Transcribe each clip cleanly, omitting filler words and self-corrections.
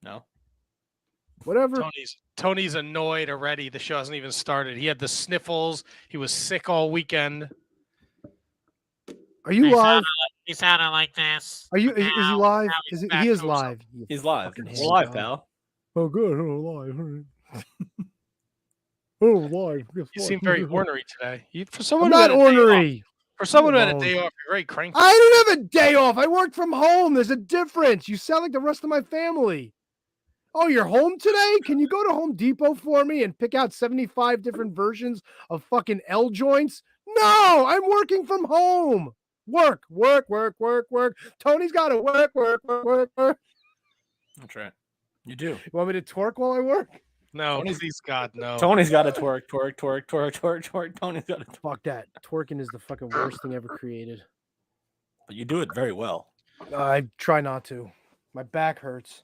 No. Whatever. Tony's annoyed already. The show hasn't even started. He had the sniffles. He was sick all weekend. Are you live? He sounded like this. Are you? Is he live? He is live. He's live. Fucking We're live, pal. Oh, good. Oh, live. Oh, live. You seem very ornery today. For someone I'm not ornery. For someone who had a day off, you're very cranky. I don't have a day off. I work from home. There's a difference. You sound like the rest of my family. Oh, you're home today? Can you go to Home Depot for me and pick out 75 different versions of fucking L joints? No, I'm working from home. Work. Tony's got to work. That's right. You do. You want me to twerk while I work? No, please, God, no. Tony's got to twerk. Tony's got to twerk. Fuck that. Twerking is the fucking worst thing ever created. But you do it very well. I try not to. My back hurts.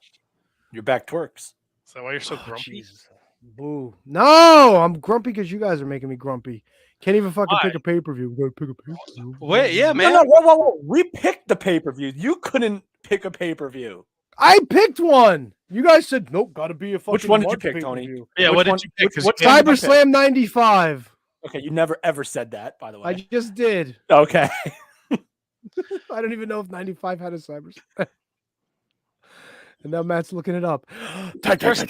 Your back twerks. Is that why you're so grumpy? Jesus. Boo. No, I'm grumpy because you guys are making me grumpy. Can't even fucking pick a pay-per-view. Go pick a pay-per-view. Wait, yeah, man. No, whoa. We picked the pay-per-view. You couldn't pick a pay-per-view. I picked one. You guys said, nope, got to be a fucking Which one did you March pick, Tony? pay-per-view. Yeah, what did you pick? SummerSlam 95. Okay, you never ever said that, by the way. I just did. Okay. I don't even know if 95 had a SummerSlam. And now Matt's looking it up. Listen,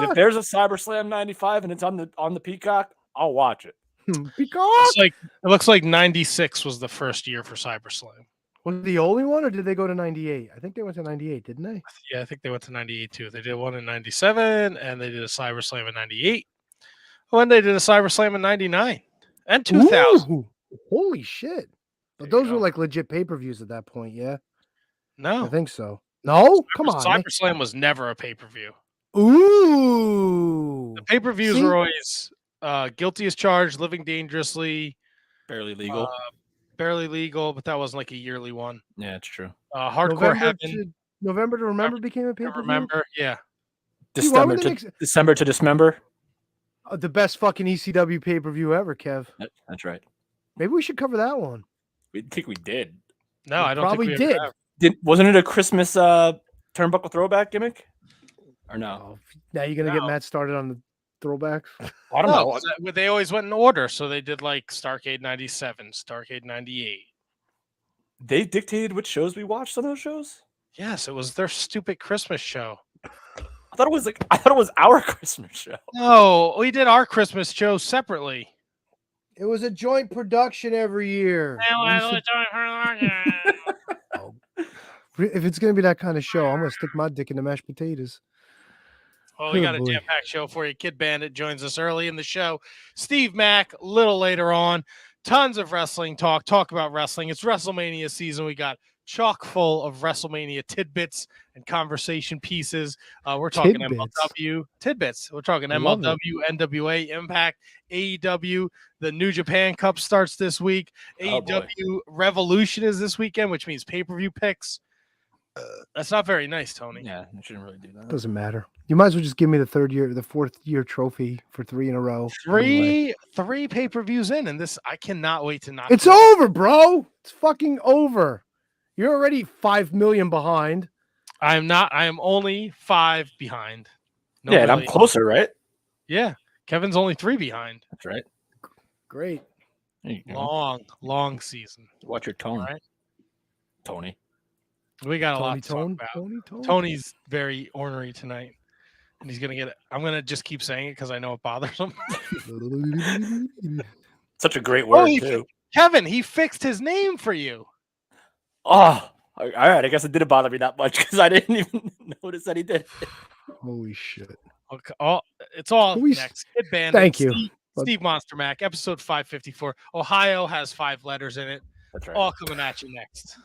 if there's a CyberSlam 95 and it's on the Peacock, I'll watch it. Peacock? It looks like 96 was the first year for CyberSlam. Was it the only one, or did they go to 98? I think they went to 98, didn't they? Yeah, I think they went to 98 too. They did one in 97, and they did a CyberSlam in 98. When they did a CyberSlam in 99 and 2000. Ooh, holy shit. But those were like legit pay-per-views at that point, yeah? No. I think so. No? Come on. CyberSlam was never a pay-per-view. Ooh. The pay-per-views were always Guilty as Charged, Living Dangerously. Barely Legal. Barely Legal, but that wasn't like a yearly one. Yeah, it's true. Hardcore Heaven. November to Remember became a pay-per-view? Remember, yeah. December to Dismember. The best fucking ECW pay-per-view ever, Kev. That's right. Maybe we should cover that one. I think we did. No, I don't probably think we did. Wasn't it a Christmas turnbuckle throwback gimmick? Or no? Oh, now you're going to get Matt started on the throwbacks? I don't know. They always went in order. So they did like Starrcade 97, Starrcade 98. They dictated which shows we watched on those shows? Yes, it was their stupid Christmas show. I thought it was our Christmas show. No, we did our Christmas show separately. It was a joint production every year. If it's going to be that kind of show, I'm going to stick my dick in the mashed potatoes. Well, we got a jam-packed show for you. Kidd Bandit joins us early in the show. Steve Mack a little later on. Tons of wrestling talk about wrestling. It's WrestleMania season. We got chock full of WrestleMania tidbits and conversation pieces. We're talking MLW tidbits. We're talking MLW, NWA, Impact, AEW. The New Japan Cup starts this week. AEW Revolution is this weekend, which means pay-per-view picks. That's not very nice, Tony. Yeah, I shouldn't really do that. Doesn't matter. You might as well just give me the fourth year trophy for 3 in a row. Three pay-per-views in, and this I cannot wait to knock. It's over, bro. It's fucking over. You're already 5 million behind. I am not. I am only 5 behind. No, and I'm closer, right? Yeah. Kevin's only 3 behind. That's right. Great. Long season. Watch your tone, right? Tony. We got a lot to talk about. Tony's very ornery tonight. And he's going to get it. I'm going to just keep saying it because I know it bothers him. Such a great word, too. Kevin, he fixed his name for you. Oh, all right. I guess it didn't bother me that much because I didn't even notice that he did. Holy shit. Okay. It's all next. Kidd Bandit. Thank you. Steve Monster Mack, episode 554. Ohio has 5 letters in it. That's right. All coming at you next.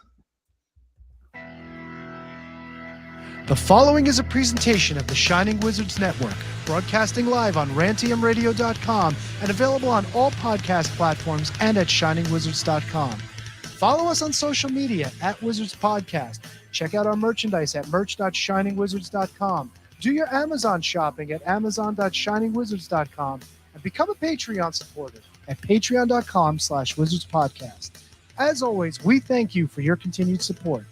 The following is a presentation of the Shining Wizards Network, broadcasting live on rantiumradio.com and available on all podcast platforms and at shiningwizards.com. Follow us on social media at Wizards Podcast. Check out our merchandise at merch.shiningwizards.com. Do your Amazon shopping at amazon.shiningwizards.com and become a Patreon supporter at patreon.com/wizardspodcast. As always, we thank you for your continued support.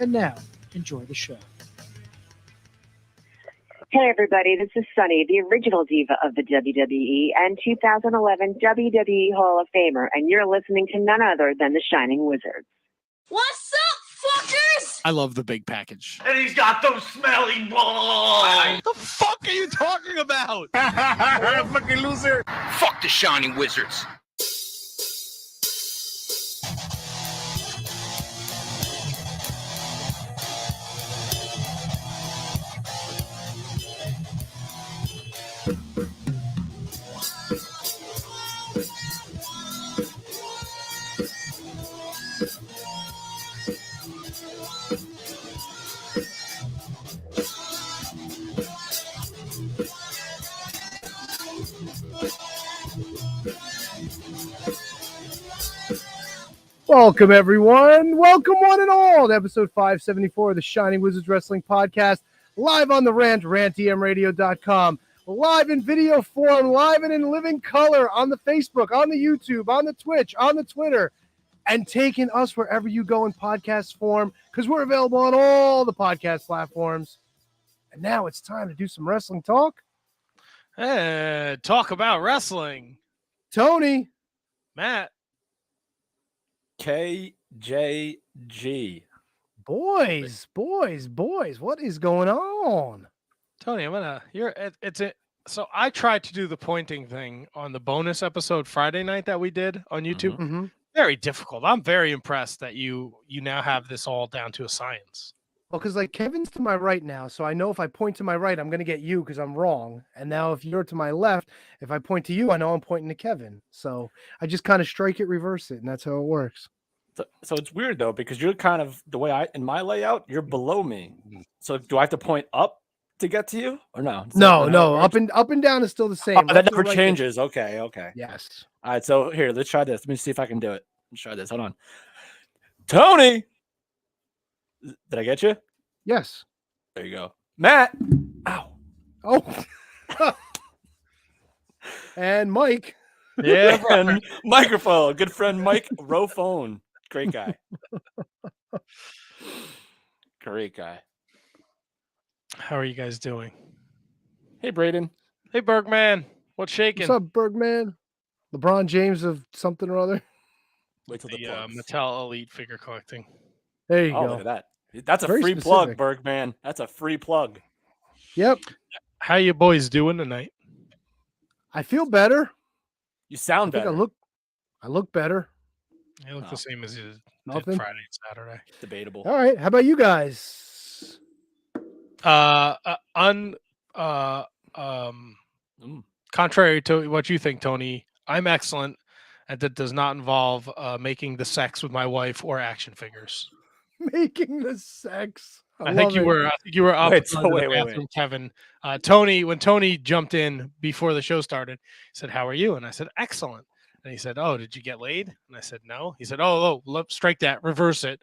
And now, enjoy the show. Hey everybody, this is Sunny, the original diva of the WWE and 2011 WWE Hall of Famer, and you're listening to none other than the Shining Wizards. What's up, fuckers? I love the big package. And he's got those smelly balls. What the fuck are you talking about? Fucking loser. Fuck the Shining Wizards. Welcome, everyone. Welcome, one and all, to episode 574 of the Shining Wizards Wrestling Podcast, live on the rant, rantmradio.com, live in video form, live and in living color on the Facebook, on the YouTube, on the Twitch, on the Twitter, and taking us wherever you go in podcast form, because we're available on all the podcast platforms. And now it's time to do some wrestling talk. Talk about wrestling. Tony. Matt. KJG. Boys, what is going on? Tony, so I tried to do the pointing thing on the bonus episode Friday night that we did on YouTube. Mm-hmm. Very difficult. I'm very impressed that you now have this all down to a science. Well, because like Kevin's to my right now, so I know if I point to my right, I'm going to get you because I'm wrong. And now if you're to my left, if I point to you, I know I'm pointing to Kevin. So I just kind of strike it, reverse it, and that's how it works. So it's weird though, because you're kind of the way in my layout, you're below me. So do I have to point up to get to you or no? No, up and down is still the same. Oh, that never changes. Okay. Yes. All right, so here, let's try this. Let me see if I can do it. Let's try this. Hold on. Tony! Did I get you? Yes. There you go. Matt! Ow. Oh. And Mike. Yeah, and microphone. Good friend Mike Rofone. Great guy. Great guy. How are you guys doing? Hey, Braden. Hey, Bergman. What's shaking? What's up, Bergman? LeBron James of something or other. Wait till the Mattel Elite figure collecting. There you go. go. Look at that. That's a Very free specific. plug, Bergman. That's a free plug. Yep. How you boys doing tonight? I feel better. You sound better. I look better. You look the same as you did Nothing. Friday and Saturday. Debatable. All right. How about you guys? Contrary to what you think, Tony, I'm excellent, and that does not involve making the sex with my wife or action figures. Making the sex. I think you were up Wait, in the bathroom, Kevin. Tony, when Tony jumped in before the show started, he said, "How are you?" And I said, "Excellent." And he said, "Oh, did you get laid?" And I said, "No." He said, "Oh, strike that, reverse it.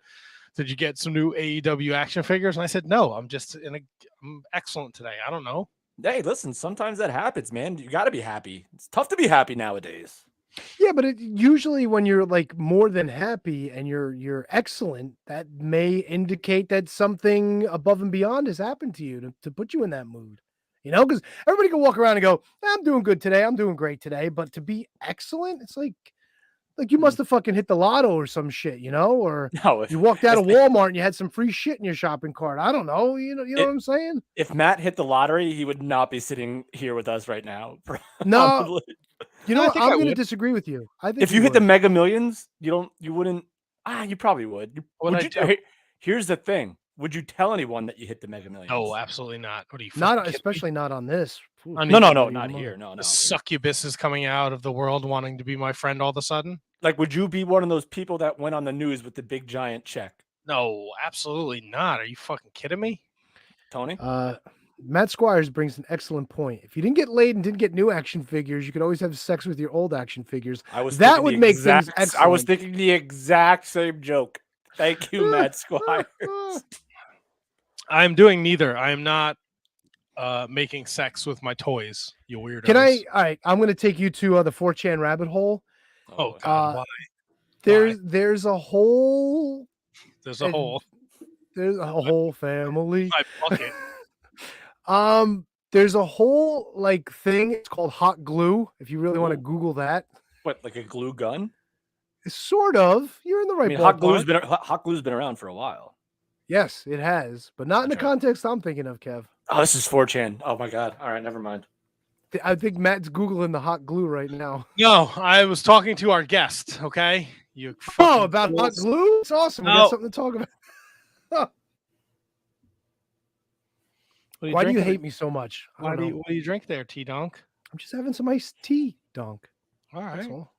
Did you get some new AEW action figures?" And I said, "No, I'm excellent today. I don't know." Hey, listen, sometimes that happens, man. You got to be happy. It's tough to be happy nowadays. Yeah, but usually when you're like more than happy and you're excellent, that may indicate that something above and beyond has happened to you to put you in that mood. You know, because everybody can walk around and go, "I'm doing good today. I'm doing great today." But to be excellent, it's like you must have fucking hit the lotto or some shit, you know, or you walked out of Walmart and you had some free shit in your shopping cart. I don't know. You know what I'm saying? If Matt hit the lottery, he would not be sitting here with us right now. No. You know, I'm going to disagree with you. I think if you hit the Mega Millions, you wouldn't. You probably would. Here's the thing: would you tell anyone that you hit the Mega Millions? No, absolutely not. What are you? Not especially not on this. No, not here. No. The succubus is coming out of the world, wanting to be my friend all of a sudden. Like, would you be one of those people that went on the news with the big giant check? No, absolutely not. Are you fucking kidding me, Tony? Matt Squires brings an excellent point. If you didn't get laid and didn't get new action figures, you could always have sex with your old action figures. That would make things excellent. I was thinking the exact same joke. Thank you, Matt Squires. I'm doing neither. I am not making sex with my toys, you weirdos. All right, I'm going to take you to the 4chan rabbit hole. Oh, God, why? There's a whole There's a hole. There's a whole family. My bucket. There's a whole like thing. It's called hot glue. If you really want to Google that. What, like a glue gun? Sort of. You're in the right. I mean, ballpark. hot glue's been around for a while. Yes, it has, but not in the That's right. context I'm thinking of, Kev. Oh, this is 4chan. Oh my god. All right, never mind. I think Matt's Googling the hot glue right now. No, I was talking to our guest. Okay, you. Oh, about hot glue? It's awesome. We got something to talk about. Why do you hate me so much? What do you drink there, T Donk? I'm just having some iced tea, Donk. All right. That's all.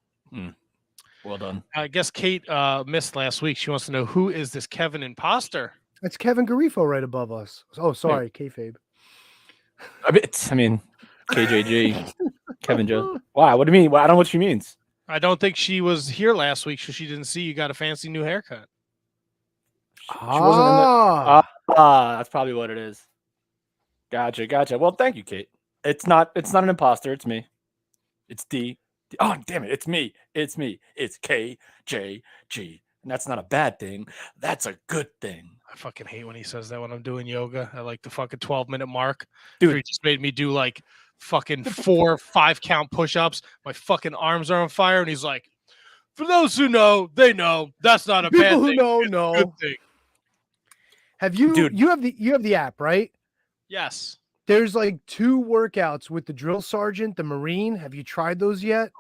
Well done. I guess Kate missed last week. She wants to know who is this Kevin imposter? It's Kevin Garifo right above us. Oh, sorry, kayfabe. I mean, KJG, Kevin Joe. Wow, what do you mean? Well, I don't know what she means. I don't think she was here last week, so she didn't see you got a fancy new haircut. She wasn't in the. That's probably what it is. Gotcha. Well, thank you, Kate. It's not an imposter. It's me. It's D. Oh, damn it. It's me. It's KJG. And that's not a bad thing. That's a good thing. I fucking hate when he says that when I'm doing yoga at like the fucking 12-minute mark. Dude, he just made me do like fucking 4 5-count push-ups. My fucking arms are on fire, and he's like, "For those who know, they know. That's not a bad thing. People who It's know. a good thing." Have you? Dude. You have the app, right? Yes. There's like 2 workouts with the drill sergeant, the Marine. Have you tried those yet?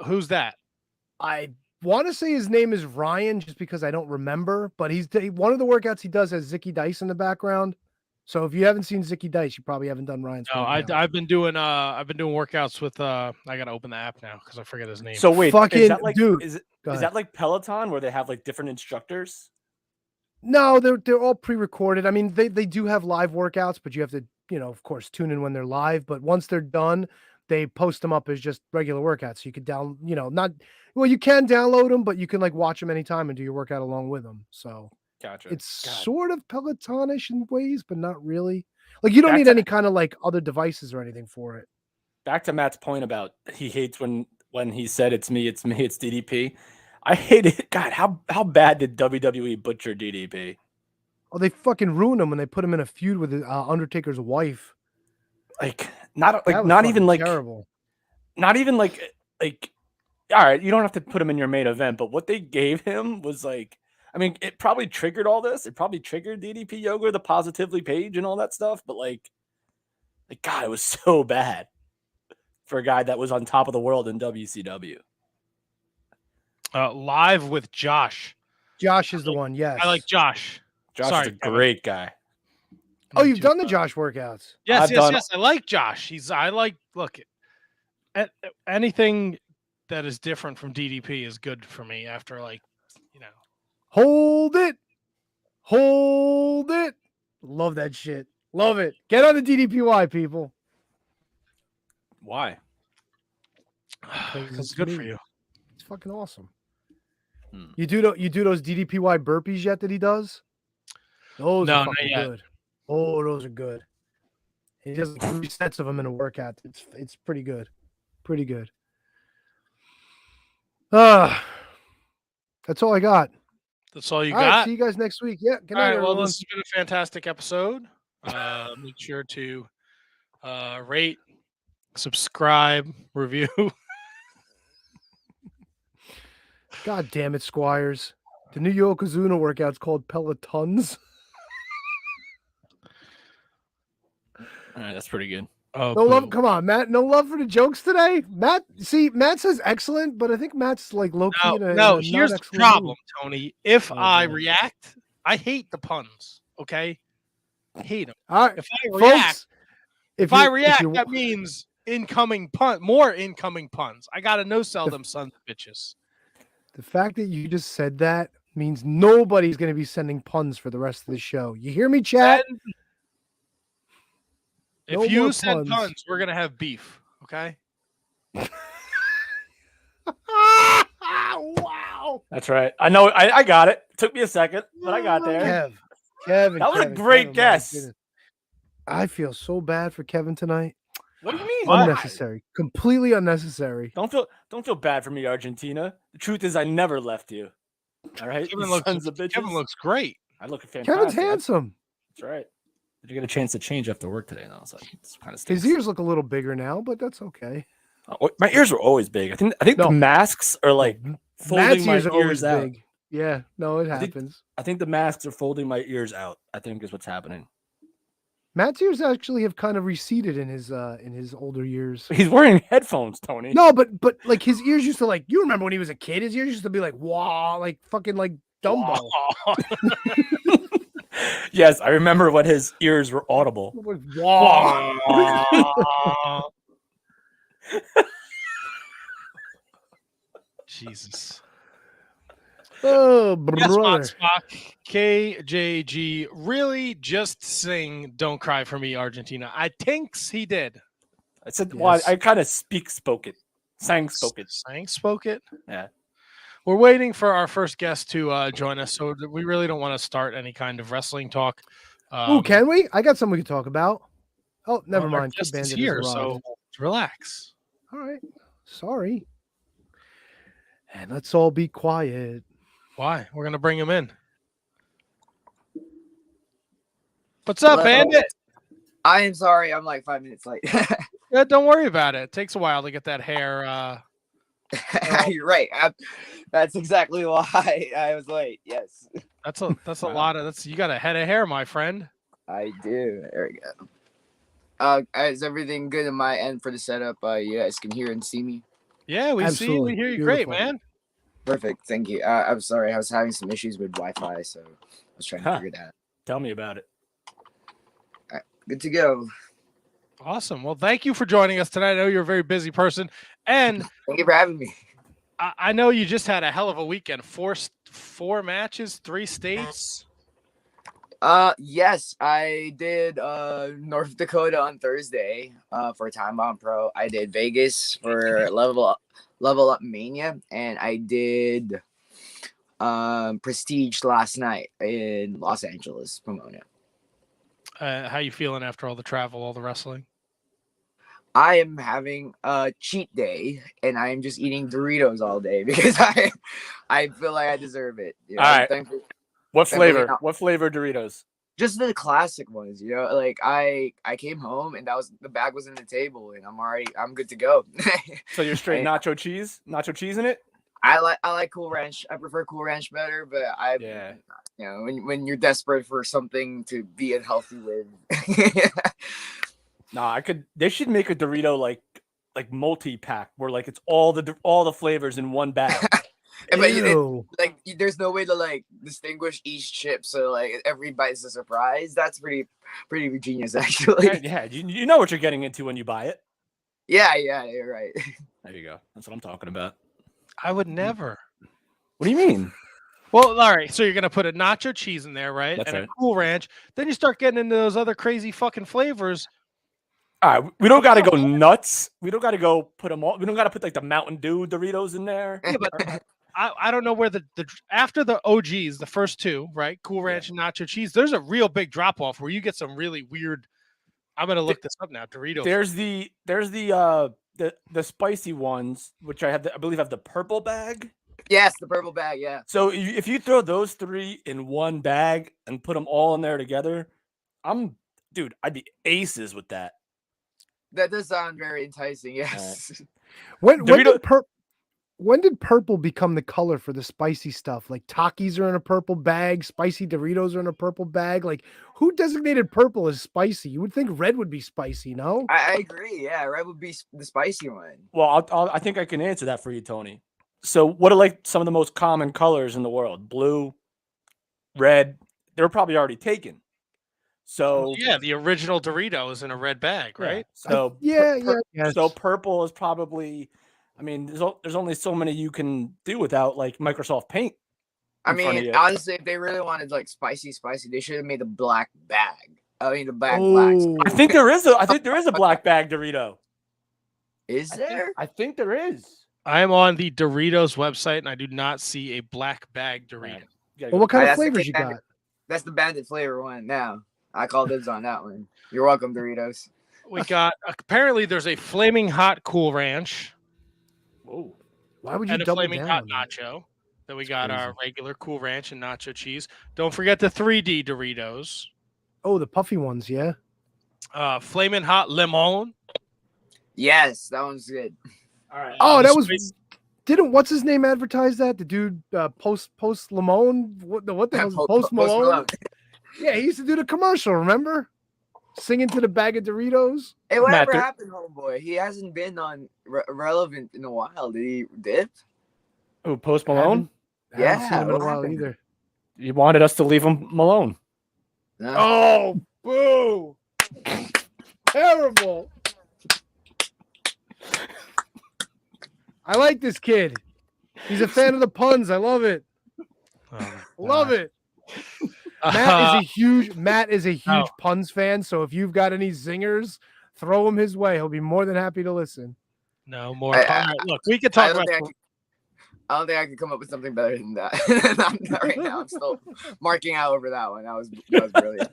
Who's that? I want to say his name is Ryan, just because I don't remember. But one of the workouts he does has Zicky Dice in the background. So if you haven't seen Zicky Dice, you probably haven't done Ryan's. No, I've been doing workouts with I gotta open the app now because I forget his name. So wait, is that like, dude, is that like Peloton where they have like different instructors? No, they're all pre-recorded. I mean, they do have live workouts, but you have to, of course, tune in when they're live. But once they're done, they post them up as just regular workouts. So you could you can download them, but you can like watch them anytime and do your workout along with them. So Gotcha. it's sort of Pelotonish in ways, but not really. Like you don't need any kind of like other devices or anything for it. Back to Matt's point about he hates when he said it's DDP. I hate it. God, how bad did WWE butcher DDP? Oh, they fucking ruined him when they put him in a feud with Undertaker's wife. Like not even terrible. Not even like all right, you don't have to put him in your main event, but what they gave him was like, I mean, it probably triggered all this. It probably triggered DDP Yoga, the Positively page and all that stuff, but like God, it was so bad for a guy that was on top of the world in WCW. Live with Josh. Josh is the one, yes. I like Josh. Josh is a great guy. Oh, you've done the Josh workouts? Yes. I like Josh. Look, anything that is different from DDP is good for me after Hold it. Love that shit. Love it. Get on the DDPY, people. Why? Because it's good for you. It's fucking awesome. You do those DDPY burpees yet that he does? Those are fucking good. Oh, those are good. He does like 3 sets of them in a workout. It's pretty good. Pretty good. That's all I got. That's all you got? Right, see you guys next week. Yeah. Good all night, right. Well, everyone. this has been a fantastic episode. Make sure to rate, subscribe, review. God damn it, Squires. The new Yokozuna workout's called Pelotons. All right, that's pretty good. Oh, no love. Come on, Matt. No love for the jokes today. Matt says excellent, but I think Matt's like low key. No, here's the problem, Tony. If I react, I hate the puns. Okay, I hate them. All right, if I react, that means more incoming puns. I gotta no sell them sons of bitches. The fact that you just said that means nobody's going to be sending puns for the rest of the show. You hear me, chat? If you send puns, we're going to have beef, okay? Wow. That's right. I know. I got it. Took me a second, but I got there. Kevin. That was a great guess. I feel so bad for Kevin tonight. What do you mean? Unnecessary. Completely unnecessary. Don't feel bad for me, Argentina. The truth is, I never left you. All right, Kevin looks great. I look fantastic. Kevin's handsome. That's right. Did you get a chance to change after work today? No, so it's kind of his ears look a little bigger now, but that's okay. My ears were always big. I think the masks are like folding my ears out. Big. Yeah, no, it happens. I think the masks are folding my ears out. I think is what's happening. Matt's ears actually have kind of receded in his older years. He's wearing headphones, Tony. No, but like his ears used to like. You remember when he was a kid? His ears used to be like wow, like fucking like Dumbo. Yes, I remember when his ears were audible. Wow. Jesus. Oh, brother. Yes, Spock, KJG really just sing "Don't Cry for Me, Argentina." I thinks he did. I said, yes. Well, I kind of spoke it. Sang spoke it. Yeah. We're waiting for our first guest to join us, so we really don't want to start any kind of wrestling talk. Can we? I got something we can talk about. Oh, never mind. Kidd Bandit is here, so relax. All right. Sorry. And let's all be quiet. Why? We're going to bring him in. What's up, Bandit? I am sorry. I'm like 5 minutes late. Yeah, don't worry about it. It takes a while to get that hair. You're right. That's exactly why I was late. Yes. That's a lot of you got a head of hair, my friend. I do. There we go. Is everything good on my end for the setup? You guys can hear and see me. Yeah, we see you. We hear you. Beautiful. Great, man. Perfect. Thank you. I'm sorry. I was having some issues with Wi-Fi, so I was trying to figure that out. Tell me about it. All right, good to go. Awesome. Well, thank you for joining us tonight. I know you're a very busy person, and thank you for having me. I know you just had a hell of a weekend. Four matches, 3 states. Yes, I did North Dakota on Thursday for Time Bomb Pro. I did Vegas for Level Up Mania, and I did Prestige last night in Los Angeles, Pomona. How you feeling after all the travel, all the wrestling? I am having a cheat day, and I am just eating Doritos all day because I feel like I deserve it. You know? All right. What flavor? What flavor Doritos? Just the classic ones, you know. Like I came home and the bag was in the table, and I'm good to go. So you're straight nacho cheese in it? I like Cool Ranch. I prefer Cool Ranch better, but you know, when you're desperate for something to be unhealthy with. No, they should make a Dorito like multi-pack where like it's all the flavors in one bag. But there's no way to like distinguish each chip, so like every bite is a surprise. That's pretty genius, actually. Yeah, you know what you're getting into when you buy it. Yeah, you're right. There you go. That's what I'm talking about. I would never. What do you mean? Well, all right. So you're gonna put a nacho cheese in there, right? That's and right. A Cool Ranch. Then you start getting into those other crazy fucking flavors. All right, we don't got to go nuts. We don't got to go put them all. We don't got to put like the Mountain Dew Doritos in there. Yeah, but I don't know where the after the OGs, the first 2, right? Cool Ranch and nacho cheese. There's a real big drop off where you get some really weird. I'm gonna look this up now. Doritos. There's the spicy ones, which I believe have the purple bag. Yes, the purple bag. Yeah. So if you throw those 3 in one bag and put them all in there together, I'd be aces with that. That does sound very enticing. Yes. When did purple become the color for the spicy stuff? Like Takis are in a purple bag, spicy Doritos are in a purple bag. Like who designated purple as spicy? You would think red would be spicy, no? I agree. Yeah, red would be the spicy one. Well, I think I can answer that for you, Tony. So what are like some of the most common colors in the world? Blue, red. They're probably already taken. So yeah, the original Doritos in a red bag, right? So yes. So purple is probably. I mean, there's only so many you can do without like Microsoft Paint. I mean, honestly, if they really wanted like spicy, they should have made the black bag. I mean, the bag black. I think there is a black bag Dorito. Is there? I think there is. I am on the Doritos website and I do not see a black bag Dorito. Well, what kind of flavors you got? That's the Bandit flavor one now. I call dibs on that one. You're welcome, Doritos. We got apparently there's a flaming hot Cool Ranch. Whoa. Why would you and a double flaming down hot on that? nacho. Then we got crazy. our regular Cool Ranch and nacho cheese. Don't forget the 3D Doritos. Oh, the puffy ones, yeah. Flaming hot lemon. Yes, that one's good. All right. Oh, the that was. spicy- Didn't what's his name advertise that? The dude Post Lamone. What the hell is Post Malone? Yeah, he used to do the commercial. Remember, singing to the bag of Doritos. Hey, whatever Matt, happened, homeboy? He hasn't been on Relevant in a while. Did he dip? Oh, Post Malone. Haven't seen him in a what while happened? either. You wanted us to leave him alone. No. Oh, boo! Terrible. I like this kid. He's a fan of the puns. I love it. Love it. Matt is a huge puns fan. So if you've got any zingers, throw him his way. He'll be more than happy to listen. No more. All right, look, we could talk about. I don't think I could come up with something better than that. Not right now. I'm still marking out over that one. That was brilliant.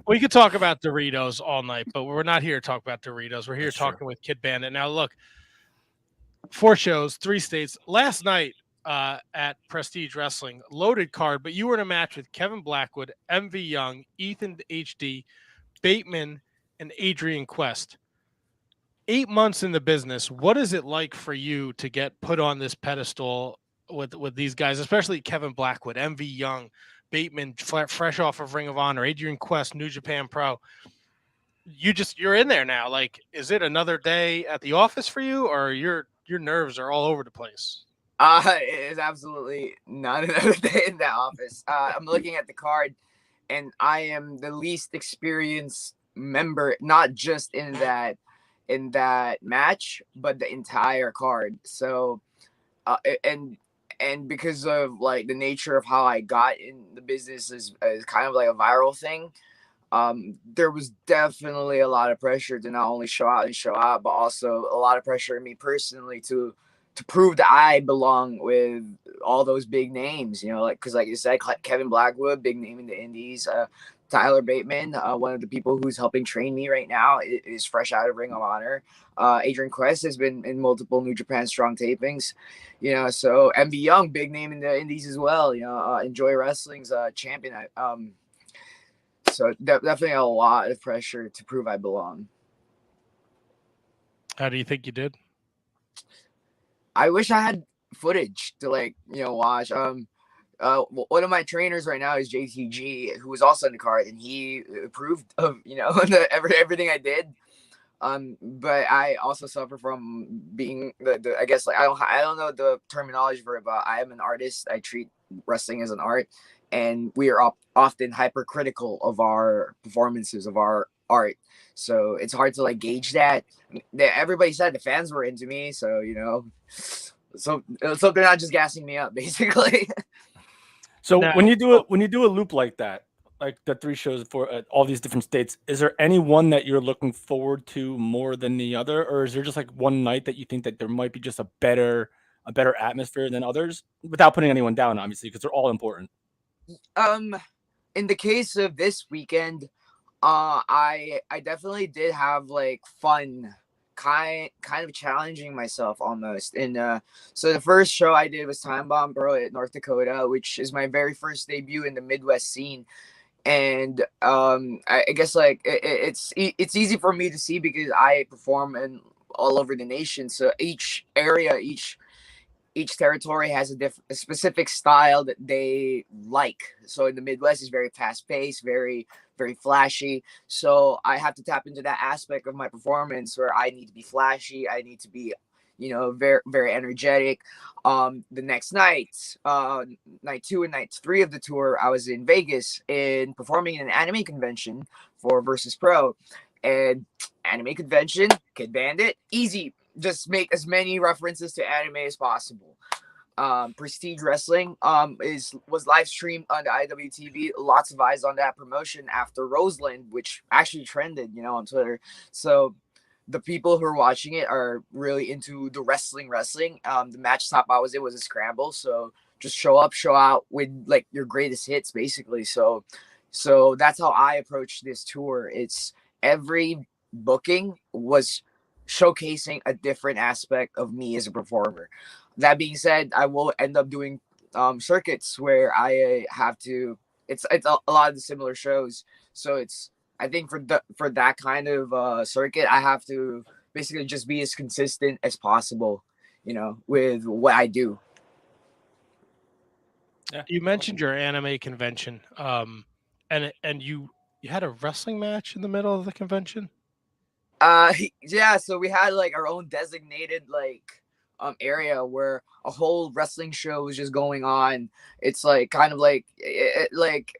We could talk about Doritos all night, but we're not here to talk about Doritos. We're here talking with Kidd Bandit. Now, look, 4 shows, 3 states. Last night at Prestige Wrestling, loaded card, but you were in a match with Kevin Blackwood, MV Young, Ethan HD, Bateman, and Adrian Quest. 8 months in the business, what is it like for you to get put on this pedestal with these guys, especially Kevin Blackwood, MV Young, Bateman, fresh off of Ring of Honor, Adrian Quest, New Japan Pro? You're in there now. Like, is it another day at the office for you, or your nerves are all over the place? It is absolutely not another day in the office. I'm looking at the card, and I am the least experienced member, not just in that match, but the entire card. So, and because of like the nature of how I got in the business is kind of like a viral thing. There was definitely a lot of pressure to not only show out, but also a lot of pressure on me personally to prove that I belong with all those big names, you know, like, cause like you said, Kevin Blackwood, big name in the indies, Tyler Bateman, one of the people who's helping train me right now is fresh out of Ring of Honor. Adrian Quest has been in multiple New Japan Strong tapings, you know, so MV Young, big name in the indies as well, you know, Enjoy Wrestling's champion. So definitely a lot of pressure to prove I belong. How do you think you did? I wish I had footage to watch. One of my trainers right now is JTG, who was also in the card, and he approved of everything I did. But I also suffer from being I guess I don't know the terminology for it, but I am an artist. I treat wrestling as an art, and we are often hypercritical of our performances, of our art. So it's hard to gauge that. Everybody said the fans were into me, so so they're not just gassing me up, basically. So when you do a loop like that, like the 3 shows for all these different states, is there any one that you're looking forward to more than the other, or is there just like one night that you think that there might be just a better atmosphere than others, without putting anyone down, obviously, because they're all important? In the case of this weekend, I definitely did have fun, kind of challenging myself almost. And so the first show I did was Time Bomb Bro at North Dakota, which is my very first debut in the Midwest scene. And I guess it's easy for me to see because I perform in all over the nation. So each area, each territory has a specific style that they like. So in the Midwest, it's very fast paced, very, very flashy. So I have to tap into that aspect of my performance where I need to be flashy. I need to be, very, very energetic. The next night, night 2 and night 3 of the tour, I was in Vegas and performing in an anime convention for Versus Pro. And anime convention, Kidd Bandit, easy. Just make as many references to anime as possible. Prestige Wrestling was live streamed on the IWTV. Lots of eyes on that promotion after Roseland, which actually trended, on Twitter. So the people who are watching it are really into the wrestling. The match stop I was in was a scramble, so just show up, show out with your greatest hits, basically. So that's how I approach this tour. It's every booking was showcasing a different aspect of me as a performer. That being said, I will end up doing circuits where I have to. It's a lot of the similar shows, so it's I think for that kind of circuit, I have to basically just be as consistent as possible, with what I do. Yeah. You mentioned your anime convention, and you had a wrestling match in the middle of the convention. Yeah, so we had like our own designated area where a whole wrestling show was just going on. It's like kind of like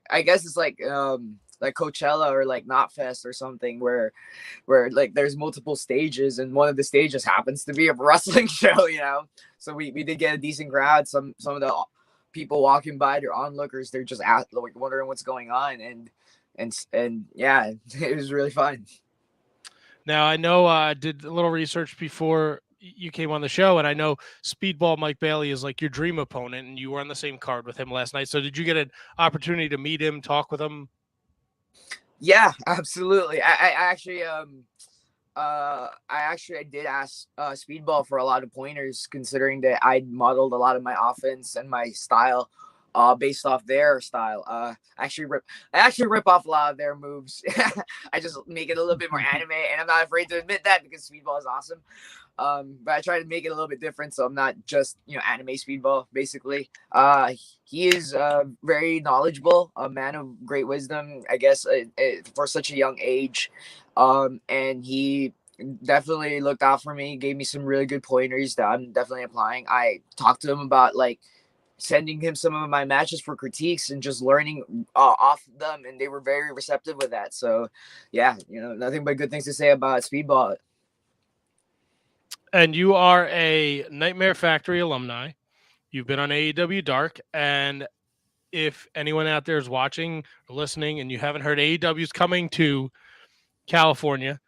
I guess it's like Coachella or like Knotfest or something where like there's multiple stages and one of the stages happens to be a wrestling show. So we did get a decent crowd. Some of the people walking by, they're onlookers, they're just wondering what's going on, and yeah, it was really fun. Now, I know I did a little research before you came on the show, and I know Speedball Mike Bailey is like your dream opponent, and you were on the same card with him last night. So did you get an opportunity to meet him, talk with him? Yeah, absolutely. I did ask Speedball for a lot of pointers, considering that I modeled a lot of my offense and my style based off their style. I actually rip off a lot of their moves. I just make it a little bit more anime, and I'm not afraid to admit that because Speedball is awesome. But I try to make it a little bit different, so I'm not just anime Speedball. Basically, he is very knowledgeable, a man of great wisdom, I guess, for such a young age. And he definitely looked out for me, gave me some really good pointers that I'm definitely applying. I talked to him about sending him some of my matches for critiques and just learning off them, and they were very receptive with that. So yeah, nothing but good things to say about Speedball. And you are a Nightmare Factory alumni. You've been on AEW Dark, and if anyone out there is watching or listening and you haven't heard, AEW is coming to California,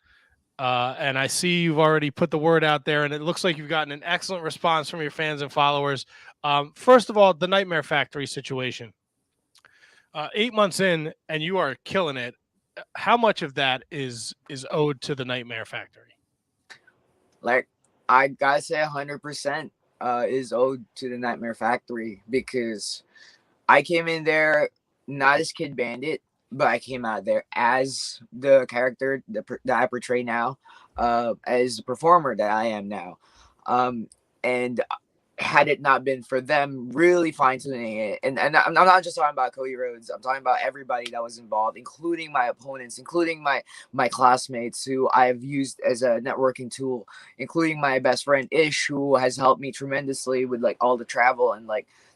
and I see you've already put the word out there, and it looks like you've gotten an excellent response from your fans and followers. First of all, the Nightmare Factory situation. 8 months in, and you are killing it. How much of that is owed to the Nightmare Factory? I gotta say 100% is owed to the Nightmare Factory, because I came in there not as Kidd Bandit, but I came out there as the character that I portray now, as the performer that I am now. And had it not been for them really fine-tuning it, and I'm not just talking about Cody Rhodes, I'm talking about everybody that was involved, including my opponents, including my classmates who I've used as a networking tool, including my best friend Ish, who has helped me tremendously with all the travel and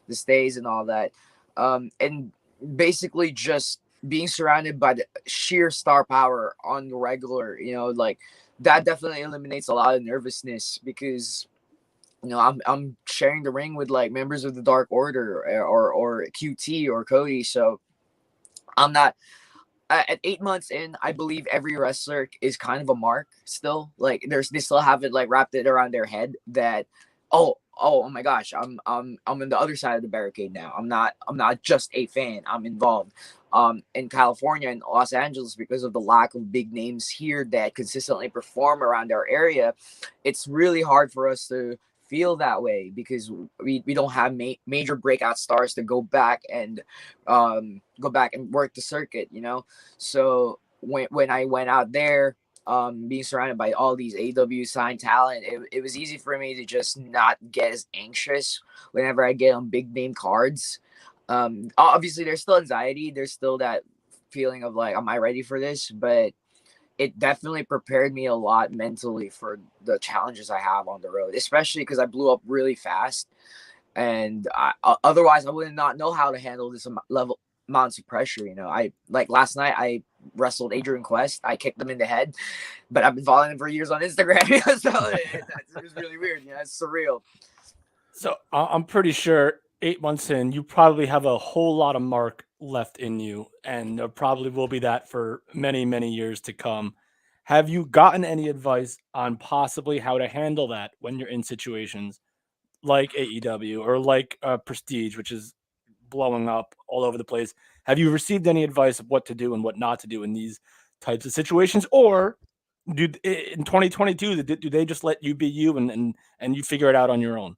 the stays and all that. And basically just being surrounded by the sheer star power on the regular, that definitely eliminates a lot of nervousness, because I'm sharing the ring with members of the Dark Order or QT or Cody. So I'm not at 8 months in. I believe every wrestler is kind of a mark still. They still haven't wrapped it around their head that oh my gosh, I'm in the other side of the barricade now. I'm not just a fan. I'm involved. In California and Los Angeles, because of the lack of big names here that consistently perform around our area, it's really hard for us to feel that way, because we don't have major breakout stars to go back and work the circuit, So when I went out there, being surrounded by all these AEW signed talent, it was easy for me to just not get as anxious whenever I get on big name cards. Obviously there's still anxiety, there's still that feeling of am I ready for this? But it definitely prepared me a lot mentally for the challenges I have on the road, especially because I blew up really fast. And otherwise I would not know how to handle this amounts of pressure. Last night I wrestled Adrian Quest. I kicked him in the head, but I've been following him for years on Instagram. So it was really weird. It's surreal. So I'm pretty sure 8 months in, you probably have a whole lot of mark left in you, and there probably will be that for many, many years to come. Have you gotten any advice on possibly how to handle that when you're in situations like AEW or like Prestige, which is blowing up all over the place? Have you received any advice of what to do and what not to do in these types of situations? Or In 2022, do they just let you be you and you figure it out on your own?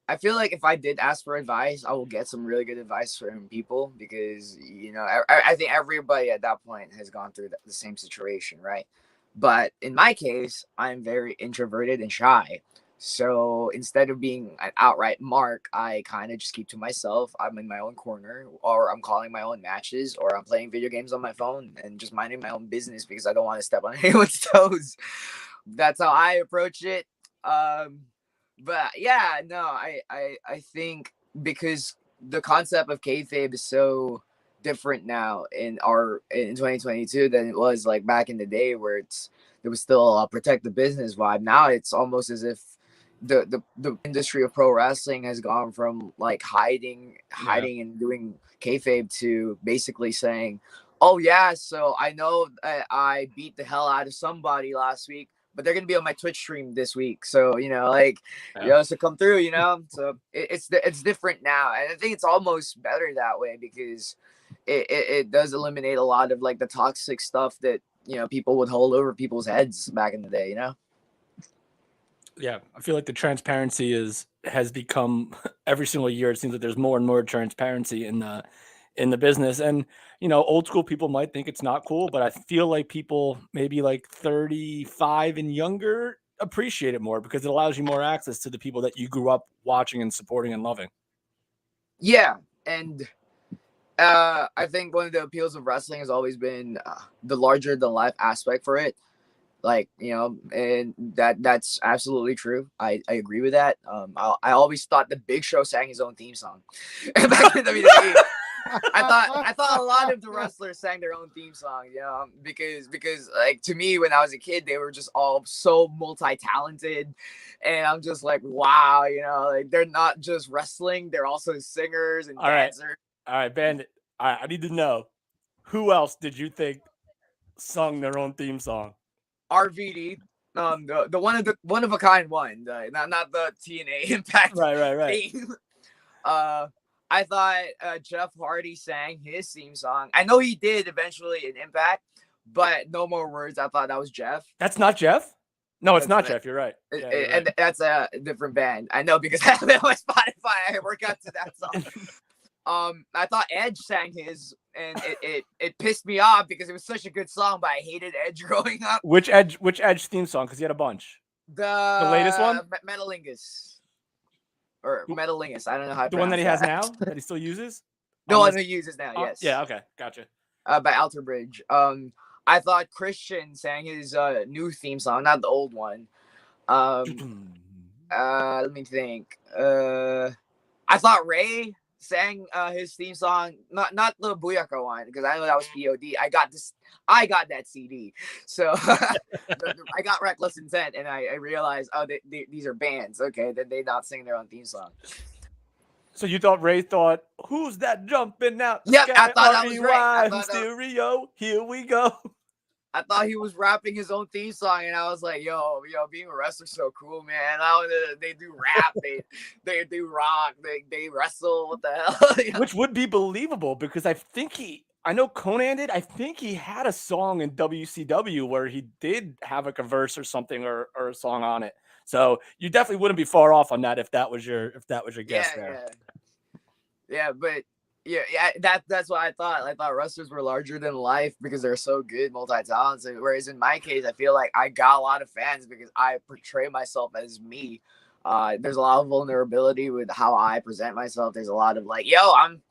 I feel like if I did ask for advice, I will get some really good advice from people because, I think everybody at that point has gone through the same situation, right? But in my case, I'm very introverted and shy. So instead of being an outright mark, I kind of just keep to myself. I'm in my own corner, or I'm calling my own matches, or I'm playing video games on my phone and just minding my own business because I don't want to step on anyone's toes. That's how I approach it. But yeah, no, I think because the concept of kayfabe is so different now in 2022 than it was like back in the day where there was still a protect the business vibe. Now it's almost as if the industry of pro wrestling has gone from like hiding and doing kayfabe to basically saying, oh yeah, so I know I beat the hell out of somebody last week, but they're gonna be on my Twitch stream this week. So so come through, So it's different now, and I think it's almost better that way because it does eliminate a lot of like the toxic stuff that people would hold over people's heads back in the day. Yeah, I feel like the transparency has become every single year. It seems like there's more and more transparency in the business, and old school people might think it's not cool, but I feel like people maybe like 35 and younger appreciate it more because it allows you more access to the people that you grew up watching and supporting and loving. Yeah, and I think one of the appeals of wrestling has always been the larger than life aspect for it. Like, and that's absolutely true. I agree with that. I always thought the Big Show sang his own theme song back in WWE. I thought a lot of the wrestlers sang their own theme song, because like to me when I was a kid they were just all so multi-talented, and I'm just like, wow, like they're not just wrestling, they're also singers and dancers. All right, Bandit. I need to know, who else did you think sung their own theme song? RVD, the one of a kind one, not the TNA Impact. Right. Theme. I thought Jeff Hardy sang his theme song. I know he did eventually in Impact, but No More Words. I thought that was Jeff. That's not Jeff? No, it's not Jeff. You're right. Yeah, you're right. And that's a different band. I know because I have it on my Spotify. I work out to that song. I thought Edge sang his, and it pissed me off because it was such a good song, but I hated Edge growing up. Which Edge theme song? Because he had a bunch. The latest one? Metalingus. Or Metalingus. I don't know how to the one that he has that. now that he still uses. The one he uses now. Yes. Yeah. Okay. Gotcha. By Alter Bridge. I thought Christian sang his new theme song, not the old one. Let me think. I thought Ray sang his theme song, not the Booyaka one, because I know that was POD. I got that CD, so I got Reckless Intent, and I realized, these are bands. Okay, then they not sing their own theme song. So you thought Ray thought, who's that jumping out? Yeah, I thought that was Ray. Stereo, here we go. I thought he was rapping his own theme song, and I was like, yo, being a wrestler's so cool, man. They do rap, they do rock, they wrestle, what the hell? Which would be believable because I know Conan did. I think he had a song in WCW where he did have a verse or something or a song on it. So you definitely wouldn't be far off on that if that was your guess there. Yeah, but yeah, that's what I thought. I thought wrestlers were larger than life because they're so good, multi-talented. Whereas in my case, I feel like I got a lot of fans because I portray myself as me. There's a lot of vulnerability with how I present myself. There's a lot of like, yo, I'm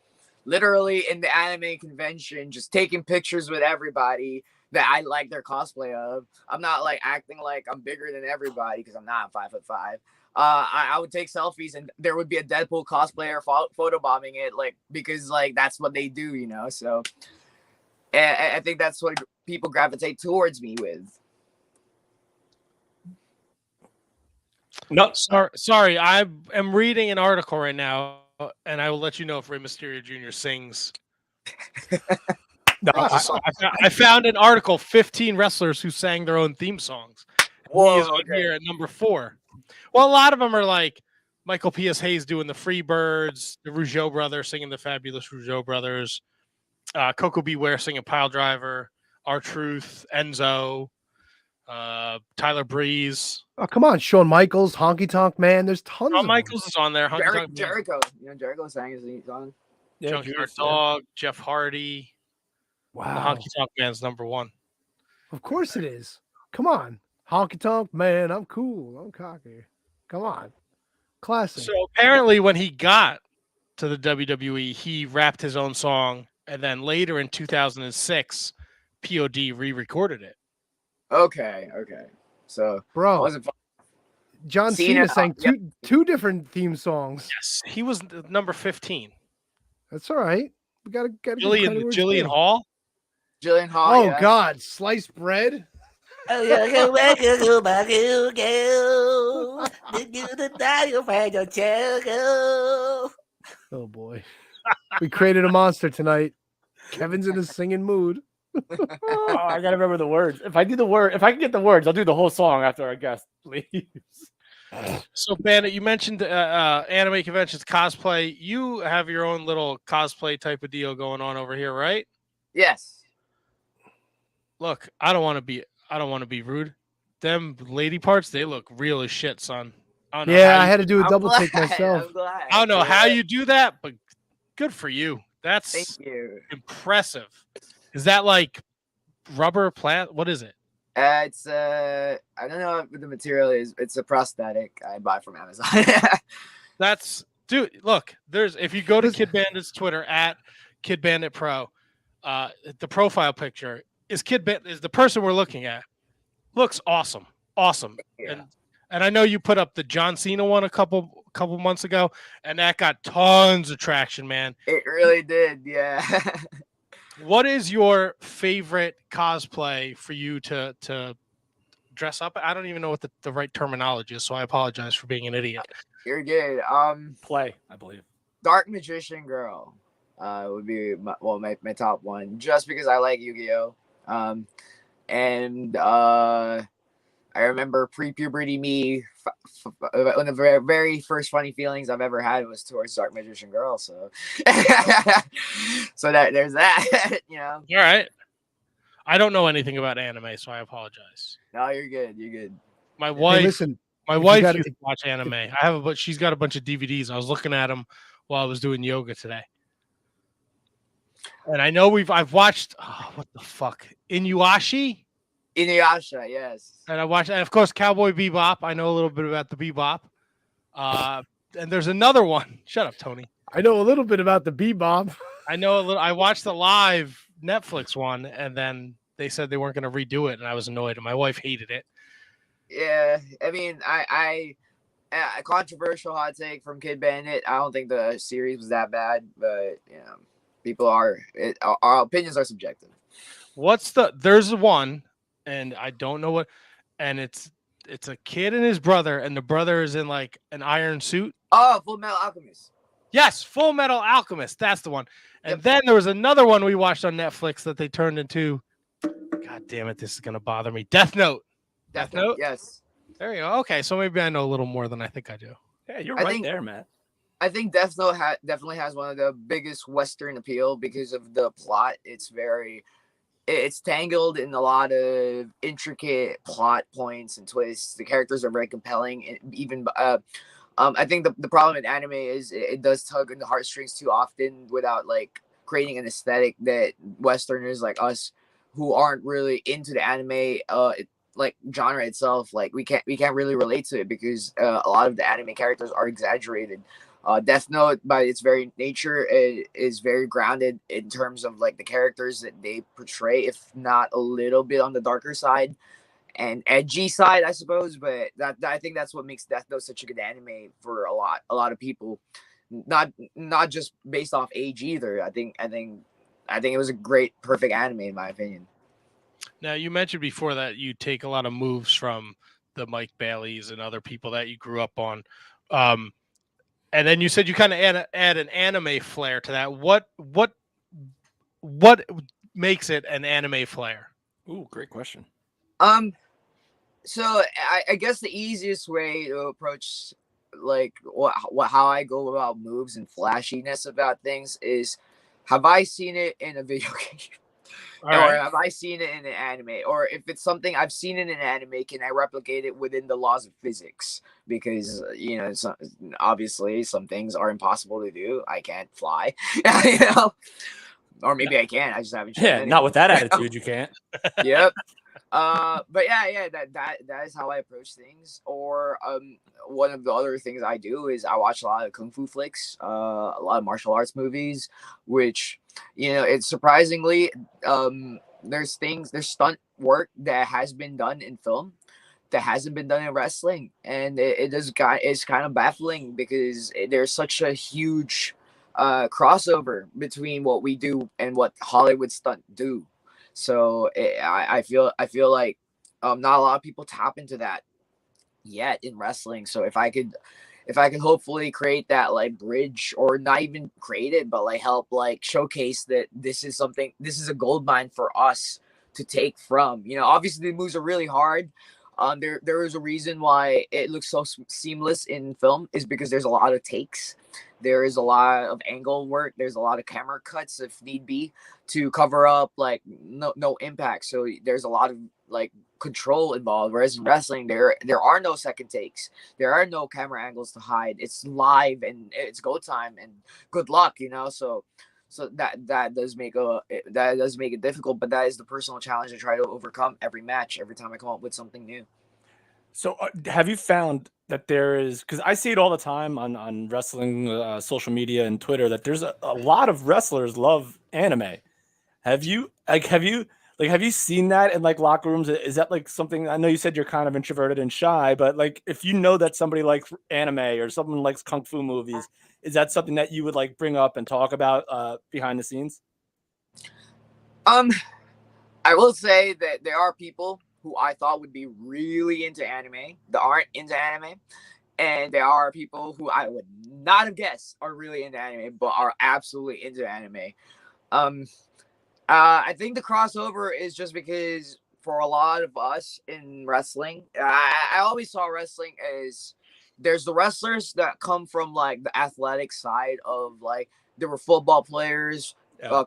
literally in the anime convention, just taking pictures with everybody that I like their cosplay of. I'm not like acting like I'm bigger than everybody because I'm not 5'5". I would take selfies and there would be a Deadpool cosplayer photobombing it, like, because like that's what they do, so I think that's what people gravitate towards me with. No, sorry, I am reading an article right now and I will let you know if Rey Mysterio Jr. sings. No, I found an article, 15 wrestlers who sang their own theme songs. Whoa, he is on here at number 4. Well, a lot of them are like Michael P.S. Hayes doing the Freebirds, the Rougeau brothers singing the Fabulous Rougeau brothers, Coco Beware singing Pile Driver, R-Truth, Enzo, Tyler Breeze. Oh, come on, Shawn Michaels, Honky Tonk Man. There's tons Shawn of Michaels is on there. Jericho. You know, Jericho sang his song. Yeah, Junkyard Dog, Jeff Hardy. Wow. The Honky Tonk Man's number one. Of course it is. Come on. Honky Tonk Man. I'm cool. I'm cocky. Come on. Classic. So apparently when he got to the WWE, he rapped his own song. And then later in 2006, POD re-recorded it. Okay. So, bro, wasn't John Cena sang two different theme songs. Yes, he was number 15. That's all right. We gotta Jillian Hall. Jillian Hall. Oh yes. God, sliced bread. Oh, yeah, go back, go back, go, go. Oh boy, we created a monster tonight. Kevin's in a singing mood. Oh, I gotta remember the words. If I can get the words, I'll do the whole song after our guest leaves. So, Bandit, you mentioned anime conventions, cosplay. You have your own little cosplay type of deal going on over here, right? Yes. Look, I don't want to be rude. Them lady parts, they look real as shit, son. I had to do a double take myself. I don't know how you do that, but good for you. That's Thank you. Impressive. Is that like rubber plant? What is it? It's I don't know what the material is. It's a prosthetic I buy from Amazon. That's dude. Look, if you go to Kidd Bandit's Twitter at Kidd Bandit Pro, the profile picture is is the person we're looking at. Looks awesome. Yeah. And I know you put up the John Cena one a couple months ago, and that got tons of traction, man. It really did, yeah. What is your favorite cosplay for you to dress up? I don't even know what the right terminology is, so I apologize for being an idiot. You're good. Play, I believe. Dark Magician Girl would be my top one, just because I like Yu-Gi-Oh. And I remember pre-puberty me, one of the very first funny feelings I've ever had was towards Dark Magician Girl. So, so there's that. You know. All right. I don't know anything about anime, so I apologize. No, you're good. You're good. My wife, listen, my wife used to watch anime. She's got a bunch of DVDs. I was looking at them while I was doing yoga today. And I know I've watched what the fuck? Inuyasha, yes. And I watched, and of course, Cowboy Bebop. I know a little bit about the Bebop. And there's another one. Shut up, Tony. I know a little bit about the Bebop. I know a little. I watched the live Netflix one, and then they said they weren't going to redo it, and I was annoyed, and my wife hated it. Yeah, I mean, a controversial hot take from Kidd Bandit. I don't think the series was that bad, but you know, our opinions are subjective. There's one, and I don't know what, and it's a kid and his brother, and the brother is in like an iron suit. Oh, Full Metal Alchemist. Yes, Full Metal Alchemist. That's the one. And then there was another one we watched on Netflix that they turned into. God damn it, this is gonna bother me. Death Note. Death Note. Yes. There you go. Okay, so maybe I know a little more than I think I do. Yeah, you're right there, Matt. I think Death Note definitely has one of the biggest Western appeal because of the plot. It's tangled in a lot of intricate plot points and twists. The characters are very compelling, and even I think the problem with anime is it does tug on the heartstrings too often without like creating an aesthetic that Westerners like us who aren't really into the anime like genre itself, like we can't really relate to it because a lot of the anime characters are exaggerated. Death Note, by its very nature, is very grounded in terms of like the characters that they portray, if not a little bit on the darker side and edgy side, I suppose. But I think that's what makes Death Note such a good anime for a lot of people. Not just based off age either. I think it was a great, perfect anime in my opinion. Now, you mentioned before that you take a lot of moves from the Mike Baileys and other people that you grew up on. And then you said you kind of add an anime flair to that. What makes it an anime flair? Ooh, great question. So I guess the easiest way to approach like how I go about moves and flashiness about things is, have I seen it in a video game? Or have I seen it in an anime? Or if it's something I've seen in an anime, can I replicate it within the laws of physics? Because, obviously some things are impossible to do. I can't fly, or maybe I can. I just haven't. Yeah, not with that attitude, you can't. Yep. But yeah, that is how I approach things. Or one of the other things I do is I watch a lot of kung fu flicks, a lot of martial arts movies, which it's surprisingly there's stunt work that has been done in film that hasn't been done in wrestling, and it's kind of baffling because there's such a huge crossover between what we do and what Hollywood stunt do. So I feel like not a lot of people tap into that yet in wrestling. So if I could hopefully create that like bridge, or not even create it, but like help like showcase that this is a gold mine for us to take from. Obviously the moves are really hard. There is a reason why it looks so seamless in film, is because there's a lot of takes. There is a lot of angle work. There's a lot of camera cuts if need be to cover up like no impact. So there's a lot of like control involved. Whereas in wrestling, there are no second takes. There are no camera angles to hide. It's live and it's go time and good luck. So that does make it difficult. But that is the personal challenge I try to overcome every match, every time I come up with something new. So have you found that there is, because I see it all the time on wrestling social media and Twitter, that there's a lot of wrestlers love anime. Have you seen that in like locker rooms? Is that like something? I know you said you're kind of introverted and shy, but like if you know that somebody likes anime or someone likes kung fu movies, is that something that you would like bring up and talk about behind the scenes? I will say that there are people who I thought would be really into anime that aren't into anime. And there are people who I would not have guessed are really into anime, but are absolutely into anime. I think the crossover is just because for a lot of us in wrestling, I always saw wrestling as there's the wrestlers that come from like the athletic side of like there were football players,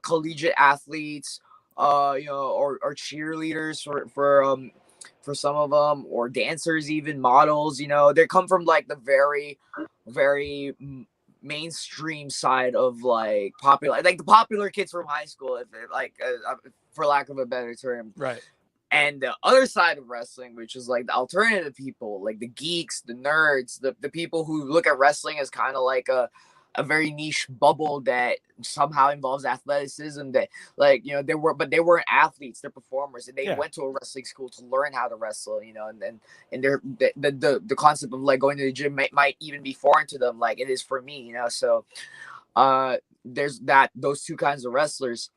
collegiate athletes, or cheerleaders for some of them, or dancers, even models. They come from like the very, very mainstream side of like popular, like the popular kids from high school, if it, like for lack of a better term, right? And the other side of wrestling, which is like the alternative people, like the geeks, the nerds, the people who look at wrestling as kind of like a very niche bubble that somehow involves athleticism, that like they weren't athletes, they're performers, and they went to a wrestling school to learn how to wrestle, and the concept of like going to the gym might even be foreign to them, like it is for me, so there's those two kinds of wrestlers.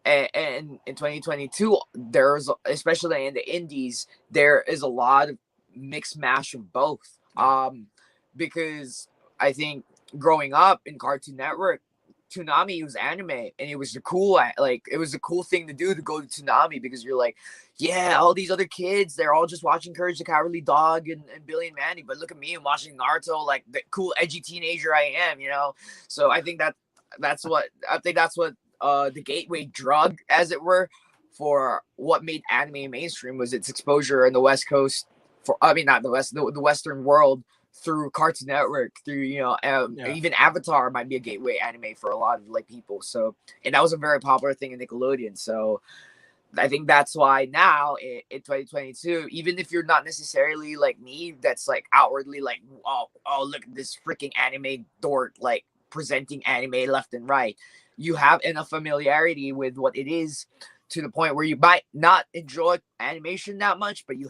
And in 2022, there's, especially in the indies, there is a lot of mixed mash of both. Because I think growing up in Cartoon Network, Toonami was anime, and it was the cool thing to do, to go to Toonami, because you're like, yeah, all these other kids, they're all just watching Courage the Cowardly Dog and Billy and Mandy, but look at me, I'm watching Naruto, like the cool edgy teenager I am, So I think that's what the gateway drug, as it were, for what made anime mainstream was its exposure in the West Coast, not the West, the Western world, through Cartoon Network, through even Avatar might be a gateway anime for a lot of like people. So, and that was a very popular thing in Nickelodeon. So I think that's why now in 2022, even if you're not necessarily like me, that's like outwardly like, oh look at this freaking anime dork, like presenting anime left and right, you have enough familiarity with what it is to the point where you might not enjoy animation that much, but you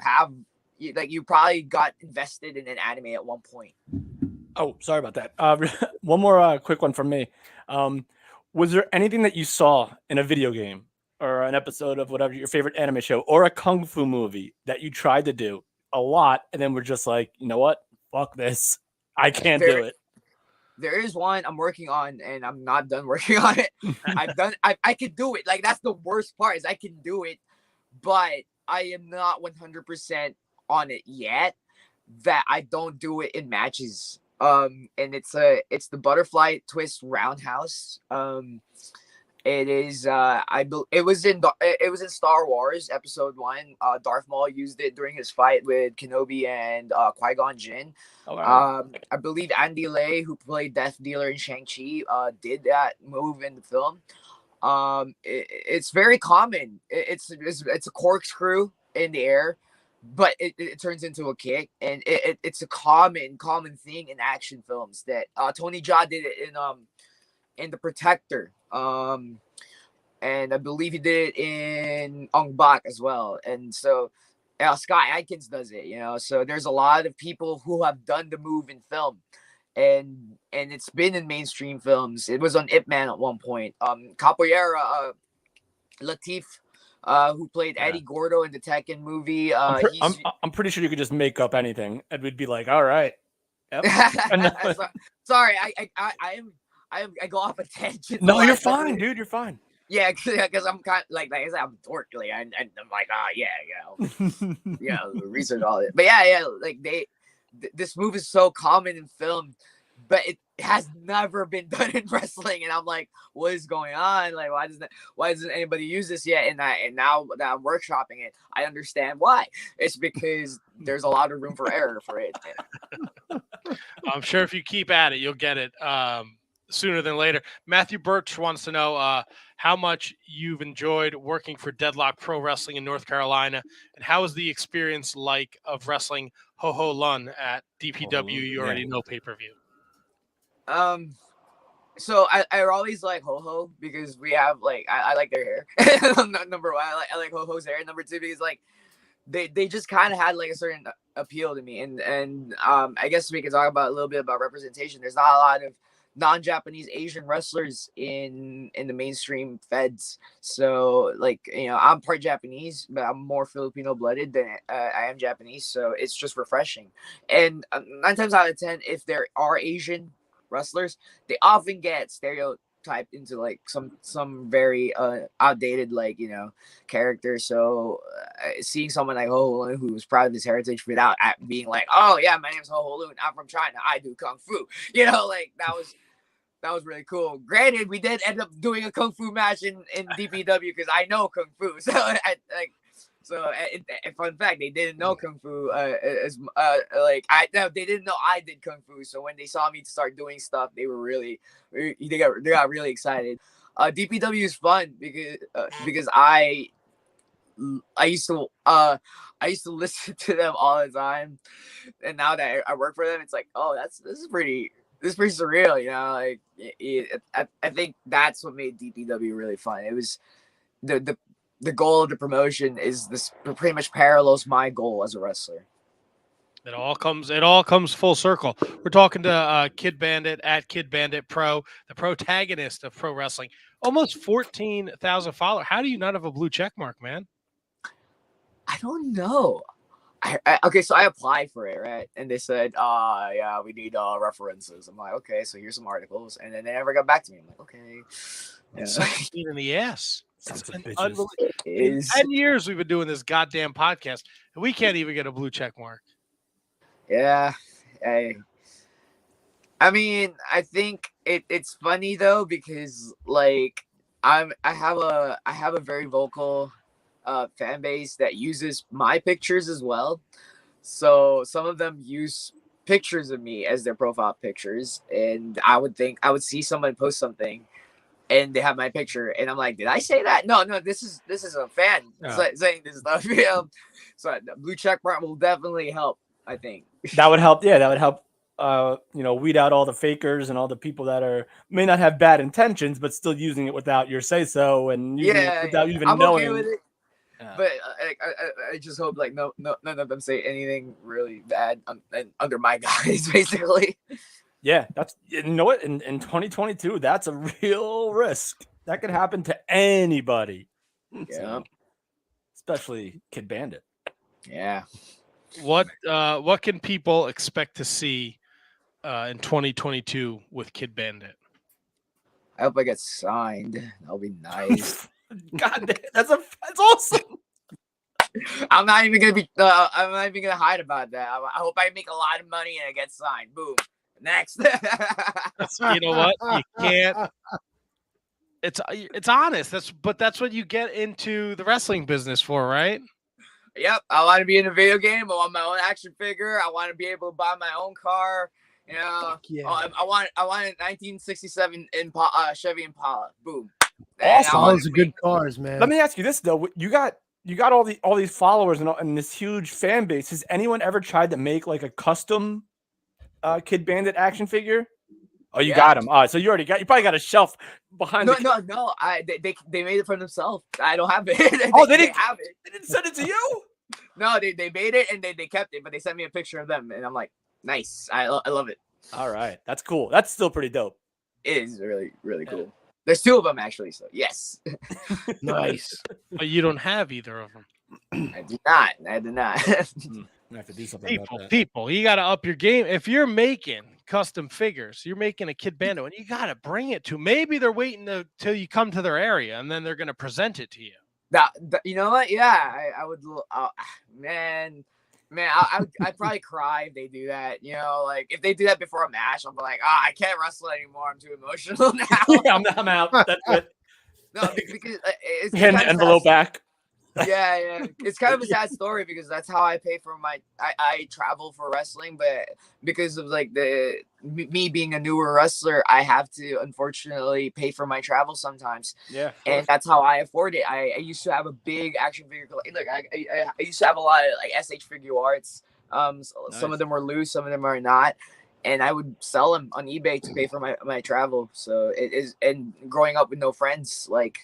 probably got invested in an anime at one point. Oh, sorry about that. One more quick one from me. Was there anything that you saw in a video game or an episode of whatever your favorite anime show, or a kung fu movie that you tried to do a lot and then were just like, you know what? Fuck this. I can't do it. There is one I'm working on, and I'm not done working on it. I can do it. Like, that's the worst part, is I can do it, but I am not 100% on it yet, that I don't do it in matches. And it's the butterfly twist roundhouse. It is it was in Star Wars Episode 1. Darth Maul used it during his fight with Kenobi and Qui-Gon Jinn. Oh, wow. I believe Andy Lay, who played Death Dealer in Shang-Chi, did that move in the film. It's very common. It's a corkscrew in the air, but it turns into a kick, and it's a common thing in action films. That Tony Jaa did it in The Protector, and I believe he did it in Ong Bak as well. And so Sky Atkins does it, so there's a lot of people who have done the move in film, and it's been in mainstream films. It was on Ip Man at one point. Capoeira, Latif, who played Eddie Gordo in the Tekken movie. I'm pretty sure you could just make up anything and we'd be like, all right. Yep. Sorry, I go off a tangent. No, you're fine, dude. You're fine. Yeah, because I'm kind of like I said, I'm dorky, and I'm like, research all it. But like this move is so common in film, but it has never been done in wrestling, and I'm like, what is going on? Like, why doesn't anybody use this yet? And now that I'm workshopping it, I understand why. It's because there's a lot of room for error for it. I'm sure if you keep at it, you'll get it sooner than later. Matthew Birch wants to know how much you've enjoyed working for Deadlock Pro Wrestling in North Carolina, and how is the experience like of wrestling Ho Ho Lun at DPW? You already know pay-per-view. So I always like Ho Ho because we have I like their hair. Number one, I like Ho Ho's hair. Number two, because they just kind of had a certain appeal to me, and I guess we can talk about a little bit about representation. There's not a lot of non-Japanese Asian wrestlers in the mainstream feds. So I'm part Japanese, but I'm more Filipino blooded than I am Japanese. So it's just refreshing. And 9 times out of 10, if there are Asian wrestlers, they often get stereotyped into some very outdated character. So seeing someone like Ho Ho Lun, who was proud of his heritage without being like, oh yeah, my name's Ho Ho Lun, I'm from China, I do kung fu, that was really cool. Granted, we did end up doing a kung fu match in DPW because I know kung fu. So fun fact, they didn't know kung fu they didn't know I did kung fu. So when they saw me start doing stuff, they got really excited. DPW is fun because I used to listen to them all the time, and now that I work for them, it's like, oh, this is pretty surreal, I think that's what made DPW really fun. It was the goal of the promotion is this pretty much parallels my goal as a wrestler. It all comes full circle. We're talking to Kidd Bandit at Kidd Bandit Pro, the protagonist of pro wrestling. Almost 14,000 followers. How do you not have a blue check mark, man? I don't know. Okay, so I applied for it, right? And they said, yeah, we need references. I'm like, okay, so here's some articles. And then they never got back to me. I'm like, okay. It's such a pain in the ass. It is. 10 years we've been doing this goddamn podcast, and we can't even get a blue check mark. Yeah. I mean, I think it's funny though, because I have a very vocal fan base that uses my pictures as well. So some of them use pictures of me as their profile pictures, and I would see someone post something and they have my picture, and I'm like, did I say that? No, this is a fan saying this stuff. So the blue check mark will definitely help, I think. That would help. Yeah, that would help. Weed out all the fakers and all the people that may not have bad intentions, but still using it without your say so, and using it without even knowing. Okay with it. Yeah. But I just hope none of them say anything really bad under my guise, basically. Yeah, that's what in 2022, that's a real risk. That could happen to anybody. Yeah, especially Kidd Bandit. Yeah. What can people expect to see in 2022 with Kidd Bandit? I hope I get signed. That'll be nice. God, that's awesome. I'm not even gonna hide about that. I hope I make a lot of money and I get signed. Boom. Next. You know what? You can't. It's honest. That's what you get into the wrestling business for, right? Yep, I want to be in a video game. I want my own action figure. I want to be able to buy my own car. You know, I want a 1967 Chevy Impala. Boom. Awesome. Those are good cars, man. Let me ask you this though: you got all these followers and this huge fan base. Has anyone ever tried to make like a custom Kidd Bandit action figure? Oh, you got them. So you probably got a shelf behind. No. They made it for themselves. I don't have it. They didn't have it. They didn't send it to you. No, they made it and they kept it, but they sent me a picture of them, and I'm like, nice. I love it. All right, that's cool. That's still pretty dope. It is really, really cool. There's 2 of them actually, so yes. Nice. But you don't have either of them. I do not. I have to do something about that. People, you got to up your game. If you're making custom figures, you're making a Kidd Bandit, and you got to bring it to. Maybe they're waiting till you come to their area, and then they're going to present it to you. You know what? Yeah, I would. Man, I'd probably cry if they do that. You know, like if they do that before a match, I'll be like, I can't wrestle anymore. I'm too emotional now. Yeah, I'm out. That's it. No, because it's hand the envelope back. Yeah. It's kind of a sad story because that's how I pay for I travel for wrestling, but because of like me being a newer wrestler, I have to unfortunately pay for my travel sometimes. Yeah. And that's how I afford it. I used to have a big action figure. Look, I used to have a lot of like SH figure arts. Nice. Some of them were loose, some of them are not. And I would sell them on eBay to pay for my travel. So it is, and growing up with no friends, like,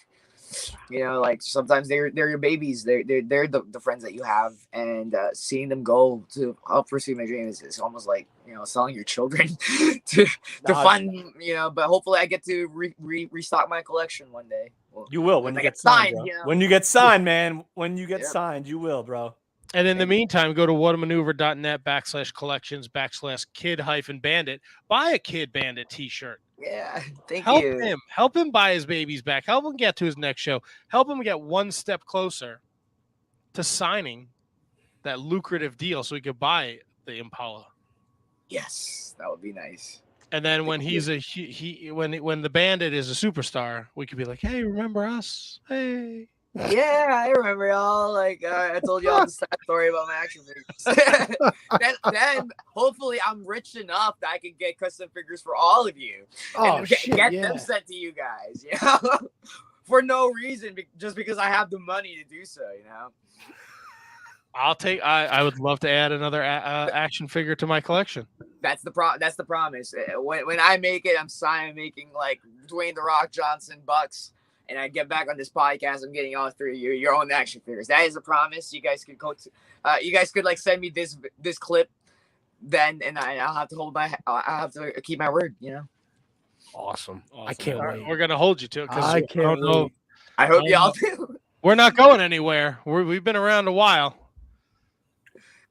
you know, like sometimes they're your babies. They're the friends that you have, and seeing them go to help pursue my dreams is almost like, you know, selling your children to fund, you know. But hopefully, I get to restock my collection one day. Well, you will when you get signed. You know? When you get signed, man. When you get signed, you will, bro. And in the meantime, go to whatamaneuver.net/Kidd-Bandit. Buy a Kidd Bandit t-shirt. Yeah, Help him. Help him buy his babies back. Help him get to his next show. Help him get one step closer to signing that lucrative deal so he could buy the Impala. Yes, that would be nice. And then when when the Bandit is a superstar, we could be like, hey, remember us? Hey. Yeah, I remember y'all. Like I told y'all the sad story about my action figures. then hopefully I'm rich enough that I can get custom figures for all of you. And get them sent to you guys. You know, for no reason, just because I have the money to do so. You know. I would love to add another action figure to my collection. That's the promise. When I make it, I'm making like Dwayne The Rock Johnson Bucks. And I get back on this podcast, I'm getting all 3 of your own action figures. That is a promise. You guys could you guys could like send me this clip, then, and I'll have to I'll have to keep my word. You know. Awesome. I can't wait. We're gonna hold you to it because I can't wait. I hope y'all do. We're not going anywhere. We've been around a while.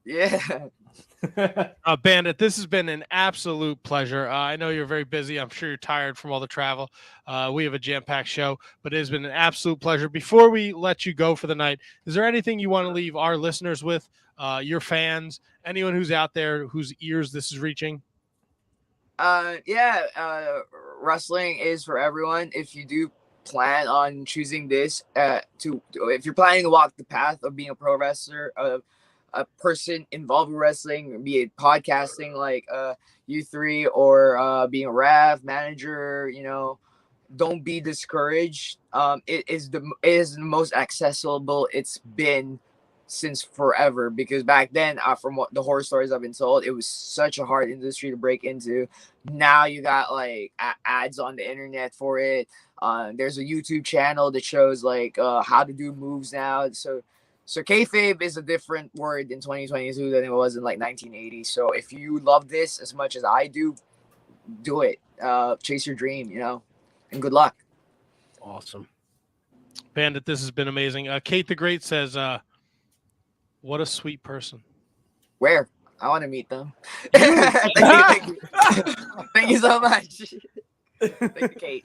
Yeah. Bandit, this has been an absolute pleasure. I know you're very busy. I'm sure you're tired from all the travel. We have a jam-packed show, but it has been an absolute pleasure. Before we let you go for the night, is there anything you want to leave our listeners with, your fans, anyone who's out there whose ears this is reaching? Wrestling is for everyone. If you do plan on choosing this, if you're planning to walk the path of being a pro wrestler, a person involved with wrestling, be it podcasting like you three, or being a ref, manager, you know, don't be discouraged. It is the most accessible it's been since forever, because back then, from what the horror stories I've been told, it was such a hard industry to break into. Now you got like ads on the internet for it. There's a YouTube channel that shows like how to do moves now. So kayfabe is a different word in 2022 than it was in like 1980. So if you love this as much as I do it. Chase your dream, you know, and good luck. Awesome. Bandit, this has been amazing. Kate the Great says, what a sweet person. Where? I want to meet them. Thank you. Thank you so much. Thank you, Kate.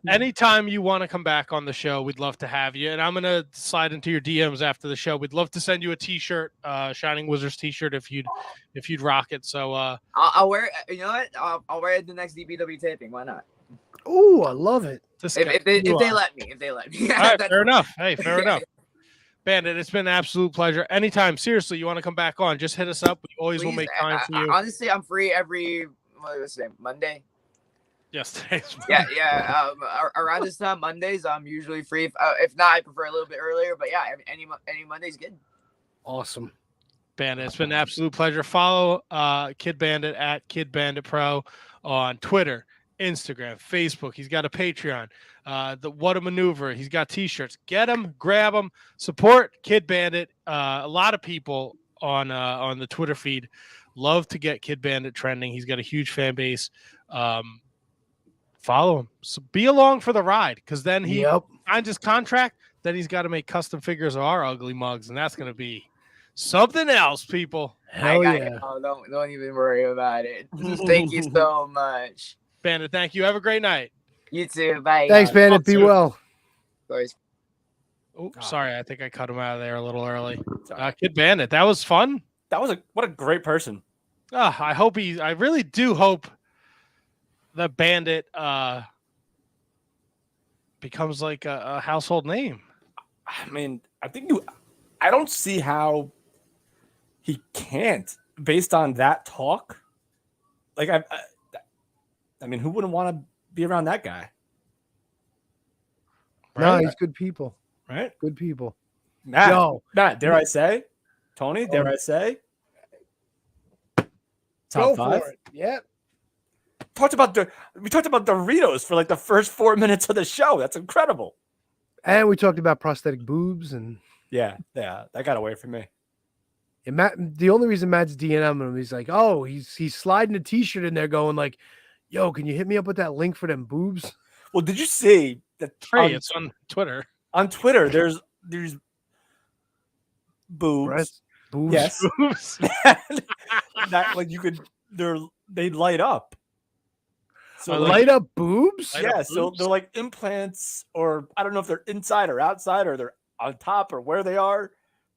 Anytime you want to come back on the show, we'd love to have you. And I'm going to slide into your DMs after the show. We'd love to send you a t-shirt, Shining Wizards t-shirt if you'd rock it. So I'll wear it. You know what? I'll wear it the next DPW taping. Why not? Oh, I love it. If they let me. All right, fair enough. Hey, fair enough. Bandit, it's been an absolute pleasure. Anytime, seriously, you want to come back on, just hit us up. We always will make time for you. Honestly, I'm free every Monday. Yes. Yeah. Around this time, Mondays, I'm usually free. If not, I prefer a little bit earlier. But yeah, any Monday's good. Awesome. Bandit, it's been an absolute pleasure. Follow Kidd Bandit at Kidd Bandit Pro on Twitter, Instagram, Facebook. He's got a Patreon. The What a Maneuver. He's got T-shirts. Get them, grab them, support Kidd Bandit. A lot of people on the Twitter feed love to get Kidd Bandit trending. He's got a huge fan base. Follow him. So be along for the ride, because then he signs his contract. Then he's got to make custom figures of our ugly mugs, and that's going to be something else, people. Hell yeah. Don't even worry about it. Thank you so much. Bandit, thank you. Have a great night. You too. Bye. Thanks, Bandit. Be well. Guys. Oh, sorry. I think I cut him out of there a little early. Kidd Bandit, that was fun. What a great person. I really do hope the Bandit becomes like a household name. I mean, I don't see how he can't, based on that talk. Like, I mean, who wouldn't want to be around that guy? No, he's good people. Right? Good people. Matt, dare I say? Tony, dare I say? Top 5? For it. Yeah. We talked about Doritos for like the first 4 minutes of the show. That's incredible. And we talked about prosthetic boobs and yeah, that got away from me. And Matt, the only reason Matt's DMing him, he's like, oh, he's sliding a T-shirt in there, going like, "Yo, can you hit me up with that link for them boobs?" Well, did you see that? It's on Twitter. On Twitter, there's boobs. Boobs. Yes. Boobs. That like you could. They light up. So light up boobs? Yeah, so they're like implants, or I don't know if they're inside or outside, or they're on top or where they are,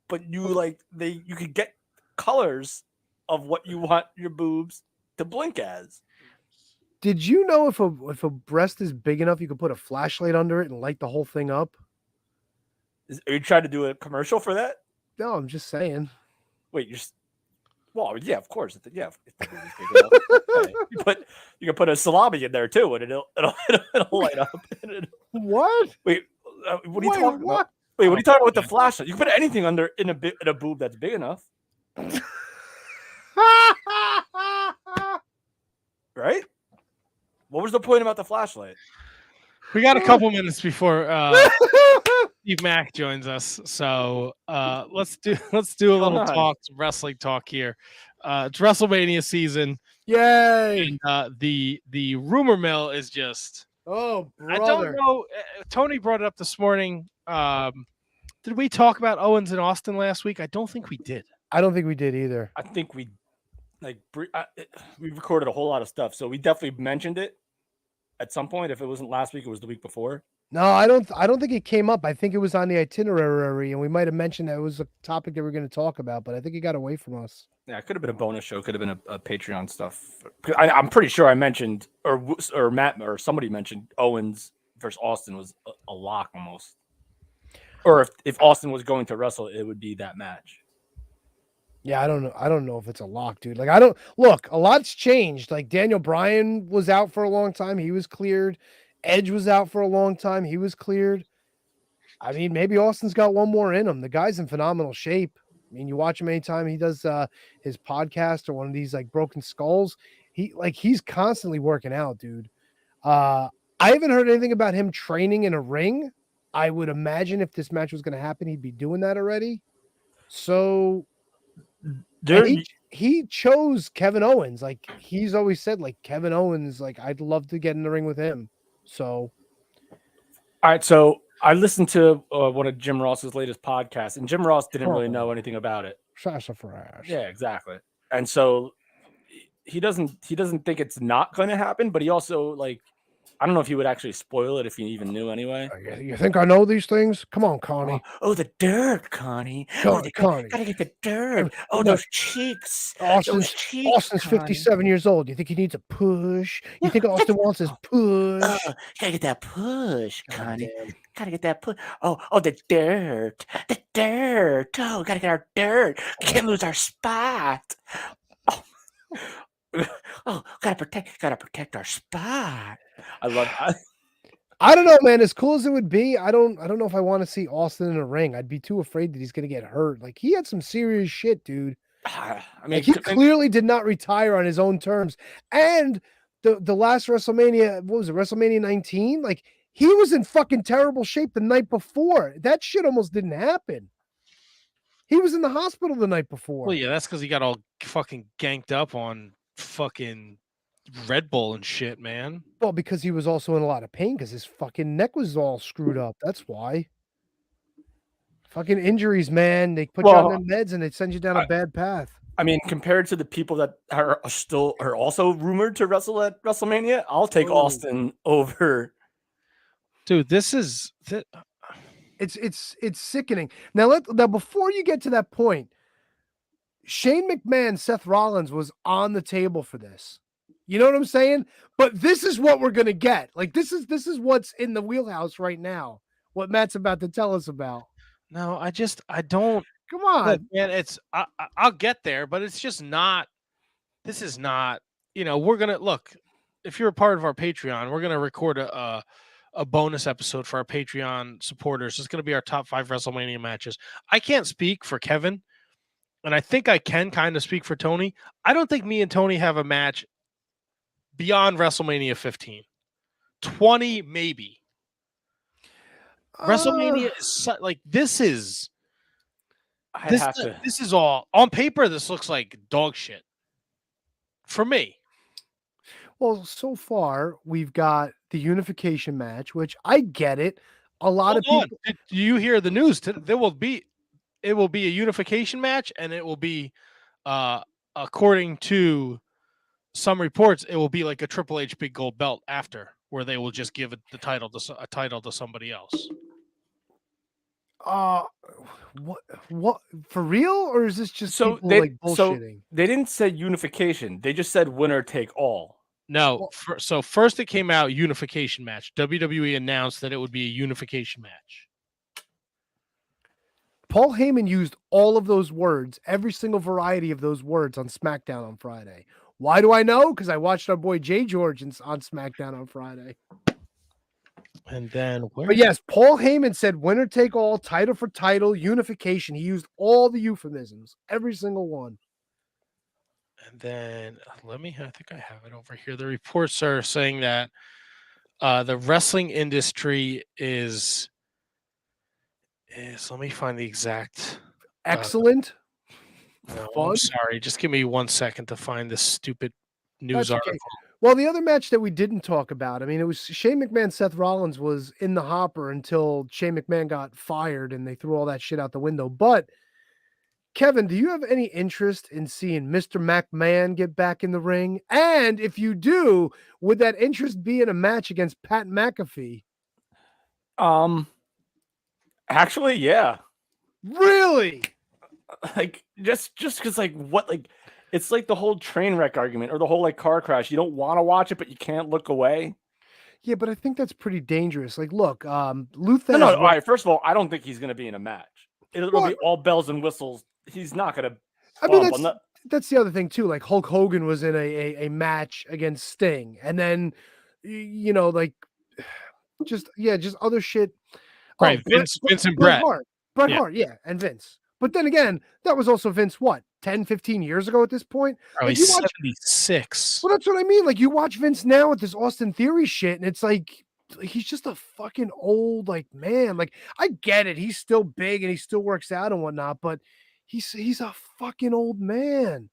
but you could get colors of what you want your boobs to blink as. Did you know if a breast is big enough, you could put a flashlight under it and light the whole thing up? Are you trying to do a commercial for that? No, I'm just saying. Wait, well, yeah, of course. Yeah, if the movie's big enough. Okay. You can put a salami in there too, and it'll light up. What? Wait, what are you talking about? Wait, what are you talking about with the flashlight? You can put anything under in a boob that's big enough. Right? What was the point about the flashlight? We got a couple minutes before Steve Mack joins us, so let's do a little some wrestling talk here. It's WrestleMania season. Yay! And the rumor mill is just brother. I don't know. Tony brought it up this morning. Did we talk about Owens and Austin last week? I don't think we did. I don't think we did either. I think we we recorded a whole lot of stuff, so we definitely mentioned it at some point. If it wasn't last week, it was the week before. No, I don't think it came up. I think it was on the itinerary, and we might have mentioned that it was a topic that we were going to talk about, but I think it got away from us. Yeah, it could have been a bonus show. Could have been a Patreon stuff. I'm pretty sure I mentioned, or Matt or somebody mentioned Owens versus Austin was a lock almost. Or if Austin was going to wrestle, it would be that match. Yeah, I don't know. I don't know if it's a lock, dude. Like, I don't look. A lot's changed. Like Daniel Bryan was out for a long time. He was cleared. Edge was out for a long time. He was cleared. I mean, maybe Austin's got one more in him. The guy's in phenomenal shape. I mean, you watch him anytime he does his podcast or one of these like Broken Skulls. He's constantly working out, dude. I haven't heard anything about him training in a ring. I would imagine if this match was going to happen, he'd be doing that already. So he chose Kevin Owens. Like he's always said, like Kevin Owens, like I'd love to get in the ring with him. So, all right. So I listened to one of Jim Ross's latest podcasts, and Jim Ross didn't really know anything about it. Sassafras. Yeah, exactly. And so he doesn't think it's not going to happen, but he also I don't know if he would actually spoil it if he even knew anyway. You think I know these things? Come on, Connie. Oh, the dirt, Connie. Connie. Gotta get the dirt. Oh, those cheeks. Austin's 57 years old. You think he needs a push? You think Austin wants his push? Gotta get that push, Connie. Gotta get that push. Oh, the dirt. The dirt. Oh, gotta get our dirt. Can't lose our spot. Oh, gotta protect our spot. I love that. I don't know, man. As cool as it would be, I don't know if I want to see Austin in a ring. I'd be too afraid that he's gonna get hurt. Like, he had some serious shit, dude. I mean, like, he clearly did not retire on his own terms. And the last WrestleMania, what was it, WrestleMania 19? Like, he was in fucking terrible shape the night before. That shit almost didn't happen. He was in the hospital the night before. Well, yeah, that's because he got all fucking ganked up on fucking Red Bull and shit, man. Well, because he was also in a lot of pain because his fucking neck was all screwed up. That's why. Fucking injuries, man. They put you on them meds and they send you down a bad path. I mean, compared to the people that are also rumored to wrestle at WrestleMania, I'll take Austin over. Dude, this is it's sickening. Now before you get to that point, Shane McMahon, Seth Rollins was on the table for this. You know what I'm saying? But this is what we're gonna get. Like, this is what's in the wheelhouse right now. What Matt's about to tell us about. No, I don't. Come on, look, man. I'll get there, but it's just not. This is not. We're gonna look. If you're a part of our Patreon, we're gonna record a bonus episode for our Patreon supporters. It's gonna be our top 5 WrestleMania matches. I can't speak for Kevin, and I think I can kind of speak for Tony. I don't think me and Tony have a match beyond WrestleMania 15. 20 maybe. WrestleMania is this is this is all on paper. This looks like dog shit for me. Well, so far we've got the unification match, which I get it. A lot of people. Did you hear the news? It will be a unification match, and it will be, according to some reports, it will be like a Triple H big gold belt after, where they will just give a title to somebody else. What for real, or is this just bullshitting? They didn't say unification. They just said winner take all. No. First it came out unification match. WWE announced that it would be a unification match. Paul Heyman used all of those words, every single variety of those words on SmackDown on Friday. Why do I know? Because I watched our boy Jay George on SmackDown on Friday. And then, but yes, Paul Heyman said winner take all, title for title, unification. He used all the euphemisms, every single one. And then I think I have it over here. The reports are saying that the wrestling industry is let me find the exact excellent. No, I'm sorry. Just give me 1 second to find this stupid news article. Well, the other match that we didn't talk about, I mean, it was Shane McMahon, Seth Rollins was in the hopper until Shane McMahon got fired and they threw all that shit out the window. But Kevin, do you have any interest in seeing Mr. McMahon get back in the ring? And if you do, would that interest be in a match against Pat McAfee? Actually, yeah. Really? Like, just because, like, what, like, it's like the whole train wreck argument or the whole, like, car crash. You don't want to watch it, but you can't look away. Yeah, but I think that's pretty dangerous. Like, look, Luther. No, all right. First of all, I don't think he's going to be in a match. It'll be all bells and whistles. He's not going to. I mean, that's the other thing too. Like, Hulk Hogan was in a match against Sting, and then like just other shit. Right, Vince and Bret Hart, yeah, and Vince. But then again, that was also Vince, what, 10, 15 years ago at this point? Like, he's 76. Well, that's what I mean. Like, you watch Vince now with this Austin Theory shit, and it's like, he's just a fucking old, like, man. Like, I get it. He's still big, and he still works out and whatnot, but he's a fucking old man.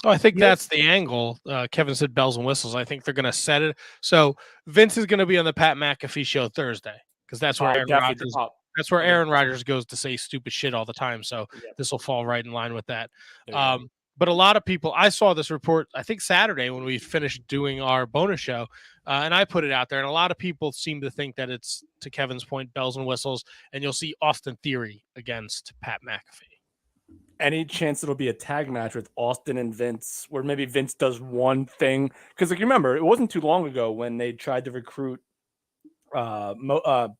Oh, I think that's the angle. Kevin said bells and whistles. I think they're going to set it. So, Vince is going to be on the Pat McAfee show Thursday, because that's where Aaron Rodgers goes to say stupid shit all the time. So this will fall right in line with that. But a lot of people, I saw this report, I think Saturday when we finished doing our bonus show, and I put it out there. And a lot of people seem to think that it's, to Kevin's point, bells and whistles, and you'll see Austin Theory against Pat McAfee. Any chance it'll be a tag match with Austin and Vince, where maybe Vince does one thing? Because, like, you remember, it wasn't too long ago when they tried to recruit Gronk,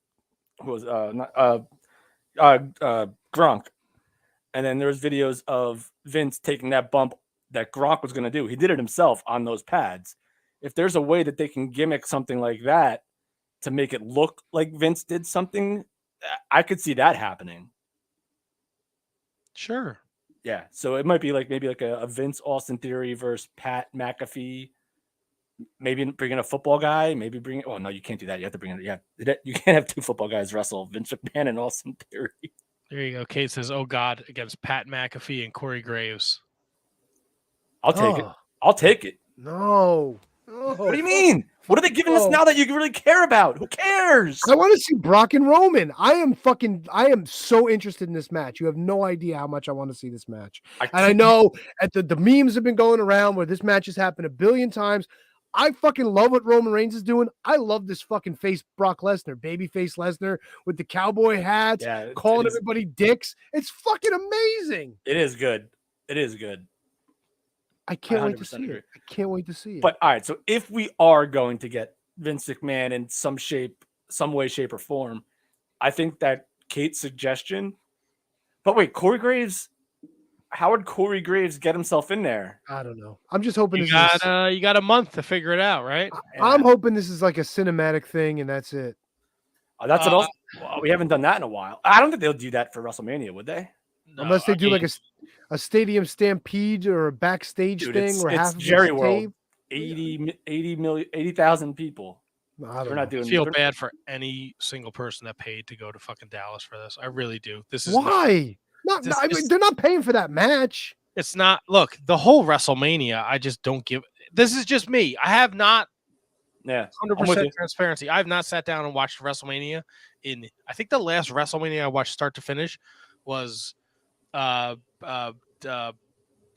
and then there was videos of Vince taking that bump that Gronk was going to do. He did it himself on those pads. If there's a way that they can gimmick something like that to make it look like Vince did something, I could see that happening. Sure. Yeah, so it might be like maybe like a Vince Austin Theory versus Pat McAfee. Maybe bring in a football guy. Maybe bring. Oh no, you can't do that. You have to bring in. Yeah, you can't have two football guys wrestle. Vince McMahon and Austin Theory. There you go. Kate says, "Oh God," against Pat McAfee and Corey Graves. I'll take it. I'll take it. No. What do you mean? What are they giving us now that you really care about? Who cares? I want to see Brock and Roman. I am so interested in this match. You have no idea how much I want to see this match. I know at the memes have been going around where this match has happened a billion times. I fucking love what Roman Reigns is doing. I love this fucking face Brock Lesnar, babyface Lesnar with the cowboy hats, calling everybody dicks. It's fucking amazing. It is good. It is good. I can't wait to see it. I can't wait to see it. But all right, so if we are going to get Vince McMahon in some shape, some way, shape, or form, I think that Kate's suggestion. But wait, Corey Graves. How would Corey Graves get himself in there? I don't know. I'm just hoping you got a month to figure it out, right? I'm hoping this is like a cinematic thing, and that's it. That's what else. Well, we haven't done that in a while. I don't think they'll do that for WrestleMania, would they? No, unless they do like a stadium stampede or a backstage thing where half of Jerry World, 80,000 people. We're not doing. I feel bad for any single person that paid to go to fucking Dallas for this. I really do. This is why. I mean, they're not paying for that match. It's not. Look, the whole WrestleMania, I just don't give. This is just me. I have not. 100% transparency. I have not sat down and watched WrestleMania. I think the last WrestleMania I watched start to finish was Bryan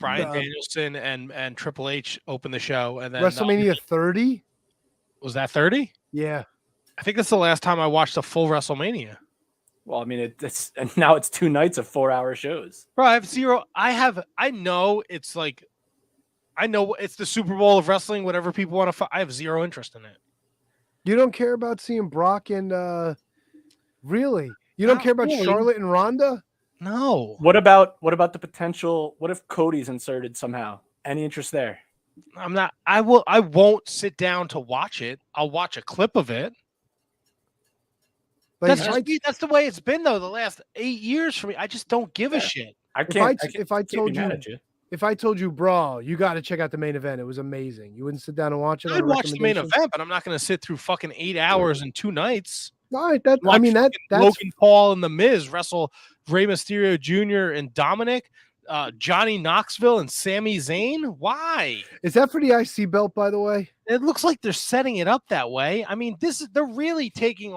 Danielson and Triple H opened the show, and then WrestleMania 30. Was that 30? Yeah, I think that's the last time I watched a full WrestleMania. Well, I mean, it's and now it's 2 nights of 4-hour shows. Bro, I have zero. I know it's like, I know it's the Super Bowl of wrestling. Whatever people want to, I have zero interest in it. You don't care about seeing Brock and really? You don't care about Charlotte and Ronda? No. What about the potential? What if Cody's inserted somehow? Any interest there? I'm not. I won't sit down to watch it. I'll watch a clip of it. That's the way it's been though the last 8 years for me. I just don't give a shit. If I told you, bro, you got to check out the main event. It was amazing. You wouldn't sit down and watch it. I'd watch the main event, but I'm not going to sit through fucking 8 hours and 2 nights. All right, that's Logan Paul and The Miz wrestle Rey Mysterio Jr. and Dominic, Johnny Knoxville and Sami Zayn. Why? Is that for the IC belt, by the way? It looks like they're setting it up that way. I mean, they're really taking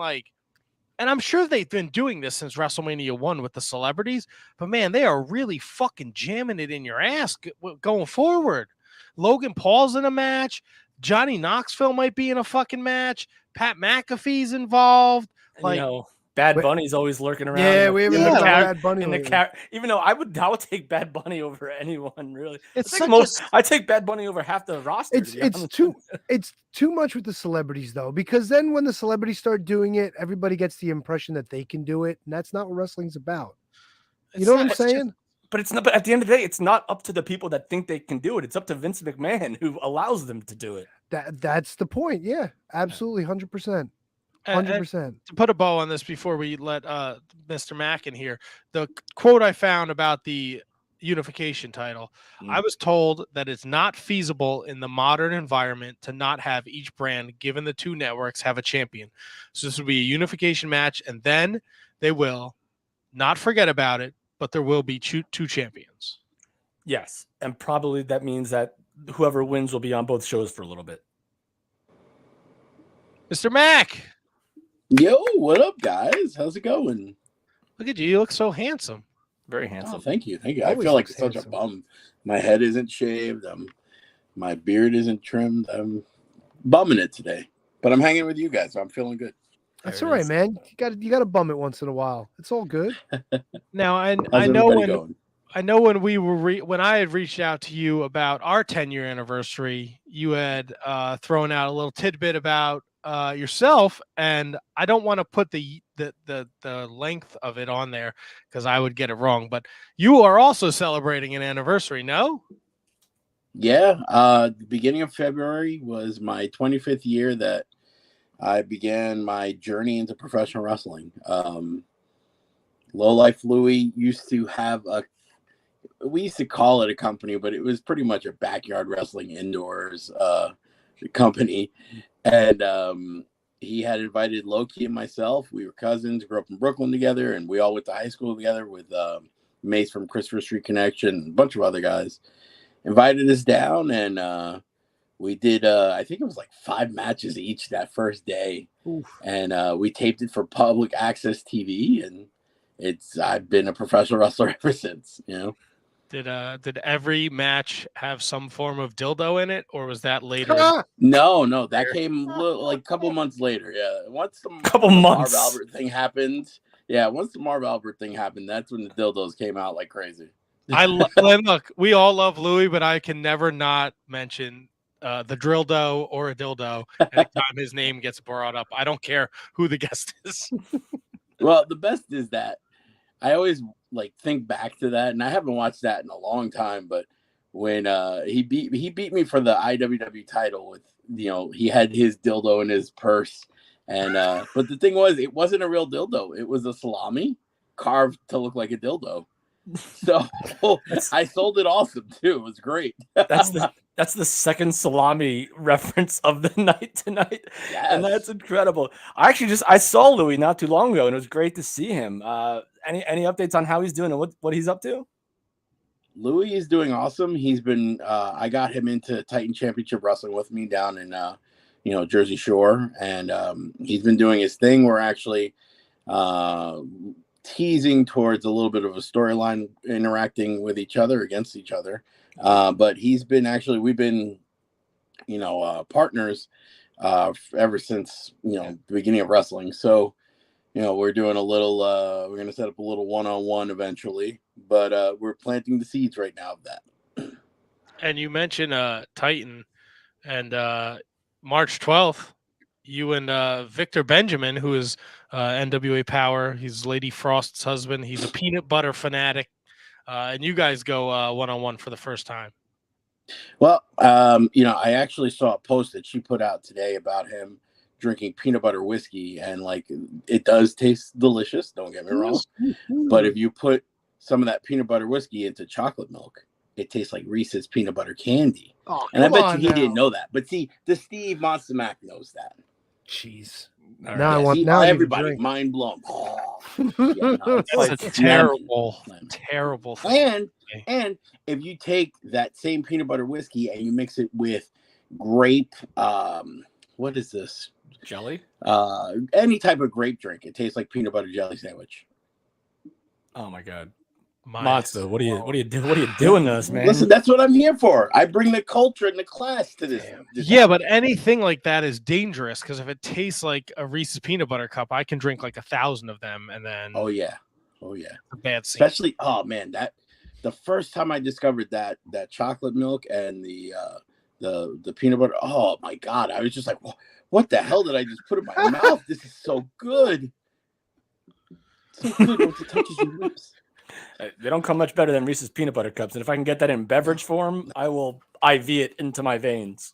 and I'm sure they've been doing this since WrestleMania 1 with the celebrities, but man, they are really fucking jamming it in your ass going forward. Logan Paul's in a match. Johnny Knoxville might be in a fucking match. Pat McAfee's involved. Bad Bunny's always lurking around. Yeah, we haven't looked at Bad Bunny. Even though I would take Bad Bunny over anyone, really. I take Bad Bunny over half the roster. It's too much with the celebrities though, because then when the celebrities start doing it, everybody gets the impression that they can do it, and that's not what wrestling's about. You know what I'm saying? But it's not. But at the end of the day, it's not up to the people that think they can do it. It's up to Vince McMahon who allows them to do it. That's the point. Yeah, absolutely, 100%. 100%. To put a bow on this before we let Mr. Mack in here, the quote I found about the unification title, I was told that it's not feasible in the modern environment to not have each brand, given the 2 networks, have a champion. So this will be a unification match, and then they will not forget about it, but there will be 2 champions. Yes, and probably that means that whoever wins will be on both shows for a little bit. Mr. Mack. Yo, what up, guys? How's it going? Look at you. You look so handsome. Very handsome. Oh, thank you. I Always feel like looks such handsome. a bum. My head isn't shaved. My beard isn't trimmed. I'm bumming it today, but I'm hanging with you guys, so I'm feeling good. That's all right, man. You got to bum it once in a while. It's all good. Now, I How's know everybody when going? I know when we were when I had reached out to you about our 10-year anniversary, you had thrown out a little tidbit about yourself, and I don't want to put the length of it on there because I would get it wrong. But you are also celebrating an anniversary, no? Yeah, the beginning of February was my 25th year that I began my journey into professional wrestling. Low Life Louie used to have we used to call it a company, but it was pretty much a backyard wrestling indoors company. And he had invited Loki and myself. We were cousins, grew up in Brooklyn together, and we all went to high school together with Mace from Christopher Street Connection, a bunch of other guys. Invited us down, and we did, I think it was like 5 matches each that first day. Oof. And we taped it for public access TV, and I've been a professional wrestler ever since, you know. Did every match have some form of dildo in it, or was that later? No, that came like a couple months later. Yeah, once the months. Marv Albert thing happened. Yeah, once the Marv Albert thing happened, that's when the dildos came out like crazy. Look, we all love Louis, but I can never not mention the Drildo or a dildo anytime his name gets brought up. I don't care who the guest is. Well, the best is that I always like think back to that, and I haven't watched that in a long time. But when he beat me for the IWW title with, you know, he had his dildo in his purse, and but the thing was, it wasn't a real dildo; it was a salami carved to look like a dildo. So I sold it awesome too. It was great. That's the second salami reference of the night tonight. Yes. And that's incredible. I saw Louis not too long ago, and it was great to see him. Any updates on how he's doing and what he's up to? Louis is doing awesome. He's been I got him into Titan Championship Wrestling with me down in Jersey Shore, and he's been doing his thing. We're actually teasing towards a little bit of a storyline, interacting with each other against each other. But we've been, partners ever since, the beginning of wrestling. So, we're doing we're going to set up a little one-on-one eventually, but we're planting the seeds right now of that. And you mentioned Titan, and March 12th, you and Victor Benjamin, who is NWA Power, he's Lady Frost's husband. He's a peanut butter fanatic. And you guys go one-on-one for the first time. Well, I actually saw a post that she put out today about him drinking peanut butter whiskey, and it does taste delicious. Don't get me wrong. But if you put some of that peanut butter whiskey into chocolate milk, it tastes like Reese's peanut butter candy. Oh, and I bet you he didn't know that. But see, the Steve Monsta Mack knows that. Jeez. Now everybody mind blown. That's a terrible thing. And if you take that same peanut butter whiskey and you mix it with grape, what is this? Jelly? Any type of grape drink, it tastes like peanut butter jelly sandwich. Oh my god. Monsta, what are you doing to us, man? Listen, that's what I'm here for. I bring the culture and the class to this. Yeah, but anything like that is dangerous, because if it tastes like a Reese's peanut butter cup, I can drink like 1,000 of them, and then a bad scene. Especially, that the first time I discovered that chocolate milk and the peanut butter. Oh my god, I was just like, what the hell did I just put in my mouth? This is so good. So good once it touches your lips. They don't come much better than Reese's peanut butter cups, and if I can get that in beverage form, I will IV it into my veins.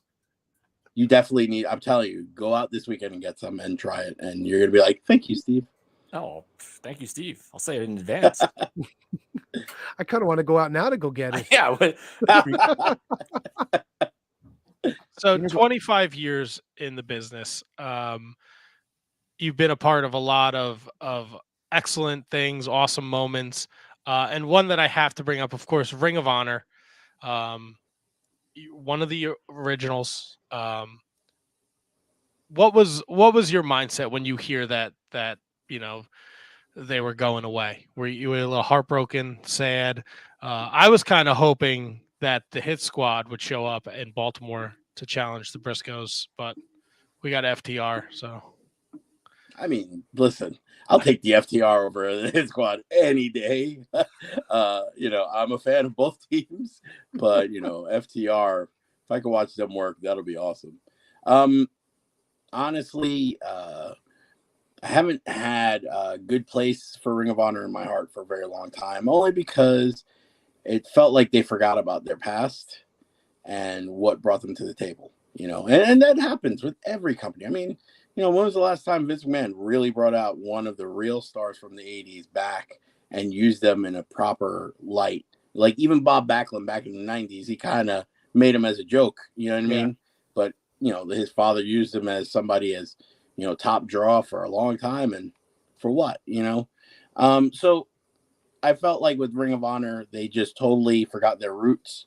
You definitely need. I'm telling you, go out this weekend and get some and try it, and you're gonna be like, "Thank you, Steve." Oh, thank you, Steve. I'll say it in advance. I kind of want to go out now to go get it. Yeah. So 25 years in the business. You've been a part of a lot of excellent things, awesome moments. And one that I have to bring up, of course, Ring of Honor. One of the originals. What was your mindset when you hear that they were going away. Were you were a little heartbroken, sad? I was kind of hoping that the Hit Squad would show up in Baltimore to challenge the Briscoes, but we got FTR. So, I mean, listen, I'll take the FTR over the Hit Squad any day. I'm a fan of both teams, but FTR, if I could watch them work, that'll be awesome. Honestly, I haven't had a good place for Ring of Honor in my heart for a very long time, only because it felt like they forgot about their past and what brought them to the table, and that happens with every company. I mean, when was the last time Vince McMahon really brought out one of the real stars from the 80s back and used them in a proper light? Like even Bob Backlund back in the 90s, he kind of made him as a joke, you know what I mean? But, his father used him as somebody as, top draw for a long time. And for what, So I felt like with Ring of Honor, they just totally forgot their roots.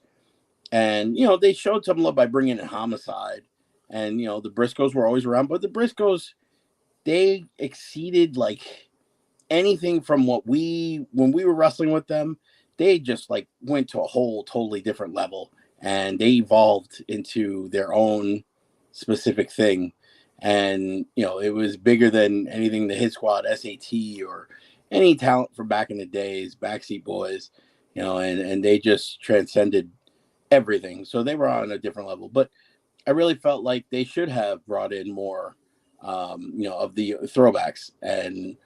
And, they showed some love by bringing in Homicide. And, the Briscoes were always around. But the Briscoes, they exceeded, like, anything from when we were wrestling with them. They just, like, went to a whole totally different level. And they evolved into their own specific thing. And, it was bigger than anything the Hit Squad, SAT, or any talent from back in the days, Backseat Boys, and they just transcended everything. So they were on a different level. But I really felt like they should have brought in more, of the throwbacks. And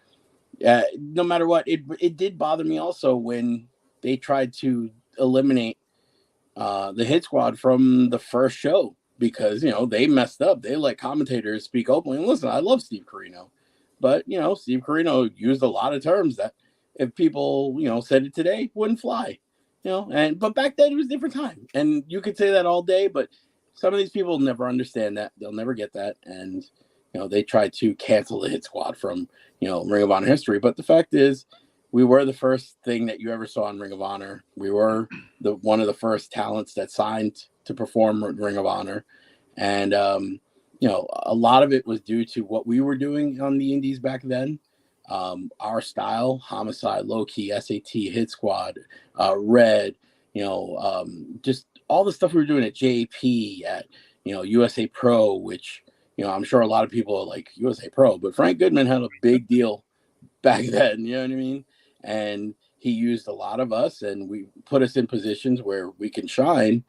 no matter what, it did bother me also when they tried to eliminate the Hit Squad from the first show because, they messed up. They let commentators speak openly. And listen, I love Steve Corino. But, Steve Corino used a lot of terms that if people, said it today, wouldn't fly. But back then it was a different time. And you could say that all day, but some of these people never understand that. They'll never get that. And, they tried to cancel the Hit Squad from, Ring of Honor history. But the fact is, we were the first thing that you ever saw in Ring of Honor. We were one of the first talents that signed to perform Ring of Honor. And, a lot of it was due to what we were doing on the indies back then. Our style, Homicide, Low Key, SAT, Hit Squad, Red, just all the stuff we were doing at JP, at, USA Pro, which, I'm sure a lot of people are like USA Pro, but Frank Goodman had a big deal back then, you know what I mean? And he used a lot of us and we put us in positions where we can shine.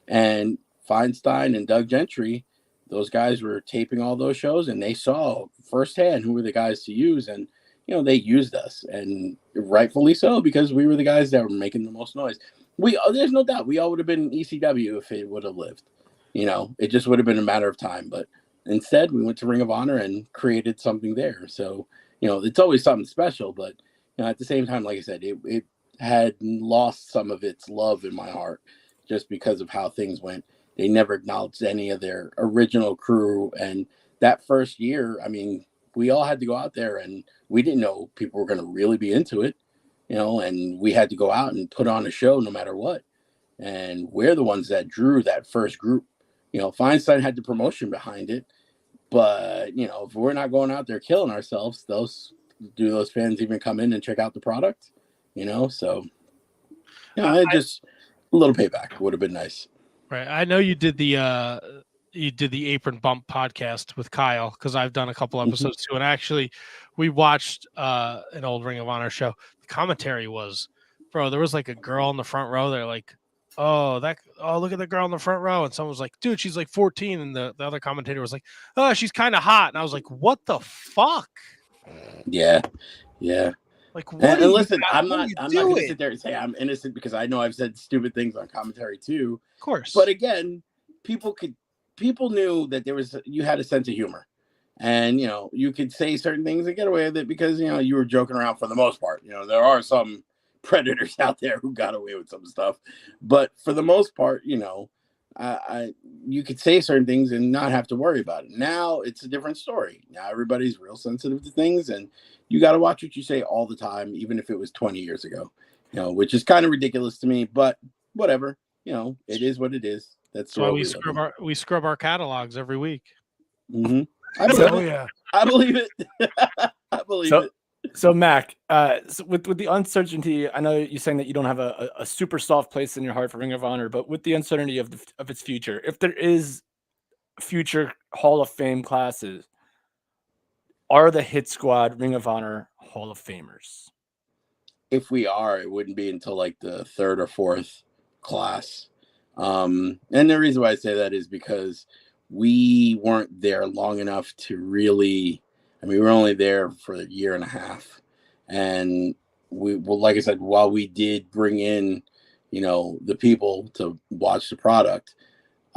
And Feinstein and Doug Gentry, those guys were taping all those shows and they saw firsthand who were the guys to use. And, they used us, and rightfully so, because we were the guys that were making the most noise. There's no doubt we all would have been ECW if it would have lived. It just would have been a matter of time. But instead, we went to Ring of Honor and created something there. So, it's always something special. But, at the same time, like I said, it had lost some of its love in my heart just because of how things went. They never acknowledged any of their original crew. And that first year, I mean, we all had to go out there and we didn't know people were going to really be into it, and we had to go out and put on a show no matter what. And we're the ones that drew that first group. Feinstein had the promotion behind it, but, if we're not going out there killing ourselves, those fans even come in and check out the product, so, just a little payback would have been nice. Right. I know you did the Apron Bump podcast with Kyle, because I've done a couple episodes too. And actually, we watched an old Ring of Honor show. The commentary was, there was like a girl in the front row. They're like, oh, look at the girl in the front row. And someone was like, dude, she's like 14. And the other commentator was like, oh, she's kind of hot. And I was like, what the fuck? Yeah. Like, what? And listen, I'm not going to sit there and say I'm innocent because I know I've said stupid things on commentary too. Of course. But again, people knew that you had a sense of humor, and you could say certain things and get away with it because you were joking around for the most part. There are some predators out there who got away with some stuff, but for the most part, you could say certain things and not have to worry about it. Now it's a different story. Now everybody's real sensitive to things, and you got to watch what you say all the time, even if it was 20 years ago. Which is kind of ridiculous to me, but whatever. It is what it is. That's why we scrub our catalogs every week. Mm-hmm. I believe it. I believe it. So Mac, so with the uncertainty, I know you're saying that you don't have a super soft place in your heart for Ring of Honor, but with the uncertainty of its future, if there is future Hall of Fame classes, are the Hit Squad Ring of Honor Hall of Famers? If we are, it wouldn't be until like the third or fourth class. And the reason why I say that is because we weren't there long enough to really, we were only there for a year and a half. And like I said, while we did bring in, the people to watch the product,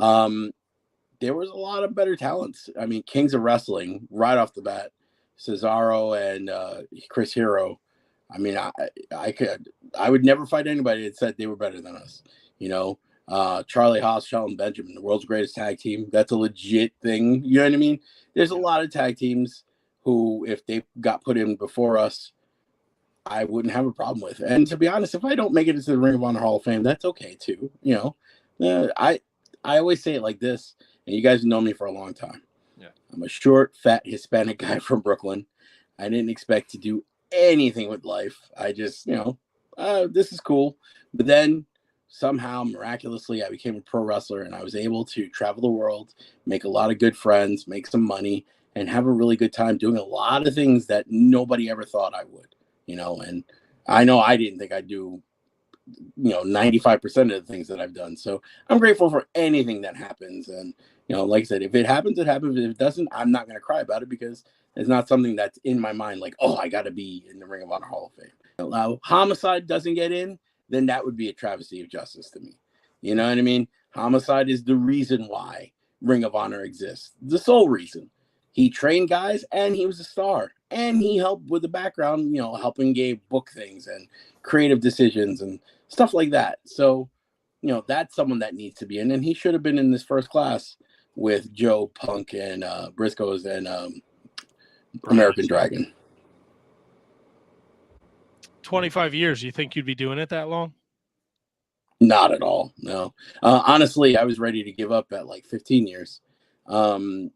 there was a lot of better talents. I mean, Kings of Wrestling right off the bat, Cesaro and Chris Hero. I mean, I would never fight anybody that said they were better than us. Charlie Haas, Shelton Benjamin, the world's greatest tag team. That's a legit thing. You know what I mean? There's a lot of tag teams who, if they got put in before us, I wouldn't have a problem with. And to be honest, if I don't make it into the Ring of Honor Hall of Fame, that's okay too. I always say it like this, and you guys know me for a long time. Yeah. I'm a short, fat Hispanic guy from Brooklyn. I didn't expect to do anything with life. I just, this is cool. But then somehow, miraculously, I became a pro wrestler, and I was able to travel the world, make a lot of good friends, make some money, and have a really good time doing a lot of things that nobody ever thought I would, and I know I didn't think I'd do, 95% of the things that I've done. So I'm grateful for anything that happens. And, like I said, if it happens, it happens. If it doesn't, I'm not going to cry about it because it's not something that's in my mind. Like, oh, I got to be in the Ring of Honor Hall of Fame. Now, Homicide doesn't get in, then that would be a travesty of justice to me. You know what I mean? Homicide is the reason why Ring of Honor exists. The sole reason. He trained guys and he was a star. And he helped with the background, helping Gabe book things and creative decisions and stuff like that. So, that's someone that needs to be in. And he should have been in this first class with Joe, Punk, and Briscoes and American Dragon. 25 years. You think you'd be doing it that long? Not at all. No. Honestly, I was ready to give up at like 15 years. And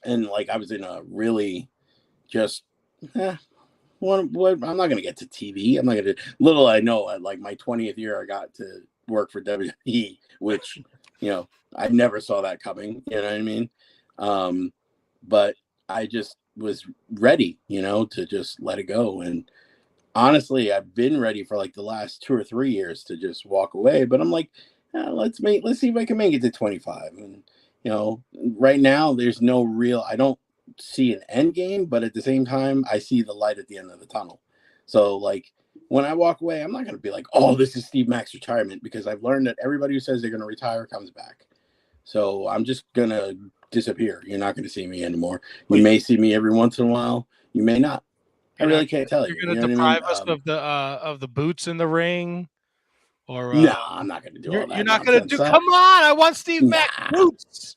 like I was in a really just, I'm not going to get to TV. I'm not going to, little I know, at like my 20th year, I got to work for WWE, which, I never saw that coming. You know what I mean? But I just was ready, to just let it go. And honestly, I've been ready for like the last 2 or 3 years to just walk away. But I'm like, let's see if I can make it to 25. And, right now there's no real, I don't see an end game, but at the same time, I see the light at the end of the tunnel. So like when I walk away, I'm not going to be like, oh, this is Steve Mack's retirement, because I've learned that everybody who says they're going to retire comes back. So I'm just going to disappear. You're not going to see me anymore. You may see me every once in a while. You may not. I really can't tell you. You're going to deprive us of the boots in the ring? Or no, I'm not going to do all that. You're not going to do. Come on, I want Steve Mack boots.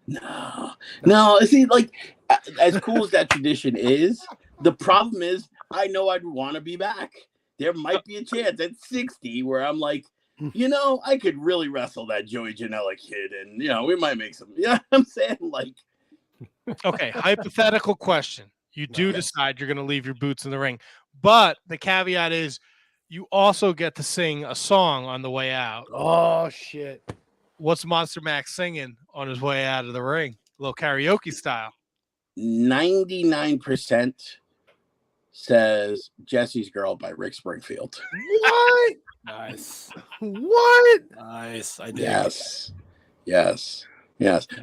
No. See, like as cool as that tradition is, the problem is I know I'd want to be back. There might be a chance at 60 where I'm like, I could really wrestle that Joey Janela kid, and we might make some. Yeah, I'm saying like. Okay, hypothetical question. You do decide you're going to leave your boots in the ring, but the caveat is you also get to sing a song on the way out. Oh, shit. What's Monster Mack singing on his way out of the ring? A little karaoke style. 99% says Jesse's Girl by Rick Springfield. What? Nice. What? Nice. I did. Yes.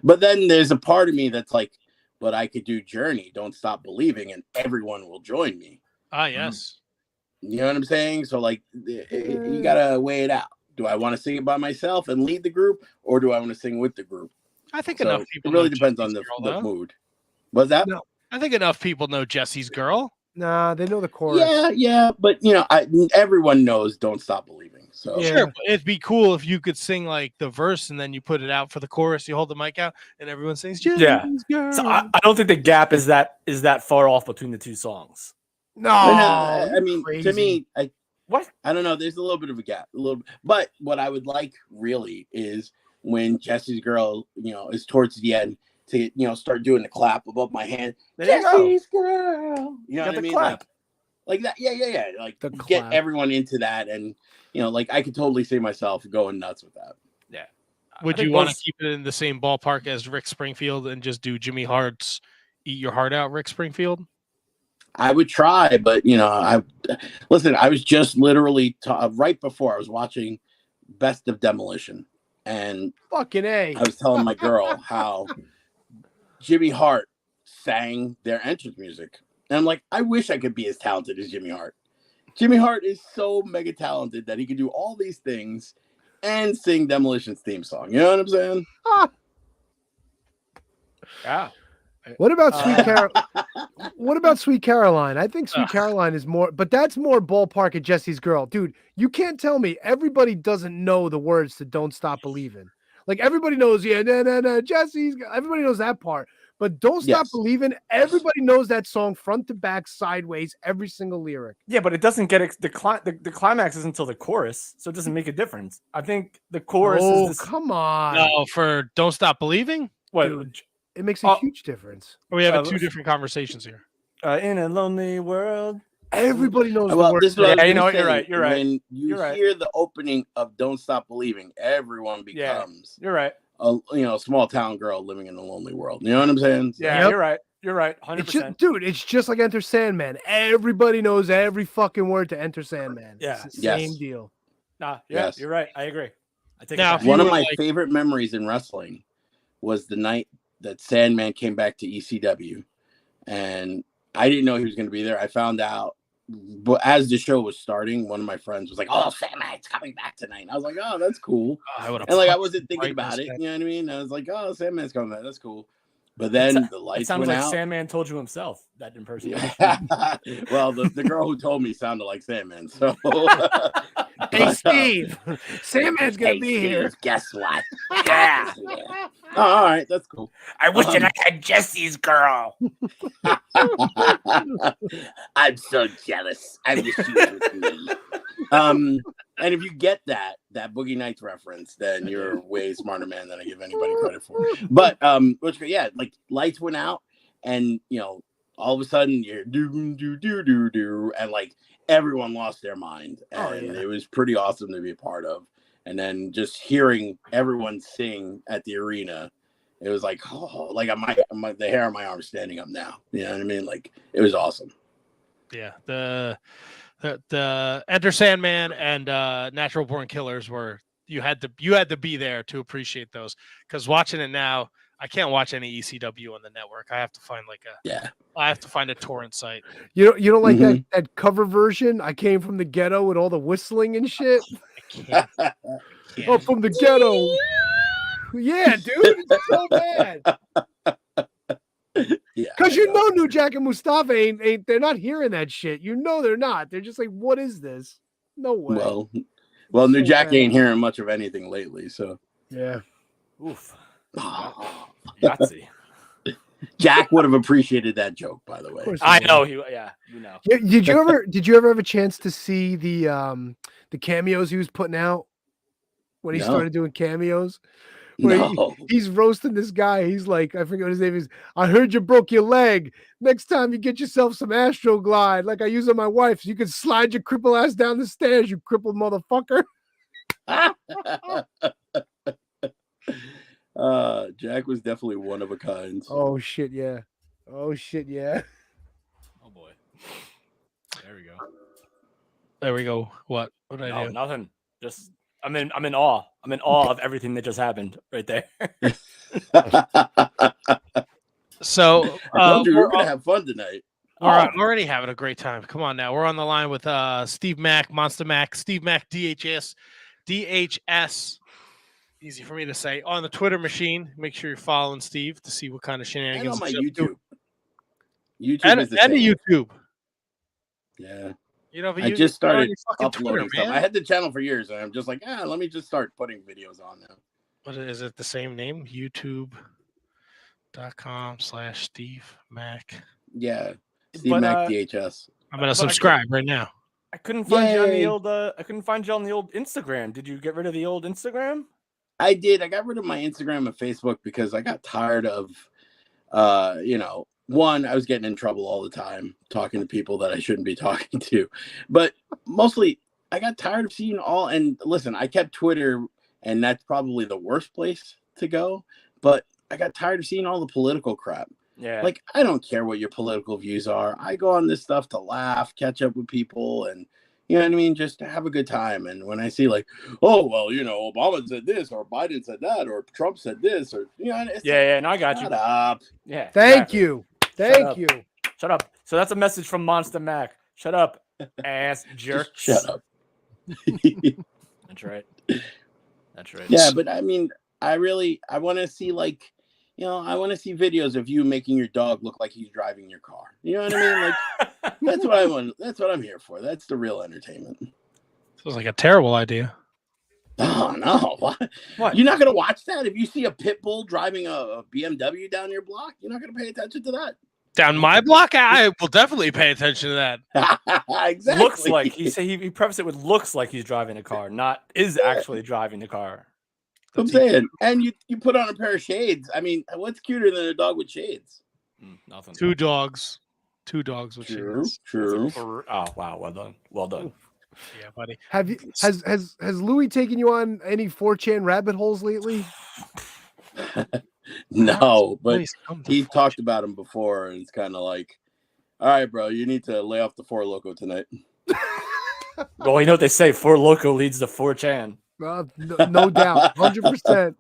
But then there's a part of me that's like, but I could do Journey, Don't Stop Believing, and everyone will join me. Ah, yes. You know what I'm saying? So, like, you got to weigh it out. Do I want to sing it by myself and lead the group, or do I want to sing with the group? I think enough people. It really depends on the mood. What's that? No, I think enough people know Jesse's Girl. Nah, they know the chorus. Yeah, but everyone knows Don't Stop Believing. So sure, but it'd be cool if you could sing like the verse and then you put it out for the chorus. You hold the mic out and everyone sings Jesse's Girl. So I don't think the gap is that far off between the two songs. No, I mean, crazy. to me, what? I don't know. There's a little bit of a gap, but what I would like really is when Jesse's Girl, is towards the end, to start doing the clap above my hand. There you go. Jesse's girl. You know Got what I the mean? clap. Like that. Yeah. Like The get clap. everyone into that, and like I could totally see myself going nuts with that. Yeah. Would you want to keep it in the same ballpark as Rick Springfield and just do Jimmy Hart's "Eat Your Heart Out," Rick Springfield? I would try, but I was just literally right before I was watching Best of Demolition, and Fucking A. I was telling my girl how Jimmy Hart sang their entrance music, and I'm like, I wish I could be as talented as Jimmy Hart. Jimmy Hart is so mega talented that he can do all these things and sing Demolition's theme song. You know what I'm saying? Yeah. What about What about Sweet Caroline? I think Sweet Caroline is more, but that's more ballpark at Jesse's Girl. Dude, you can't tell me everybody doesn't know the words to Don't Stop Believing. Like everybody knows, Jesse's, everybody knows that part. But Don't Stop Believing, everybody knows that song front to back, sideways, every single lyric. Yeah, but it doesn't get the climax isn't until the chorus, so it doesn't make a difference. I think the chorus is come on. No, for Don't Stop Believing? What? Dude, it makes a huge difference. We have two different conversations here. In a lonely world. Everybody knows well, the words. this is what Yeah, I was you know gonna what? You're say. right. You're right. When you hear the opening of Don't Stop Believing, everyone becomes you're right. a small town girl living in a lonely world. You know what I'm saying? Yeah, you're right. You're right. 100%. Dude, it's just like Enter Sandman. Everybody knows every fucking word to Enter Sandman. Yeah. It's the same deal. You're right. I agree. I take Now, it back. One of my favorite memories in wrestling was the night that Sandman came back to ECW, and I didn't know he was going to be there. I found out, but as the show was starting, one of my friends was like, "Oh, Sandman's coming back tonight." And I was like, "Oh, that's cool." I wasn't thinking about it. You know what I mean? I was like, "Oh, Sandman's coming back. That's cool." But then the lights it sounds went like out. Sandman told you himself that impersonation. Well, the girl who told me sounded like Sandman. So, hey Steve, Sandman's gonna be here. Guess what? Yeah. Oh, all right, that's cool. I wish that I had Jesse's Girl. I'm so jealous. I wish you were with me. And if you get that Boogie Nights reference, then you're a way smarter man than I give anybody credit for. But like lights went out, and all of a sudden you're do, and like everyone lost their mind, and it was pretty awesome to be a part of. And then just hearing everyone sing at the arena, it was like, the hair on my arm standing up now. You know what I mean? Like it was awesome. Yeah, the Enter Sandman and Natural Born Killers were you had to be there to appreciate those, because watching it now, I can't watch any ECW on the network. I have to find I have to find a torrent site. You don't like that cover version? I came from the ghetto with all the whistling and shit. I can't. Oh, from the ghetto. Yeah, dude, it's so bad. Because New Jack and Mustafa ain't they're not hearing that shit. They're not. They're just like, what is this? No way. Well, New Jack ain't hearing much of anything lately, so yeah. Oof. Yahtzee. Jack would have appreciated that joke, by the way. I know Did you ever have a chance to see the cameos he was putting out when he started doing cameos? He's roasting this guy. He's like, I forget what his name is. I heard you broke your leg. Next time you get yourself some Astroglide, like I use on my wife, so you can slide your cripple ass down the stairs, you crippled motherfucker. Jack was definitely one of a kind. Oh shit, yeah. Oh boy. There we go. What did I do? Nothing. Just I'm in awe. I'm in awe of everything that just happened right there. So we're gonna have fun tonight. I'm already having a great time. Come on now. We're on the line with Steve Mack, Monsta Mack, Steve Mack, DHS. Easy for me to say. On the Twitter machine. Make sure you're following Steve to see what kind of shenanigans. And on my YouTube. And YouTube. Yeah. I just started uploading stuff. I had the channel for years, and I'm just like, let me just start putting videos on now. What is it? The same name? YouTube.com/Steve Mack. Yeah. Steve Mack DHS. I'm gonna subscribe right now. I couldn't find you on the old. I couldn't find you on the old Instagram. Did you get rid of the old Instagram? I did. I got rid of my Instagram and Facebook because I got tired of One, I was getting in trouble all the time, talking to people that I shouldn't be talking to. But mostly, I got tired of seeing all. And listen, I kept Twitter, and that's probably the worst place to go. But I got tired of seeing all the political crap. Yeah. Like, I don't care what your political views are. I go on this stuff to laugh, catch up with people, and you know what I mean? Just have a good time. And when I see like, oh, well, Obama said this, or Biden said that, or Trump said this, or, it's no, I got you. Shut up. Yeah. Thank you. Thank you. Shut up. So that's a message from Monsta Mack. Shut up, ass jerks. Shut up. That's right. That's right. Yeah, but I mean, I want to see I want to see videos of you making your dog look like he's driving your car. You know what I mean? Like, that's what I want. That's what I'm here for. That's the real entertainment. Sounds like a terrible idea. Oh, no. What? You're not going to watch that? If you see a pit bull driving a BMW down your block, you're not going to pay attention to that? Down my block? I will definitely pay attention to that. Exactly. Looks like he prefaced it with looks like he's driving a car, not is actually driving the car. I'm saying, and you put on a pair of shades. I mean, what's cuter than a dog with shades? Nothing. Two dogs with shades. True. Oh wow, well done. Yeah, buddy. Has Louis taken you on any 4chan rabbit holes lately? No, but he talked about him before, and it's kind of like, all right, bro, you need to lay off the Four Loko tonight. Well, you know what they say, Four Loko leads to 4chan. No doubt, 100%.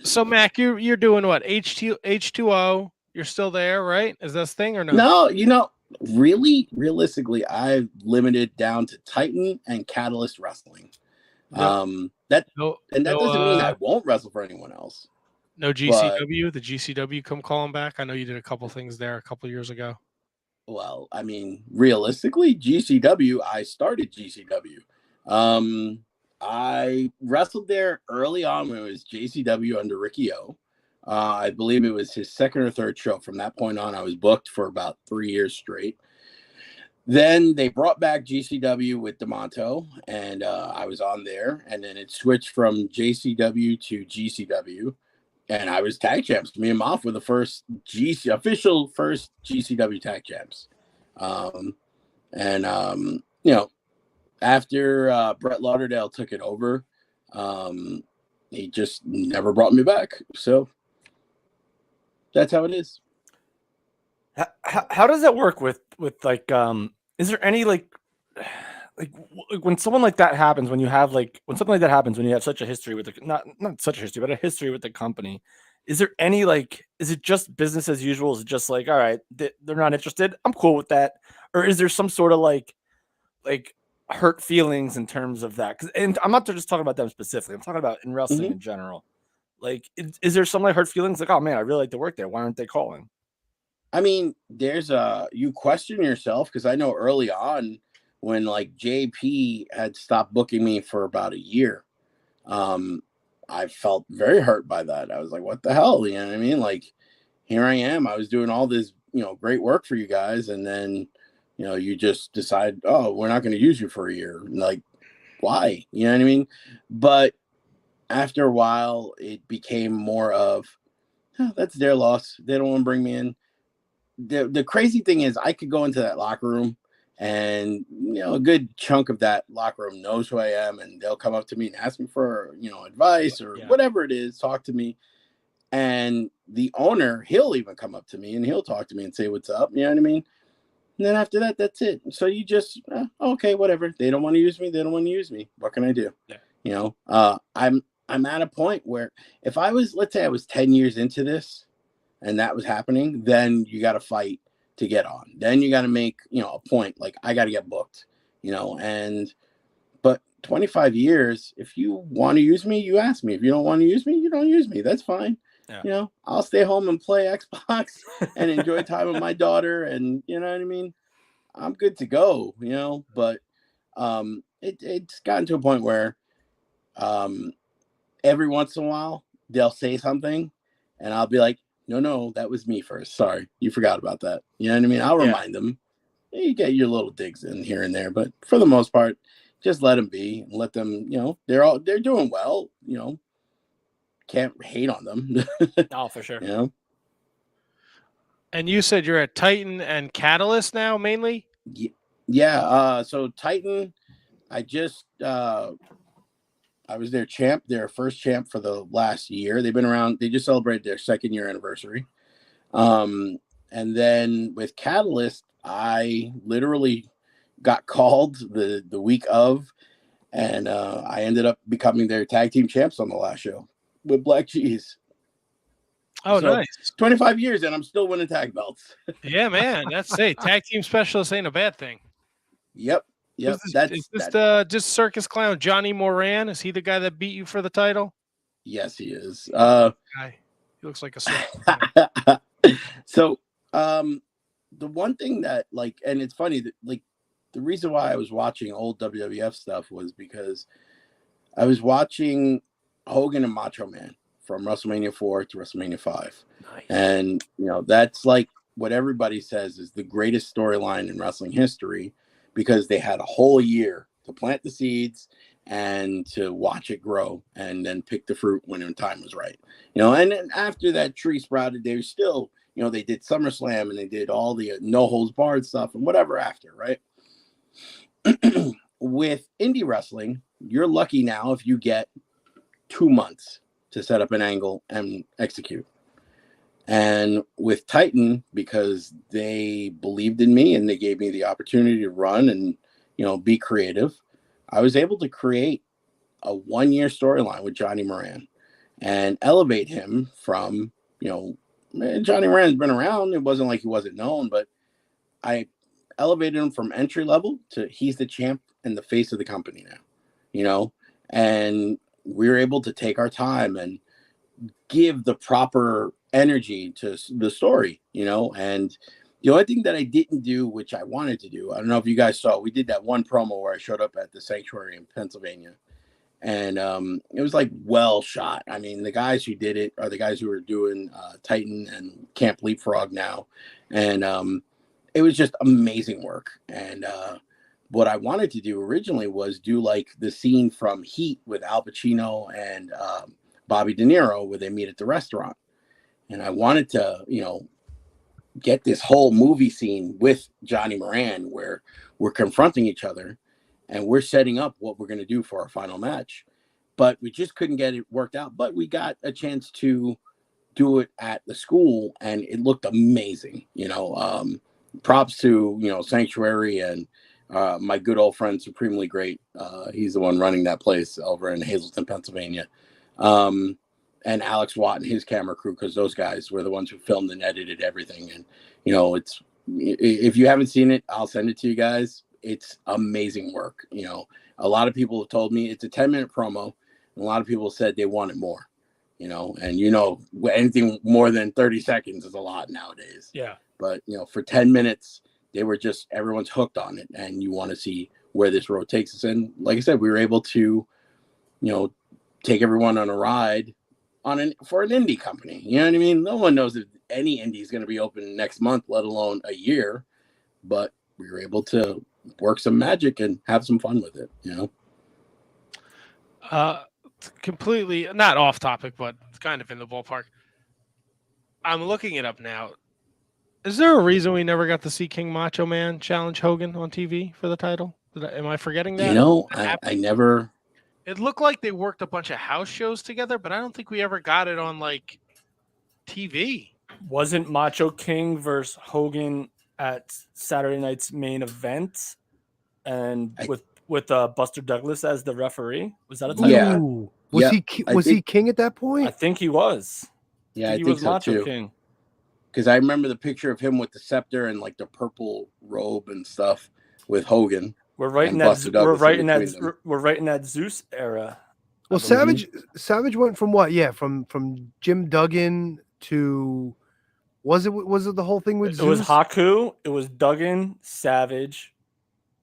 So, Mac, you're doing what? H2O? You're still there, right? Is this thing or no? No, realistically, I've limited down to Titan and Catalyst Wrestling. That doesn't mean I won't wrestle for anyone else. No GCW? The GCW come calling back? I know you did a couple things there a couple years ago. Well, I mean, realistically, GCW, I started GCW. I wrestled there early on when it was JCW under Ricky O. I believe it was his second or third show. From that point on, I was booked for about 3 years straight. Then they brought back GCW with D'Amato, and I was on there. And then it switched from JCW to GCW, and I was tag champs. Me and Moff were the first official GCW tag champs. After Brett Lauderdale took it over, he just never brought me back. So that's how it is. How does that work with like is there any like when someone like that happens, when something like that happens, when you have such a history with not such a history, but a history with the company, is there any is it just business as usual? Is it just like, all right, they're not interested, I'm cool with that? Or is there some sort of like hurt feelings in terms of that? And I'm not just talking about them specifically, I'm talking about in wrestling in general. Like, is there some hurt feelings like, oh man, I really like to work there, why aren't they calling? I mean, there's you question yourself, because I know early on when JP had stopped booking me for about a year, I felt very hurt by that. I was like, what the hell? You know what I mean? Here I am. I was doing all this, great work for you guys. And then, you just decide, oh, we're not going to use you for a year. Why? You know what I mean? But after a while, it became more of, that's their loss. They don't want to bring me in. The crazy thing is, I could go into that locker room, and a good chunk of that locker room knows who I am, and they'll come up to me and ask me for advice or whatever it is, talk to me. And the owner, he'll even come up to me and he'll talk to me and say what's up. You know what I mean? And then after that, that's it. So you just okay, whatever. They don't want to use me. They don't want to use me. What can I do? Yeah. I'm at a point where if I was, let's say I was 10 years into this, and that was happening, then you got to fight to get on. Then you got to make, a point. I got to get booked, but 25 years, if you want to use me, you ask me. If you don't want to use me, you don't use me. That's fine. Yeah. I'll stay home and play Xbox and enjoy time with my daughter. And you know what I mean? I'm good to go, but it's gotten to a point where every once in a while they'll say something and I'll be like, no, that was me first. Sorry, you forgot about that. You know what I mean? I'll remind them. You get your little digs in here and there, but for the most part, just let them be and let them, they're doing well, can't hate on them. Oh, for sure. You know? And you said you're at Titan and Catalyst now, mainly? Yeah. So Titan, I was their champ, their first champ for the last year. They've been around. They just celebrated their 2nd-year anniversary. And then with Catalyst, I literally got called the week of, and I ended up becoming their tag team champs on the last show with Black Cheese. Oh, So, nice. 25 years, and I'm still winning tag belts. Yeah, man. That's it. Tag team specialist ain't a bad thing. Yep. Yep. Is this just circus clown Johnny Moran? Is he the guy that beat you for the title? Yes, he is. Guy. He looks like a circus clown. So, the one thing that, like, and it's funny that, like, the reason why I was watching old WWF stuff was because I was watching Hogan and Macho Man from WrestleMania 4 to WrestleMania 5. Nice. And, you know, that's like what everybody says is the greatest storyline in wrestling history, because they had a whole year to plant the seeds and to watch it grow and then pick the fruit when the time was right. You know, and then after that tree sprouted, they were still, you know, they did SummerSlam and they did all the no holds barred stuff and whatever after, right? With indie wrestling, you're lucky now if you get 2 months to set up an angle and execute. And with Titan, because they believed in me and they gave me the opportunity to run and, you know, be creative, I was able to create a 1-year storyline with Johnny Moran and elevate him from, you know, Johnny Moran's been around. It wasn't like he wasn't known, but I elevated him from entry level to he's the champ and the face of the company now, you know, and we were able to take our time and give the proper energy to the story, you know. And the only thing that I didn't do, which I wanted to do, I don't know if you guys saw, we did that one promo where I showed up at the Sanctuary in Pennsylvania, and it was like well shot. I mean, the guys who did it are the guys who are doing Titan and Camp Leapfrog now, and it was just amazing work. And what I wanted to do originally was do like the scene from Heat with Al Pacino and Bobby De Niro where they meet at the restaurant. And I wanted to, you know, get this whole movie scene with Johnny Moran where we're confronting each other and we're setting up what we're going to do for our final match. But we just couldn't get it worked out. But we got a chance to do it at the school and it looked amazing. You know, props to, you know, Sanctuary and my good old friend, Supremely Great. He's the one running that place over in Hazleton, Pennsylvania. And Alex Watt and his camera crew, because those guys were the ones who filmed and edited everything. And, you know, it's, if you haven't seen it, I'll send it to you guys. It's amazing work. You know, a lot of people have told me it's a 10-minute promo. And a lot of people said they wanted more, you know, and, you know, anything more than 30 seconds is a lot nowadays. Yeah. But, you know, for 10 minutes, they were just, everyone's hooked on it. And you want to see where this road takes us. And like I said, we were able to, you know, take everyone on a ride for an indie company. You know what I mean? No one knows if any indie is going to be open next month, let alone a year. But we were able to work some magic and have some fun with it, you know? Completely not off topic, but it's kind of in the ballpark. I'm looking it up now. Is there a reason we never got to see King Macho Man challenge Hogan on TV for the title? Am I forgetting that? You know, I never. It looked like they worked a bunch of house shows together, but I don't think we ever got it on like TV. Wasn't Macho King versus Hogan at Saturday night's main event, and with Buster Douglas as the referee? Was that a title? Yeah. Was he king at that point? I think he was. Yeah, I he think was so Macho too. King. Because I remember the picture of him with the scepter and like the purple robe and stuff with Hogan. We're right in that. We're right in that Zeus era. Well, Savage went from what? Yeah, from Jim Duggan to was it the whole thing with Zeus? It was Haku. It was Duggan, Savage,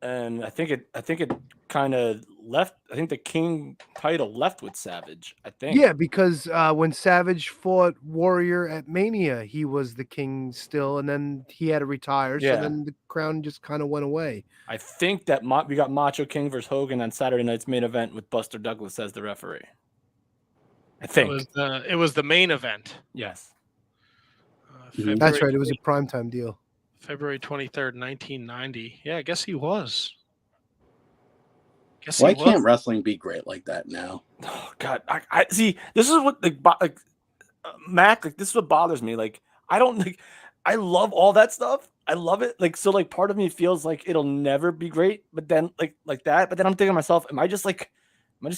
and I think it kind of left. I think the King title left with Savage. I think. Yeah, because when Savage fought Warrior at Mania, he was the king still, and then he had to retire. Yeah. So then the crown just kind of went away. I think that we got Macho King versus Hogan on Saturday night's main event with Buster Douglas as the referee. I think it was the main event. Yes. That's right. It was a primetime deal. February 23rd, 1990. Yeah, I guess he was. Why can't wrestling be great like that now? Oh God, I see. This is what Mac. Like this is what bothers me. Like I don't like. I love all that stuff. I love it. Like so. Like part of me feels like it'll never be great. But then like that. But then I'm thinking to myself, am I just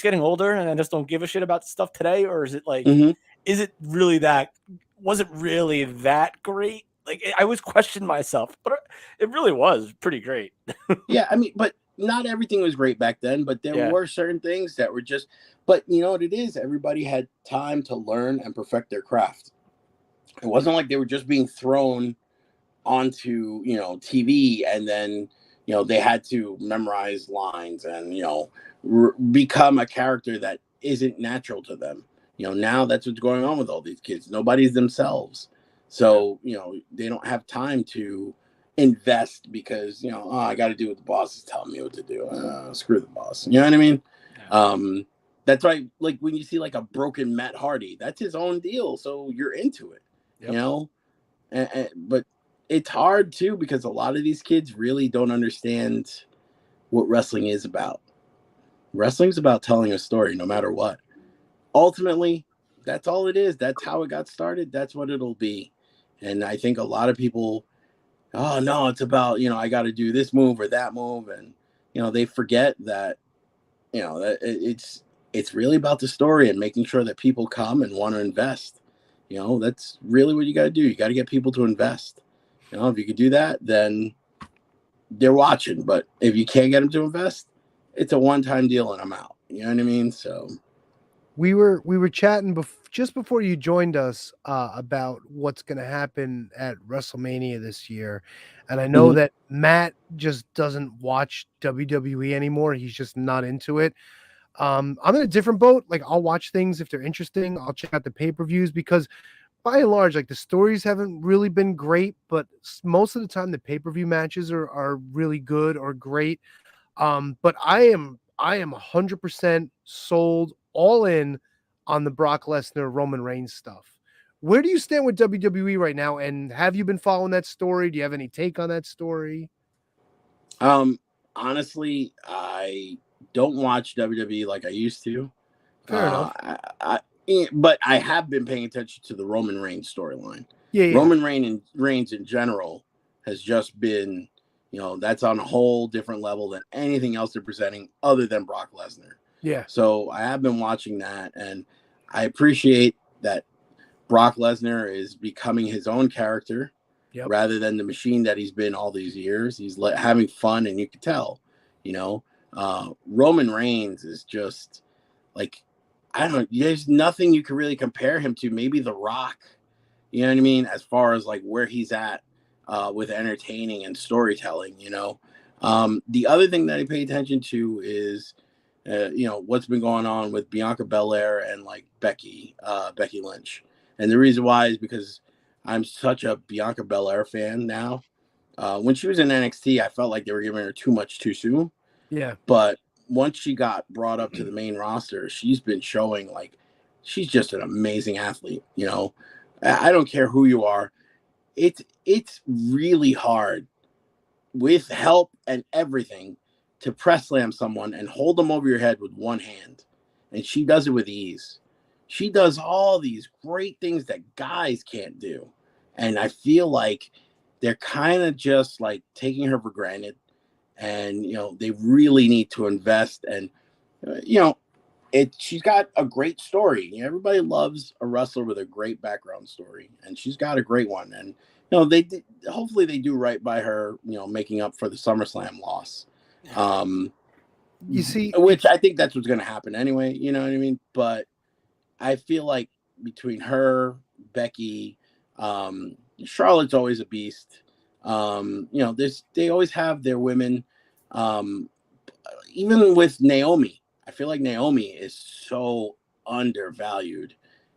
getting older and I just don't give a shit about stuff today, or is it like, is it really that? Was it really that great? Like I always question myself, but it really was pretty great. Yeah, I mean, but not everything was great back then. But there were certain things that were just. But you know what it is? Everybody had time to learn and perfect their craft. It wasn't like they were just being thrown onto TV and then they had to memorize lines and become a character that isn't natural to them. Now that's what's going on with all these kids. Nobody's themselves. So, they don't have time to invest because, I got to do what the boss is telling me what to do. Screw the boss. You know what I mean? Yeah. That's why, like, when you see, like, a broken Matt Hardy, that's his own deal. So you're into it, but it's hard, too, because a lot of these kids really don't understand what wrestling is about. Wrestling's about telling a story no matter what. Ultimately, that's all it is. That's how it got started. That's what it'll be. And I think a lot of people, oh, no, it's about, I got to do this move or that move. And, they forget that, that it's really about the story and making sure that people come and want to invest. That's really what you got to do. You got to get people to invest. If you could do that, then they're watching. But if you can't get them to invest, it's a one-time deal and I'm out. You know what I mean? So we were chatting just before you joined us about what's going to happen at WrestleMania this year. And I know that Matt just doesn't watch WWE anymore. He's just not into it. I'm in a different boat. Like I'll watch things if they're interesting. I'll check out the pay-per-views because by and large, like the stories haven't really been great, but most of the time the pay-per-view matches are really good or great. But I am 100% sold all in on the Brock Lesnar Roman Reigns stuff. Where do you stand with WWE right now? And have you been following that story? Do you have any take on that story? Honestly, I don't watch WWE like I used to. Fair enough. But I have been paying attention to the Roman Reigns storyline. Yeah. Roman Reigns in general has just been, that's on a whole different level than anything else they're presenting other than Brock Lesnar. Yeah. So I have been watching that, and I appreciate that Brock Lesnar is becoming his own character rather than the machine that he's been all these years. He's having fun, and you can tell, Roman Reigns is just like, I don't know. There's nothing you can really compare him to. Maybe The Rock, you know what I mean? As far as like where he's at with entertaining and storytelling, The other thing that I pay attention to is, what's been going on with Bianca Belair and like Becky Lynch. And the reason why is because I'm such a Bianca Belair fan now. When she was in NXT, I felt like they were giving her too much too soon. Yeah. But once she got brought up to the main roster, she's been showing like she's just an amazing athlete. I don't care who you are. It's really hard with help and everything to press slam someone and hold them over your head with one hand. And she does it with ease. She does all these great things that guys can't do. And I feel like they're kind of just like taking her for granted. And, they really need to invest. And, she's got a great story. Everybody loves a wrestler with a great background story. And she's got a great one. And, hopefully they do right by her, making up for the SummerSlam loss. You see, which I think that's what's going to happen anyway. You know what I mean? But I feel like between her, Becky, Charlotte's always a beast. They always have their women. Even with Naomi, I feel like Naomi is so undervalued.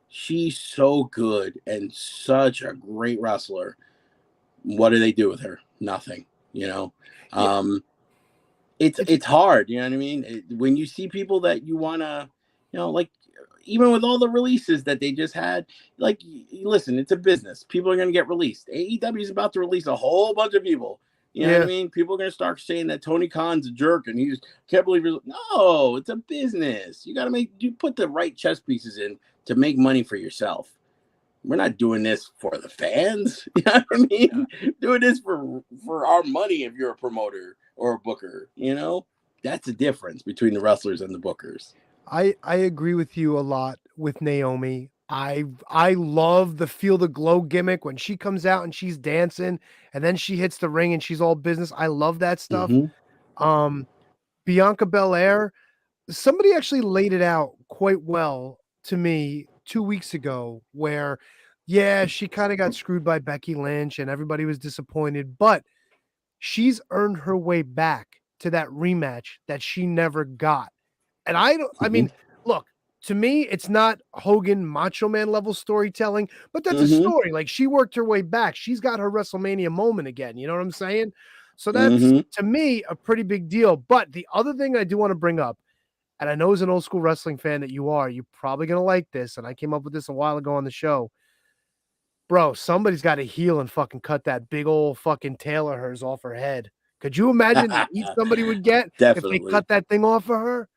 She's so good and such a great wrestler. What do they do with her? Nothing. It's hard. You know what I mean? When you see people that you want to, like even with all the releases that they just had, like, listen, it's a business. People are going to get released. AEW is about to release a whole bunch of people. You know what I mean? People are going to start saying that Tony Khan's a jerk and he's can't believe it. No, it's a business. You put the right chess pieces in to make money for yourself. We're not doing this for the fans. You know what I mean? Yeah. Doing this for our money if you're a promoter or a booker, you know? That's the difference between the wrestlers and the bookers. I agree with you a lot with Naomi. I love the Feel the Glow gimmick when she comes out and she's dancing and then she hits the ring and she's all business. I love that stuff. Mm-hmm. Bianca Belair, somebody actually laid it out quite well to me 2 weeks ago where, yeah, she kind of got screwed by Becky Lynch and everybody was disappointed, but she's earned her way back to that rematch that she never got. And I mean, look, to me, it's not Hogan Macho Man level storytelling, but that's a story. Like, she worked her way back. She's got her WrestleMania moment again. You know what I'm saying? So that's, to me, a pretty big deal. But the other thing I do want to bring up, and I know as an old school wrestling fan that you're probably going to like this. And I came up with this a while ago on the show. Bro, somebody's got to heel and fucking cut that big old fucking tail of hers off her head. Could you imagine the heat somebody would get if they cut that thing off of her?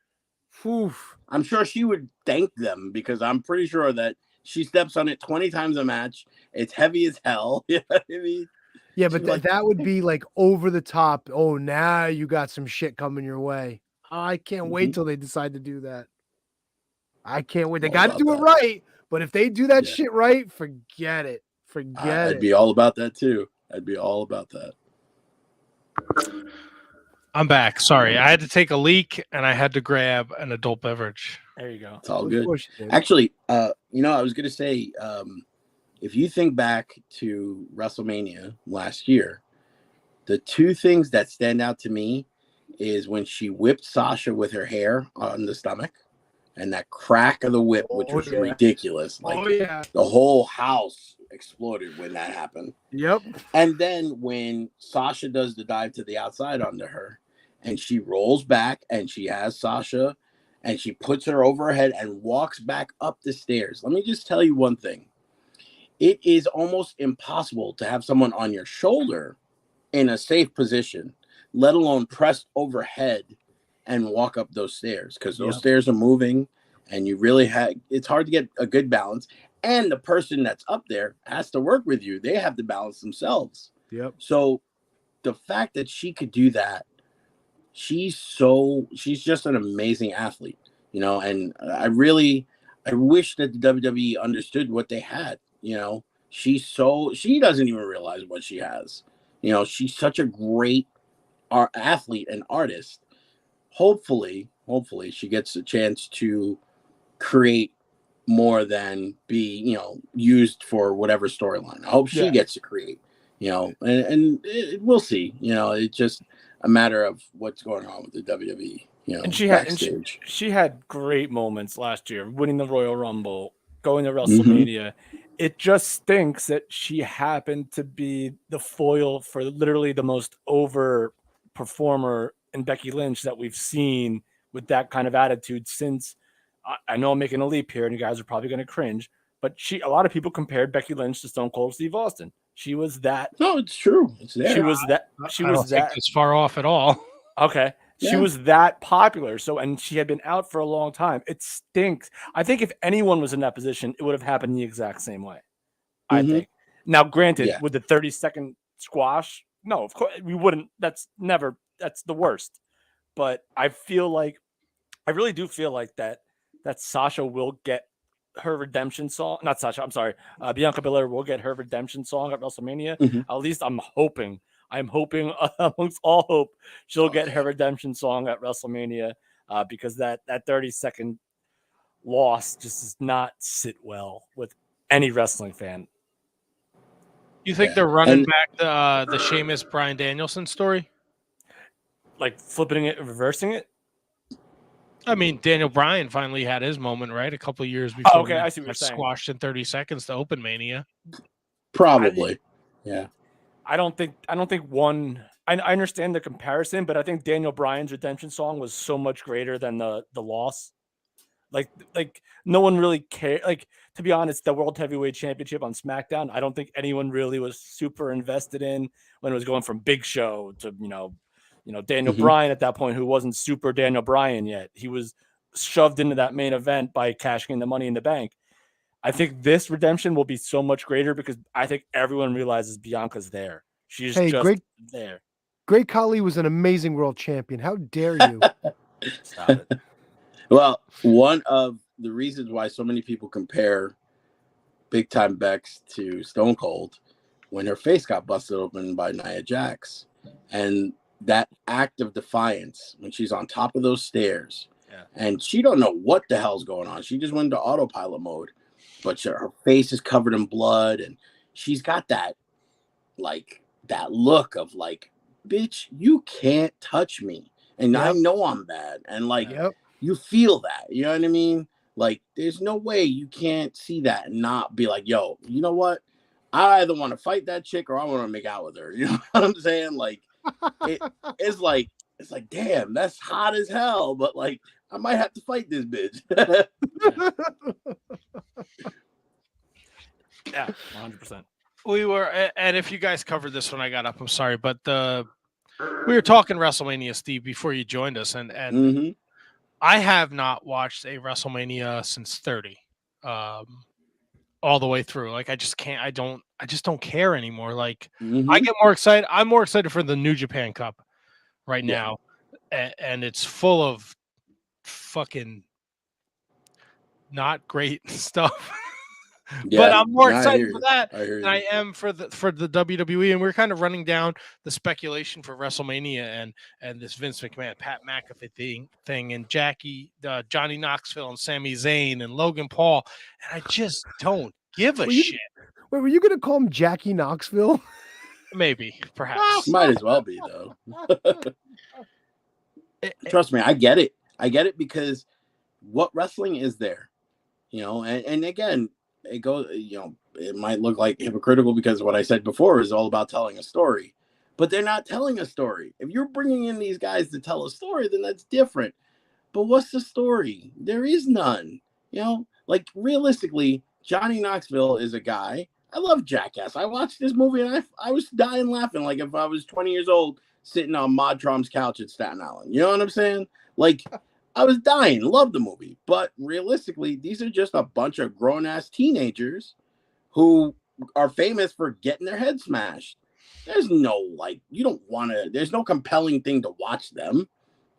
Oof. I'm sure she would thank them because I'm pretty sure that she steps on it 20 times a match. It's heavy as hell. You know what I mean? Yeah, but that would be like over the top. Oh, now you got some shit coming your way. I can't wait till they decide to do that. I can't wait. They got to do it right. But if they do that shit right, forget it. I'd be all about that too. I'd be all about that. I'm back. Sorry, I had to take a leak and I had to grab an adult beverage. There you go. It's all good. Actually, I was going to say, if you think back to WrestleMania last year, the two things that stand out to me is when she whipped Sasha with her hair on the stomach and that crack of the whip, which was ridiculous. Like, the whole house exploded when that happened. Yep. And then when Sasha does the dive to the outside onto her and she rolls back and she has Sasha and she puts her over her head and walks back up the stairs. Let me just tell you one thing. It is almost impossible to have someone on your shoulder in a safe position, let alone pressed overhead and walk up those stairs, because those stairs are moving and you really it's hard to get a good balance. And the person that's up there has to work with you. They have to balance themselves. Yep. So the fact that she could do that, she's just an amazing athlete, you know, and I wish that the WWE understood what they had, you know. She doesn't even realize what she has. You know, she's such a great athlete and artist. Hopefully she gets a chance to create more than be, you know, used for whatever storyline. I hope she gets to create, you know, and we'll see. You know, it's just a matter of what's going on with the WWE. You know, and she had great moments last year, winning the Royal Rumble, going to WrestleMania. It just stinks that she happened to be the foil for literally the most over performer in Becky Lynch that we've seen with that kind of attitude since. I know I'm making a leap here and you guys are probably going to cringe, but a lot of people compared Becky Lynch to Stone Cold Steve Austin. She was that. No, it's true. It's there. I don't think it's far off at all. Okay. She was that popular. And she had been out for a long time. It stinks. I think if anyone was in that position, it would have happened the exact same way. I think. Now, granted, with the 30-second squash, no, of course we wouldn't. That's the worst. But I really do feel like that Sasha will get her redemption song. Not Sasha, I'm sorry. Bianca Belair will get her redemption song at WrestleMania. At least I'm hoping amongst all hope she'll get her redemption song at WrestleMania, because that 30-second loss just does not sit well with any wrestling fan. You think they're running back the Sheamus Bryan Danielson story? Like flipping it, reversing it? I mean, Daniel Bryan finally had his moment, right? A couple of years before I see what you're saying. Squashed in 30 seconds to open Mania. Probably. I don't think one. I understand the comparison, but I think Daniel Bryan's redemption song was so much greater than the loss. Like no one really cared. Like, to be honest, the World Heavyweight Championship on SmackDown, I don't think anyone really was super invested in when it was going from Big Show to Daniel Bryan at that point, who wasn't super Daniel Bryan yet. He was shoved into that main event by cashing in the Money in the Bank. I think this redemption will be so much greater because I think everyone realizes Bianca's there. She's just there. Great Khali was an amazing world champion. How dare you? Stop it. Well, one of the reasons why so many people compare Big Time Bex to Stone Cold, when her face got busted open by Nia Jax, and that act of defiance when she's on top of those stairs, and she don't know what the hell's going on. She just went into autopilot mode, but her face is covered in blood, and she's got that look of like, bitch, you can't touch me, and I know I'm bad, and you feel that, you know what I mean? Like, there's no way you can't see that and not be like, yo, you know what? I either want to fight that chick or I want to make out with her. You know what I'm saying? Like, it's like, damn, that's hot as hell. But like, I might have to fight this bitch. Yeah, 100%. We were, and if you guys covered this when I got up, I'm sorry, but we were talking WrestleMania, Steve, before you joined us, and I have not watched a WrestleMania since 30, all the way through. Like, I just can't. I just don't care anymore. Like, I get more excited. I'm more excited for the New Japan Cup right now, and it's full of fucking not great stuff. But I'm more excited for that than I am for the WWE. And we're kind of running down the speculation for WrestleMania and this Vince McMahon, Pat McAfee thing, and Johnny Knoxville and Sami Zayn and Logan Paul. And I just don't give a shit. Wait, were you going to call him Jackie Knoxville? Maybe, perhaps. Might as well be, though. Trust me, I get it. I get it because what wrestling is there, and again, it goes, it might look like hypocritical because what I said before is all about telling a story, but they're not telling a story. If you're bringing in these guys to tell a story, then that's different. But what's the story? There is none. Like, realistically, Johnny Knoxville is a guy. I love Jackass. I watched this movie and I was dying laughing like if I was 20 years old sitting on Mod Trom's couch at Staten Island. You know what I'm saying? Like, I was dying. Love the movie. But realistically, these are just a bunch of grown-ass teenagers who are famous for getting their head smashed. There's no, there's no compelling thing to watch them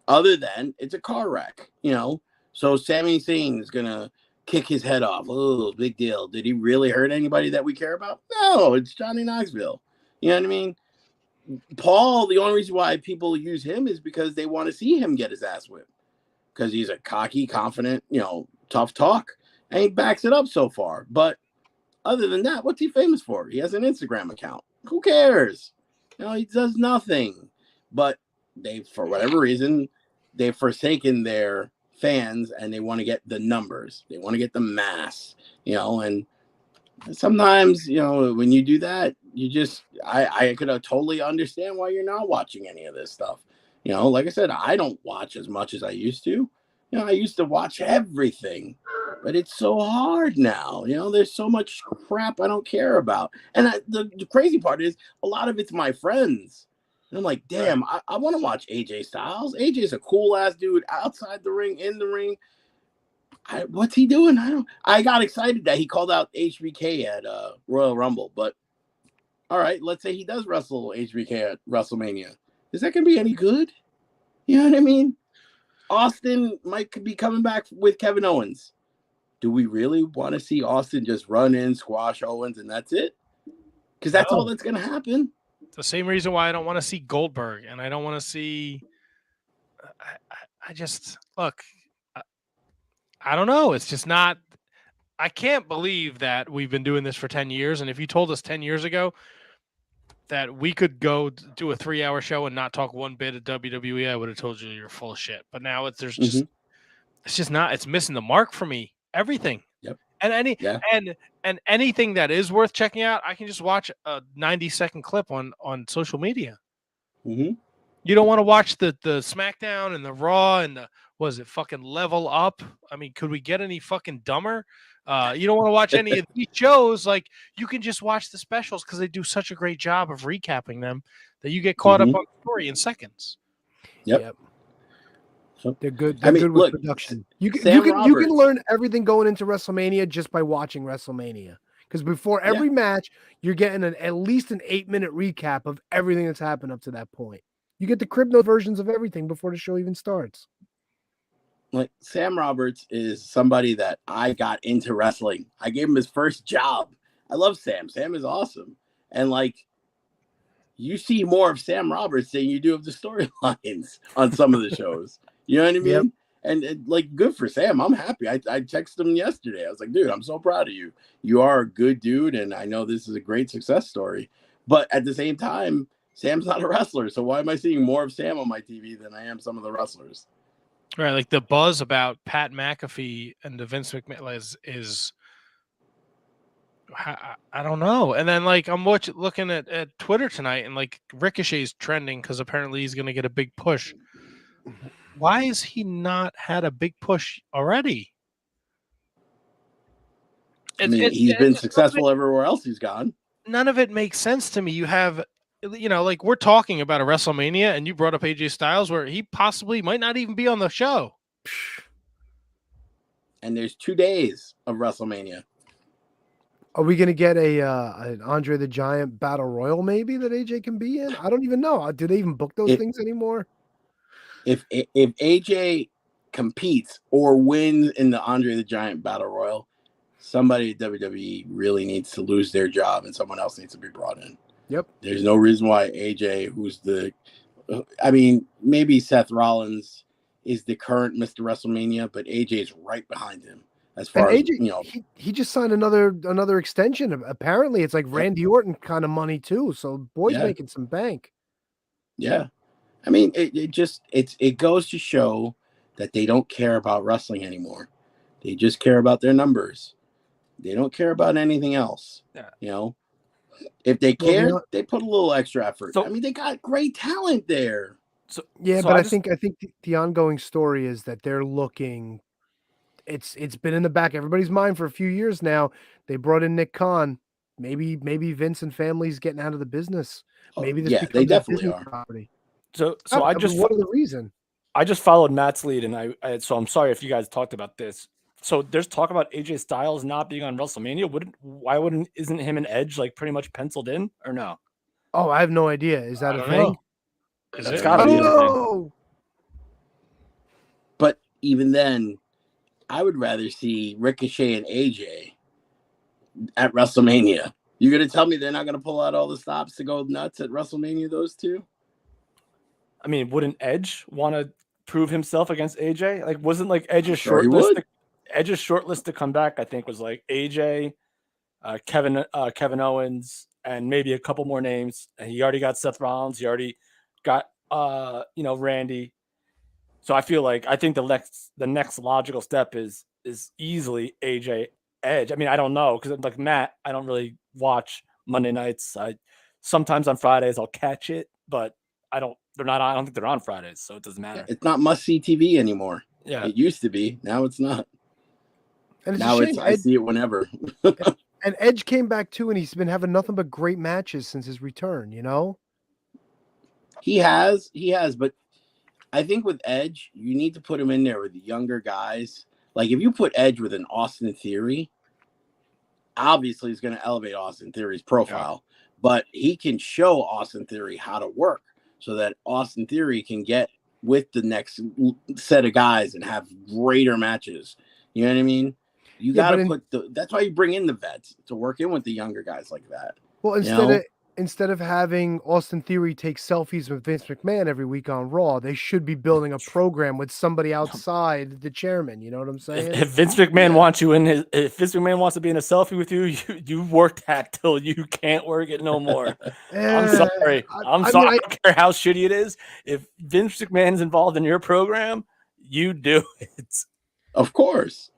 other than it's a car wreck, So Sami Zayn is going to kick his head off. Oh, big deal. Did he really hurt anybody that we care about? No, it's Johnny Knoxville. You know what I mean? Paul, the only reason why people use him is because they want to see him get his ass whipped. Because he's a cocky, confident, tough talk. And he backs it up so far. But other than that, what's he famous for? He has an Instagram account. Who cares? He does nothing. But they, for whatever reason, they've forsaken their fans and they want to get the numbers. They want to get the mass, and sometimes, when you do that, I could totally understand why you're not watching any of this stuff. Like I said, I don't watch as much as I used to. I used to watch everything, but it's so hard now. There's so much crap I don't care about. And the crazy part is a lot of it's my friends. And I'm like, damn, I want to watch AJ Styles. AJ's a cool ass dude outside the ring, in the ring. What's he doing? I got excited that he called out HBK at Royal Rumble, but all right, let's say he does wrestle HBK at WrestleMania. Is that going to be any good? You know what I mean? Austin might be coming back with Kevin Owens. Do we really want to see Austin just run in, squash Owens, and that's it? Because that's all that's going to happen. It's the same reason why I don't want to see Goldberg, and I don't want to see. I just look. I don't know. It's just not. I can't believe that we've been doing this for 10 years. And if you told us 10 years ago that we could go do a 3-hour show and not talk one bit of WWE, I would have told you you're full of shit. But now it's just not. It's missing the mark for me. Everything. Yep. And and anything that is worth checking out, I can just watch a 90-second clip on social media. Mm-hmm. You don't want to watch the SmackDown and the Raw and the fucking Level Up? I mean, could we get any fucking dumber? You don't want to watch any of these shows. Like, you can just watch the specials because they do such a great job of recapping them that you get caught up on the story in seconds. Yep. They're good. They're good with production. You can learn everything going into WrestleMania just by watching WrestleMania. Because before every match, you're getting at least an 8-minute recap of everything that's happened up to that point. You get the crib note versions of everything before the show even starts. Like, Sam Roberts is somebody that I got into wrestling. I gave him his first job. I love Sam. Sam is awesome. And like, you see more of Sam Roberts than you do of the storylines on some of the shows. You know what I mean? Yep. And like, good for Sam. I'm happy. I texted him yesterday. I was like, dude, I'm so proud of you. You are a good dude, and I know this is a great success story. But at the same time, Sam's not a wrestler. So why am I seeing more of Sam on my TV than I am some of the wrestlers? Right, like the buzz about Pat McAfee and the Vince McMahon is I don't know. And then like I'm looking at Twitter tonight, and like Ricochet's trending because apparently he's going to get a big push. Why has he not had a big push already? He's been successful everywhere else he's gone. None of it makes sense to me. You have, like we're talking about a WrestleMania, and you brought up AJ Styles, where he possibly might not even be on the show. And there's 2 days of WrestleMania. Are we going to get an Andre the Giant Battle Royal maybe that AJ can be in? I don't even know. Do they even book those things anymore? If AJ competes or wins in the Andre the Giant Battle Royal, somebody at WWE really needs to lose their job and someone else needs to be brought in. Yep. There's no reason why AJ, maybe Seth Rollins is the current Mr. WrestleMania, but AJ's right behind him. As far as AJ, he just signed another extension. Apparently, it's like Randy Orton kind of money too. So boy's making some bank. Yeah. I mean, it goes to show that they don't care about wrestling anymore. They just care about their numbers. They don't care about anything else. Yeah. If they care, they put a little extra effort. So, they got great talent there. But I think the ongoing story is that they're looking. It's been in the back of everybody's mind for a few years now. They brought in Nick Khan. Maybe Vince and family's getting out of the business. Maybe this becomes they definitely are. Property. So what is the reason? I just followed Matt's lead, and so I'm sorry if you guys talked about this. So there's talk about AJ Styles not being on WrestleMania. Isn't him and Edge like pretty much penciled in, or no? Oh, I have no idea. Is that a thing? It's gotta be a thing. But even then, I would rather see Ricochet and AJ at WrestleMania. You're gonna tell me they're not gonna pull out all the stops to go nuts at WrestleMania? Those two. I mean, wouldn't Edge want to prove himself against AJ? Like, wasn't like Edge's shortlist? Edge's shortlist to come back, I think, was like AJ, Kevin Owens, and maybe a couple more names. And he already got Seth Rollins. He already got Randy. So I think the next logical step is easily AJ Edge. I mean, I don't know because like Matt, I don't really watch Monday nights. Sometimes on Fridays I'll catch it, but I don't think they're on Fridays, so it doesn't matter. It's not must-see TV anymore. Yeah. It used to be. Now it's not. And I see it whenever. And Edge came back too, and he's been having nothing but great matches since his return, He has, but I think with Edge, you need to put him in there with the younger guys. Like, if you put Edge with an Austin Theory, obviously he's going to elevate Austin Theory's profile, but he can show Austin Theory how to work so that Austin Theory can get with the next set of guys and have greater matches. You know what I mean? You got to that's why you bring in the vets to work in with the younger guys like that. Well, instead of having Austin Theory take selfies with Vince McMahon every week on Raw, they should be building a program with somebody outside the chairman. You know what I'm saying? If Vince McMahon wants you if Vince McMahon wants to be in a selfie with you, you work that till you can't work it no more. I'm sorry. I don't care how shitty it is. If Vince McMahon's involved in your program, you do it. Of course.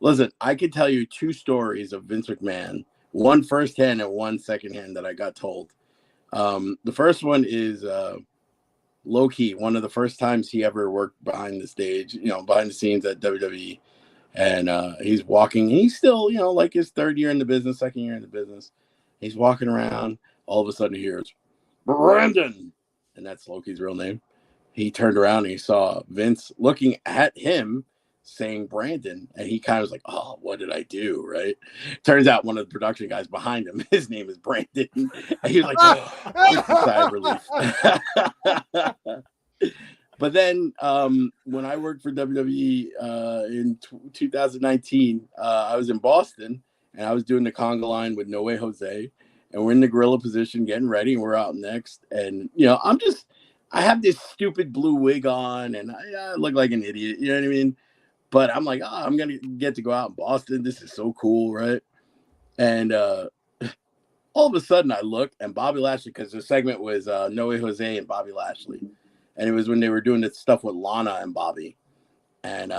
Listen, I could tell you 2 stories of Vince McMahon. One firsthand and one secondhand that I got told. The first one is low key. One of the first times he ever worked behind the stage, behind the scenes at WWE. And he's walking. He's still, like his third year in the business, second year in the business. He's walking around. All of a sudden, he hears Brandon, and that's Loki's real name. He turned around and he saw Vince looking at him, saying Brandon, and he kind of was like, "Oh, what did I do?" Right? Turns out one of the production guys behind him, his name is Brandon. And he was like, "Oh, sigh of relief." But then when I worked for WWE in 2019, I was in Boston and I was doing the conga line with No Way Jose, and we're in the gorilla position getting ready, and we're out next. And I have this stupid blue wig on, and I look like an idiot. You know what I mean? But I'm like, I'm gonna get to go out in Boston. This is so cool, right? And all of a sudden, I look, and Bobby Lashley, because the segment was No Way Jose and Bobby Lashley. And it was when they were doing this stuff with Lana and Bobby. And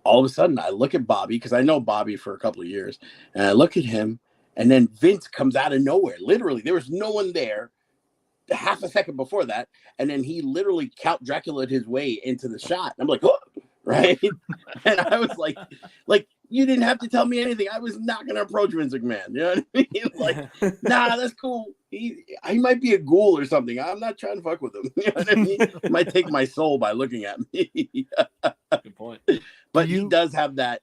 all of a sudden, I look at Bobby, because I know Bobby for a couple of years. And I look at him, and then Vince comes out of nowhere. Literally, there was no one there half a second before that. And then he literally Count Dracula'd his way into the shot. I'm like, oh, right? And I was like, you didn't have to tell me anything. I was not going to approach Vince McMahon. You know what I mean? Like, nah, that's cool. He might be a ghoul or something. I'm not trying to fuck with him. You know what I mean? He might take my soul by looking at me. Good point. But he does have that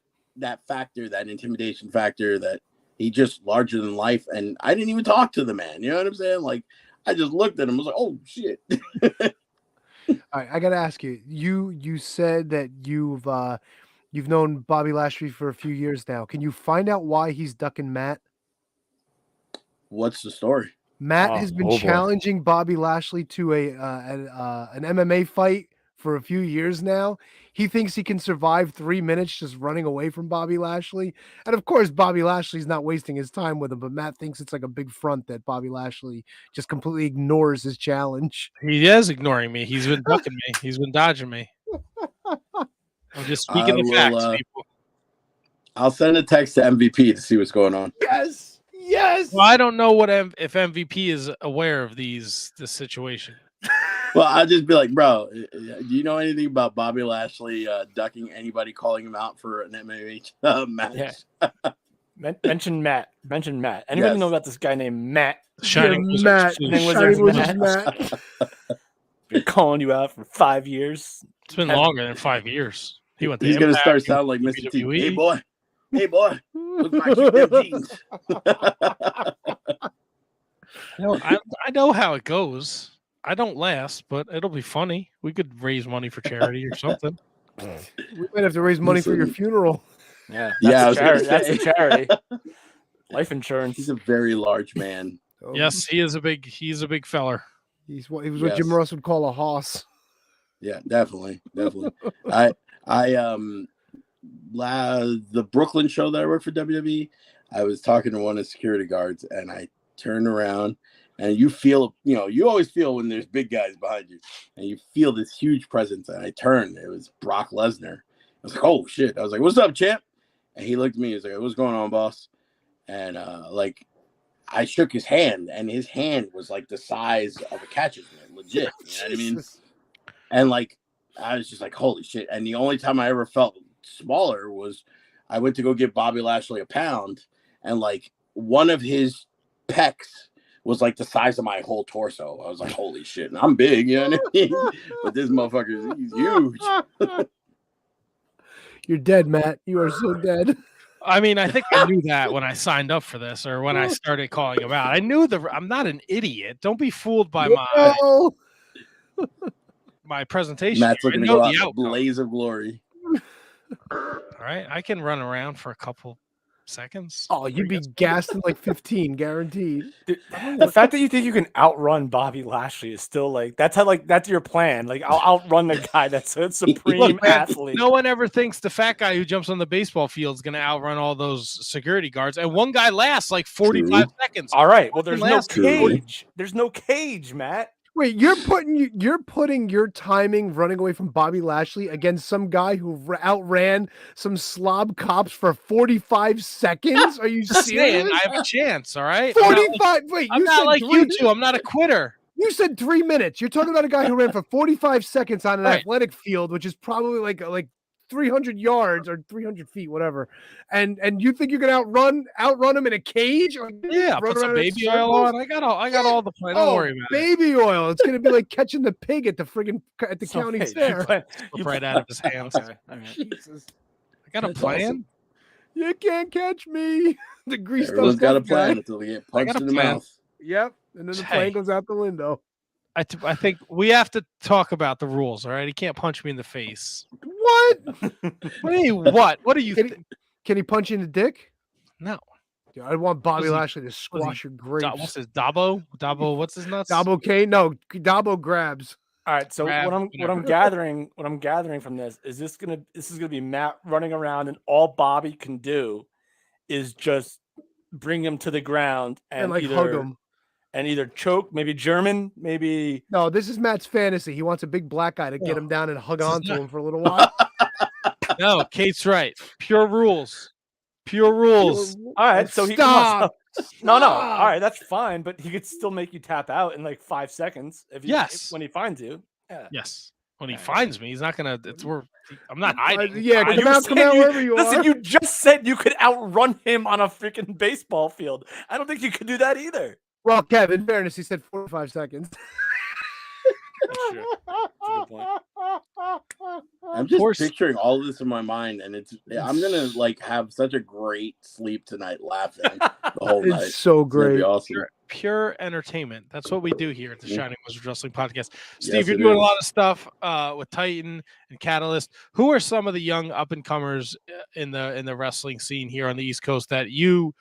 factor, that intimidation factor, that he just larger than life. And I didn't even talk to the man. You know what I'm saying? Like, I just looked at him. I was like, oh shit. All right, I gotta ask you. You said that you've known Bobby Lashley for a few years now. Can you find out why he's ducking Matt? What's the story? Matt has been challenging Bobby Lashley to an MMA fight for a few years now. He thinks he can survive 3 minutes just running away from Bobby Lashley. And of course, Bobby Lashley's not wasting his time with him, but Matt thinks it's like a big front that Bobby Lashley just completely ignores his challenge. He is ignoring me. He's been ducking me. He's been dodging me. I'm just speaking the facts, people. I'll send a text to MVP to see what's going on. Yes. Well, I don't know if MVP is aware of this situation. Well, I'll just be like, bro, do you know anything about Bobby Lashley ducking anybody calling him out for an MMA match? Yeah. Mention Matt. Anybody know about this guy named Matt? Shining Matt. Matt. Been calling you out for 5 years. It's been longer than 5 years. He's going to start sounding like Mr. T. Hey, boy. Look back your jeans. I know how it goes. I don't last, but it'll be funny. We could raise money for charity or something. We might have to raise money for your funeral. Yeah, that's a charity. Life insurance. He's a very large man. Yes, he's a big feller. He was what Jim Ross would call a hoss. Yeah, definitely. I the Brooklyn show that I worked for WWE, I was talking to one of the security guards, and I turned around, and you feel, you always feel when there's big guys behind you, and you feel this huge presence. And I turned, it was Brock Lesnar. I was like, oh shit. I was like, what's up, champ? And he looked at me, he was like, what's going on, boss? And I shook his hand, and his hand was like the size of a catcher's mitt, legit. You know what I mean? And I was just like, holy shit. And the only time I ever felt smaller was I went to go give Bobby Lashley a pound, and one of his pecs was like the size of my whole torso. I was like, holy shit. And I'm big, you know what I mean? But this motherfucker, he's huge. You're dead, Matt. You are so dead. I mean, I think I knew that when I signed up for this, or when I started calling him out. I knew I'm not an idiot. Don't be fooled by my presentation. Matt's looking to go out in a blaze of glory. All right, I can run around for a couple seconds. Oh, you'd be gassed in 15, guaranteed. Dude, the fact that you think you can outrun Bobby Lashley is still that's your plan. I'll outrun the guy that's a supreme athlete. No one ever thinks the fat guy who jumps on the baseball field is going to outrun all those security guards, and one guy lasts 45 seconds. All right, well, there's no cage. There's no cage, Matt. Wait, you're putting your timing running away from Bobby Lashley against some guy who outran some slob cops for 45 seconds? Are you Just serious? saying, I have a chance. All right, 45. Wait, I'm not like you two. I'm not a quitter. You said 3 minutes. You're talking about a guy who ran for 45 seconds on an Right. athletic field, which is probably like 300 yards or 300 feet, whatever. And you think you're gonna outrun him in a cage? Or Yeah, put some baby oil on. I got all the plan. Don't worry about baby oil. It's gonna be like catching the pig at the county fair. You right out of his hands. Okay. All right. Jesus. I got a That's plan. awesome. You can't catch me. The greased Everyone's up got a guy. plan until they get punched in the mouth. Yep. And then the Hey. plane goes out the window. I think we have to talk about the rules. All right, he can't punch me in the face. What? Hey, what? What do you think? Can he punch you in the dick? No. Dude, I want Bobby Was he- Lashley to squash your grapes. What's his Dabo? What's his nuts? Dabo K? No, Dabo grabs. All right, so Grab, what I'm gathering from this is this is gonna be Matt running around, and all Bobby can do is just bring him to the ground and like either hug him. and either choke, maybe German, maybe. No, this is Matt's fantasy. He wants a big black guy to get him down and hug on to not- him for a little while. No, Kate's right. Pure rules. Pure rules. All right, so he Stop. No. All right, that's fine, but he could still make you tap out in like 5 seconds when he finds you. Yeah. Yes. When he finds me, he's not gonna. I'm not hiding. Yeah, I- come out wherever you Listen, are. you just said you could outrun him on a freaking baseball field. I don't think you could do that either. Well, Kevin, in fairness, he said 45 seconds. That's true. That's a good point. I'm just picturing all of this in my mind, and I'm gonna like have such a great sleep tonight, laughing the whole night. It's so It's gonna be great. awesome. Pure entertainment. That's what we do here at the Yeah. Shining Wizards Wrestling Podcast. Steve, Yes, you're it doing is. a lot of stuff with Titan and Catalyst. Who are some of the young up and comers in the wrestling scene here on the East Coast that you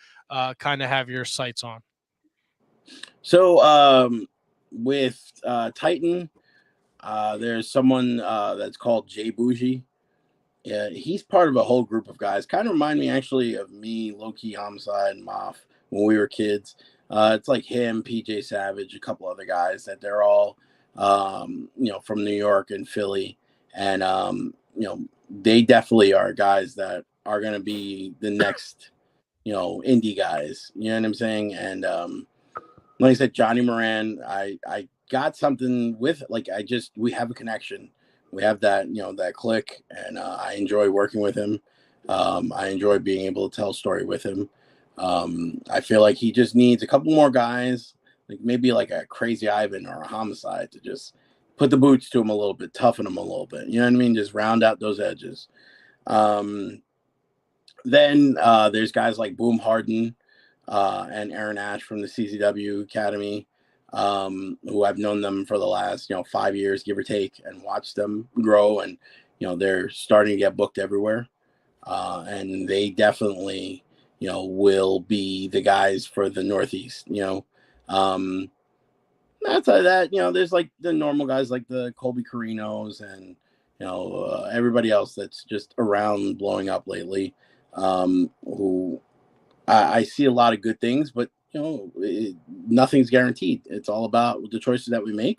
kind of have your sights on? So with Titan, there's someone that's called Jay Bougie. Yeah, he's part of a whole group of guys. Kind of remind me actually of me, Low Key Homicide, and Moff when we were kids. It's like him, PJ Savage, a couple other guys that they're all from New York and Philly, and they definitely are guys that are going to be the next indie guys. You know what I'm saying? And like I said, Johnny Moran, I got something with we have a connection. We have that that click, and I enjoy working with him. I enjoy being able to tell a story with him. I feel like he just needs a couple more guys, like maybe like a Crazy Ivan or a Homicide, to just put the boots to him a little bit, toughen him a little bit. You know what I mean? Just round out those edges. Then there's guys like Boom Harden and Aaron Ash from the CZW Academy, who I've known them for the last 5 years, give or take, and watched them grow, and they're starting to get booked everywhere, and they definitely will be the guys for the Northeast. Outside of that, there's like the normal guys like the Colby Carinos and everybody else that's just around blowing up lately, who I see a lot of good things, but nothing's guaranteed. It's all about the choices that we make,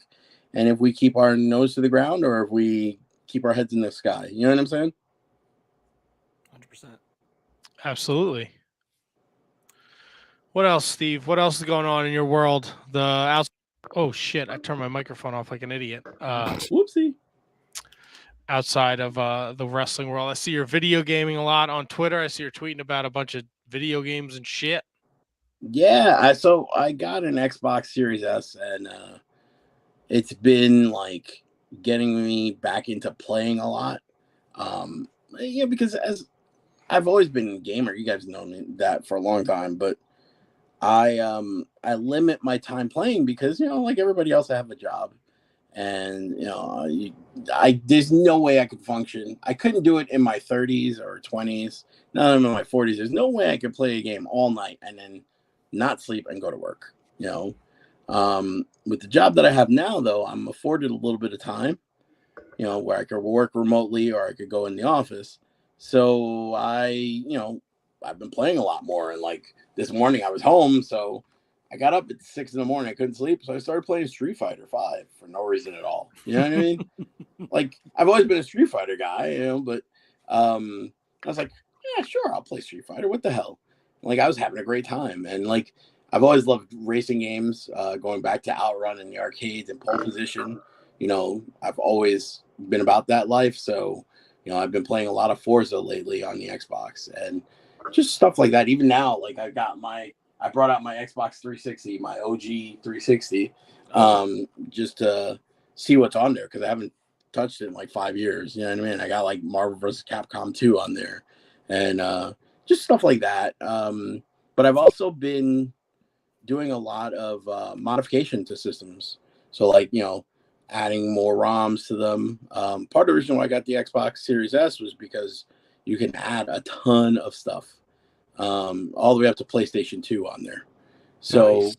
and if we keep our nose to the ground or if we keep our heads in the sky. You know what I'm saying? 100%. Absolutely. What else, Steve? What else is going on in your world? Oh shit! I turned my microphone off like an idiot. Whoopsie. Outside of the wrestling world, I see you're video gaming a lot on Twitter. I see you're tweeting about a bunch of video games and shit. Yeah, so I got an Xbox Series S, and it's been like getting me back into playing a lot. Because as I've always been a gamer, you guys know me that for a long time, but I limit my time playing because like everybody else, I have a job, and there's no way I could function. I couldn't do it in my 30s or 20s. Now I'm in my 40s. There's no way I could play a game all night and then not sleep and go to work. With the job that I have now, though, I'm afforded a little bit of time, where I could work remotely or I could go in the office. So I've been playing a lot more, and like this morning I was home, so I got up at 6 in the morning. I couldn't sleep, so I started playing Street Fighter 5 for no reason at all. You know what I mean? Like, I've always been a Street Fighter guy, you know, but I was like, yeah, sure, I'll play Street Fighter. What the hell? Like, I was having a great time, and like, I've always loved racing games. Going back to Outrun in the arcades and Pole Position, you know, I've always been about that life. So, you know, I've been playing a lot of Forza lately on the Xbox and just stuff like that. Even now, like I brought out my Xbox 360, my OG 360, just to see what's on there because I haven't touched it in like 5 years. You know what I mean? I got like Marvel vs. Capcom 2 on there and just stuff like that. But I've also been doing a lot of modification to systems. So like, you know, adding more ROMs to them. Part of the reason why I got the Xbox Series S was because you can add a ton of stuff. All the way up to PlayStation 2 on there. So, nice.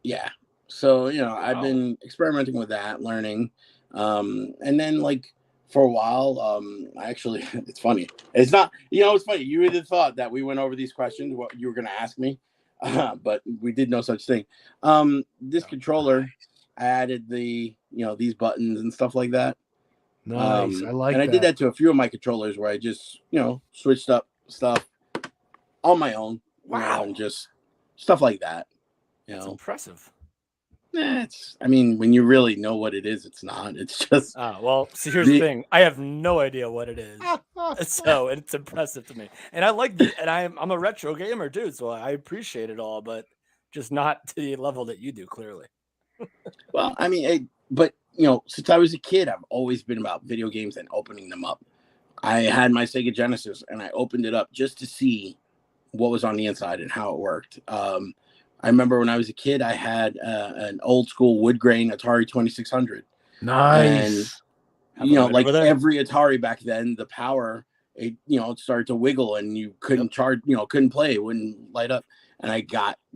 Yeah. So, you know, I've been experimenting with that, learning. And then, like, for a while, I actually, it's funny. It's not, you know, it's funny. You would have thought that we went over these questions, what you were going to ask me, but we did no such thing. This controller, I added the, you know, these buttons and stuff like that. Nice. I like and that. I did that to a few of my controllers where I just, you know, switched up stuff on my own, wow, and just stuff like that. You know, it's impressive. I mean, when you really know what it is, it's not. It's just. Well, see, here's the thing. I have no idea what it is, so it's impressive to me. And I like it. And I'm a retro gamer too, so I appreciate it all, but just not to the level that you do, clearly. Well, I mean, but you know, since I was a kid, I've always been about video games and opening them up. I had my Sega Genesis, and I opened it up just to see what was on the inside and how it worked. I remember when I was a kid, I had an old school wood grain Atari 2600. Nice. And, you know, like every Atari back then, the power, it started to wiggle and you couldn't charge, you know, couldn't play, it wouldn't light up. And I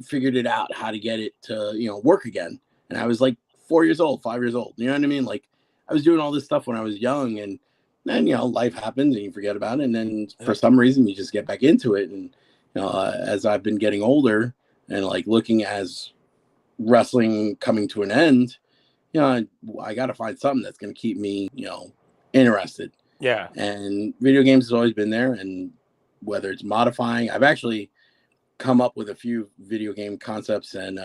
figured it out how to get it to, you know, work again. And I was like 4 years old, 5 years old. You know what I mean? Like I was doing all this stuff when I was young, and then, you know, life happens and you forget about it. And then for some reason you just get back into it. And, you know, as I've been getting older and like looking as wrestling coming to an end, you know, I got to find something that's going to keep me, you know, interested. Yeah. And video games has always been there. And whether it's modifying, I've actually come up with a few video game concepts and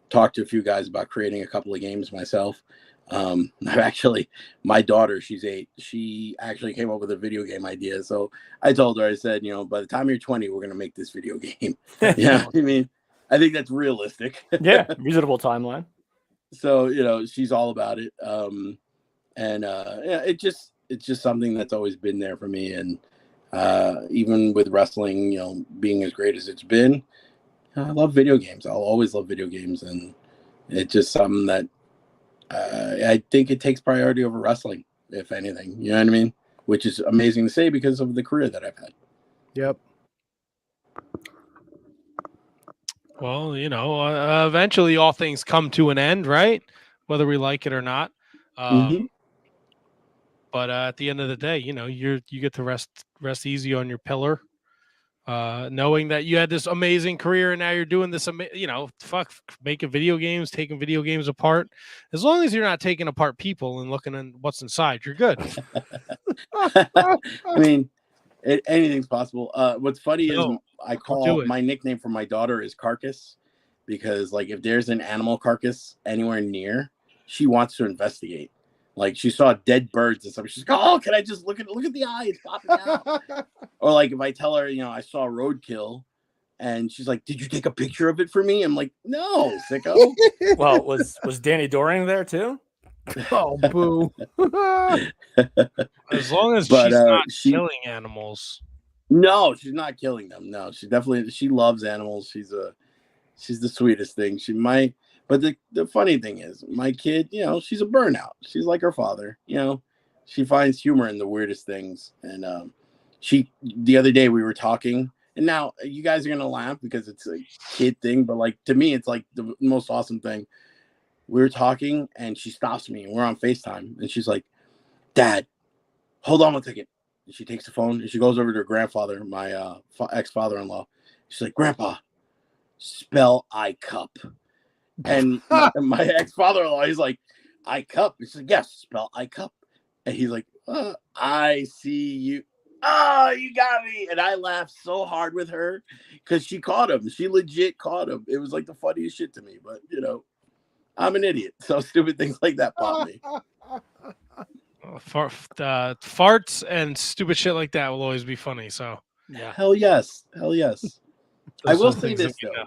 talked to a few guys about creating a couple of games myself. My daughter, she's 8, she actually came up with a video game idea. So I told her, I said, you know, by the time you're 20, we're going to make this video game. Yeah. I mean, I think that's realistic. Yeah. Reasonable timeline. So, you know, she's all about it. Yeah, it's just something that's always been there for me. And even with wrestling, you know, being as great as it's been, I love video games. I'll always love video games. And it's just something that I think it takes priority over wrestling, if anything. You know what I mean? Which is amazing to say because of the career that I've had. Yep. Well, you know, eventually all things come to an end, right? Whether we like it or not. But at the end of the day, you know, you get to rest easy on your pillar, knowing that you had this amazing career and now you're doing this, you know, making video games, taking video games apart. As long as you're not taking apart people and looking at what's inside, you're good. I mean, anything's possible. What's funny is I call my nickname for my daughter is Carcass, because like if there's an animal carcass anywhere near, she wants to investigate. Like she saw dead birds and stuff. She's like, "Oh, can I just look at the eye? It's popping out." Or like if I tell her, you know, I saw roadkill, and she's like, "Did you take a picture of it for me?" I'm like, "No, sicko." Well, was Danny Doring there too? Oh, boo. As long as she's not killing animals. No, she's not killing them. No, she loves animals. She's the sweetest thing. She might. But the funny thing is, my kid, you know, she's a burnout. She's like her father, you know. She finds humor in the weirdest things. And the other day we were talking, and now you guys are going to laugh because it's a kid thing, but like to me, it's like the most awesome thing. We were talking and she stops me and we're on FaceTime and she's like, "Dad, hold on one second." And she takes the phone and she goes over to her grandfather, my ex-father-in-law. She's like, "Grandpa, spell I cup. And my ex-father-in-law, he's like, I cup. He said, yes, spell I cup. And he's like, I see you. Oh, you got me. And I laughed so hard with her because she caught him. She legit caught him. It was like the funniest shit to me. But, you know, I'm an idiot. So stupid things like that pop me. Farts and stupid shit like that will always be funny. So, yeah. Hell yes. Hell yes. I will say this, though. Know.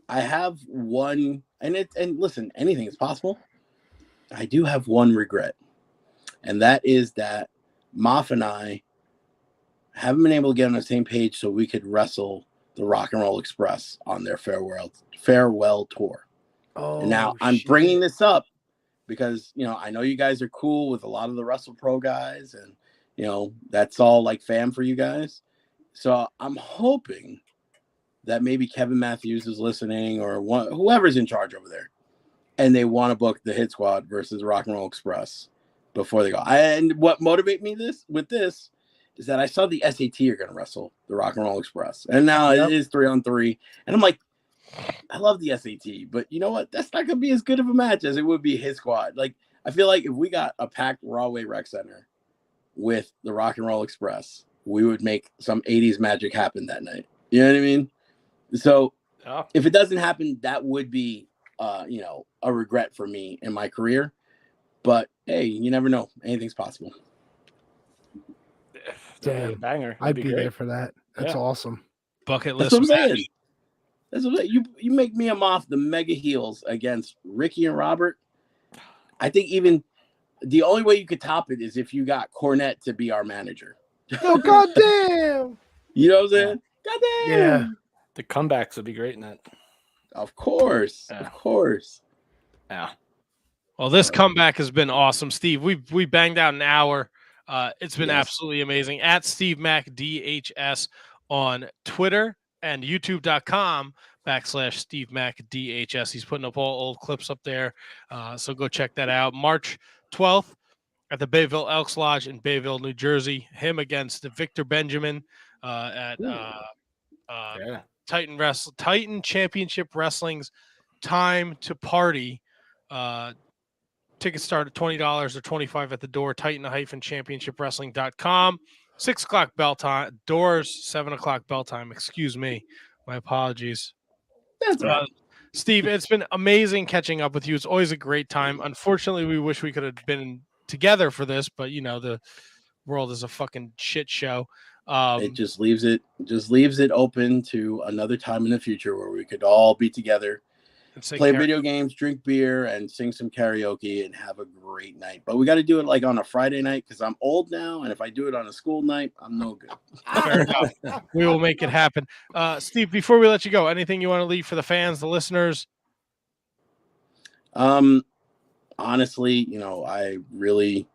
I have one, and listen, anything is possible. I do have one regret. And that is that Moff and I haven't been able to get on the same page so we could wrestle the Rock and Roll Express on their farewell tour. Oh, and now I'm bringing this up because, you know, I know you guys are cool with a lot of the Wrestle Pro guys, and, you know, that's all like fam for you guys. So I'm hoping that maybe Kevin Matthews is listening, or whoever's in charge over there, and they want to book the Hit Squad versus Rock and Roll Express before they go. And what motivates me with this is that I saw the SAT are going to wrestle the Rock and Roll Express, and now it is 3-on-3, and I'm like, I love the SAT, but you know what? That's not going to be as good of a match as it would be Hit Squad. Like, I feel like if we got a packed Rawway Rec Center with the Rock and Roll Express, we would make some 80s magic happen that night. You know what I mean? So if it doesn't happen, that would be, you know, a regret for me in my career. But hey, you never know. Anything's possible. Damn, banger. I'd be there for that. That's awesome. Bucket list. That's what I'm saying. That's what you make me off the mega heels against Ricky and Robert. I think even the only way you could top it is if you got Cornette to be our manager. Oh, goddamn. You know what I'm saying? Goddamn. Yeah. The comebacks would be great in that. Of course. Yeah. Of course. Yeah. Well, this comeback has been awesome, Steve. We banged out an hour. It's been absolutely amazing. At Steve Mack DHS on Twitter and YouTube.com/Steve Mack DHS. He's putting up all old clips up there. So go check that out. March 12th at the Bayville Elks Lodge in Bayville, New Jersey. Him against Victor Benjamin at Titan Championship Wrestling's Time to Party. Tickets start at $20 or $25 at the door. Titan-championshipwrestling.com. 6 o'clock bell time. Doors 7 o'clock bell time. Excuse me. My apologies. That's right. Steve, it's been amazing catching up with you. It's always a great time. Unfortunately, we wish we could have been together for this, but you know the world is a fucking shit show. It just leaves it open to another time in the future where we could all be together, play video games, drink beer, and sing some karaoke and have a great night. But we got to do it like on a Friday night because I'm old now, and if I do it on a school night, I'm no good. Fair enough. We will make it happen. Steve, before we let you go, anything you want to leave for the fans, the listeners? Honestly, you know, I really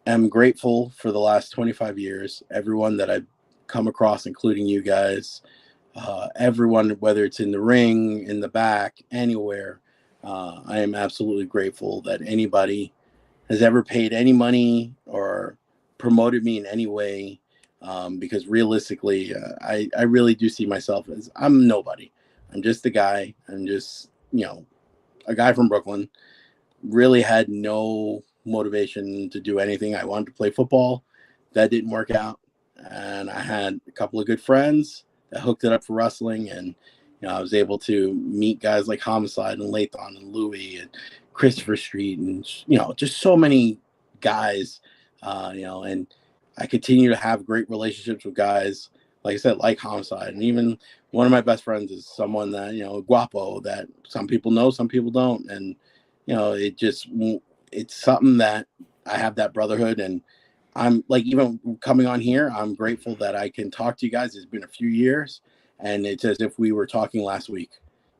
am grateful for the last 25 years. Everyone that I've come across, including you guys, everyone, whether it's in the ring, in the back, anywhere, I am absolutely grateful that anybody has ever paid any money or promoted me in any way, because realistically, I really do see myself as I'm nobody. I'm just a guy. I'm just, you know, a guy from Brooklyn. Really had no motivation to do anything. I wanted to play football. That didn't work out. And I had a couple of good friends that hooked it up for wrestling. And, you know, I was able to meet guys like Homicide and Lathon and Louie and Christopher Street and, you know, just so many guys, you know, and I continue to have great relationships with guys, like I said, like Homicide. And even one of my best friends is someone that, you know, Guapo, that some people know, some people don't. And, you know, it's something that I have that brotherhood, and I'm like, even coming on here, I'm grateful that I can talk to you guys. It's been a few years, and it's as if we were talking last week.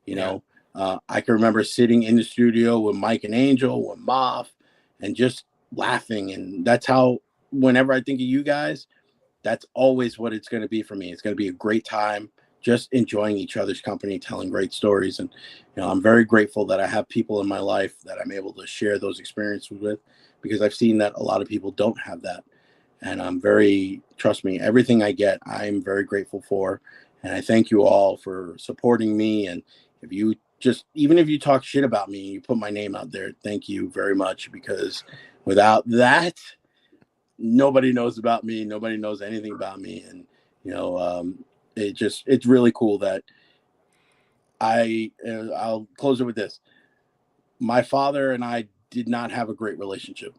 You know, I can remember sitting in the studio with Mike and Angel, with Moff, and just laughing. And that's how, whenever I think of you guys, that's always what it's going to be for me. It's going to be a great time, just enjoying each other's company, telling great stories. And, you know, I'm very grateful that I have people in my life that I'm able to share those experiences with, because I've seen that a lot of people don't have that. And I'm very, trust me, everything I get, I'm very grateful for. And I thank you all for supporting me. And even if you talk shit about me, you put my name out there, thank you very much, because without that, nobody knows about me. Nobody knows anything about me. And, it's really cool that I'll close it with this. My father and I did not have a great relationship.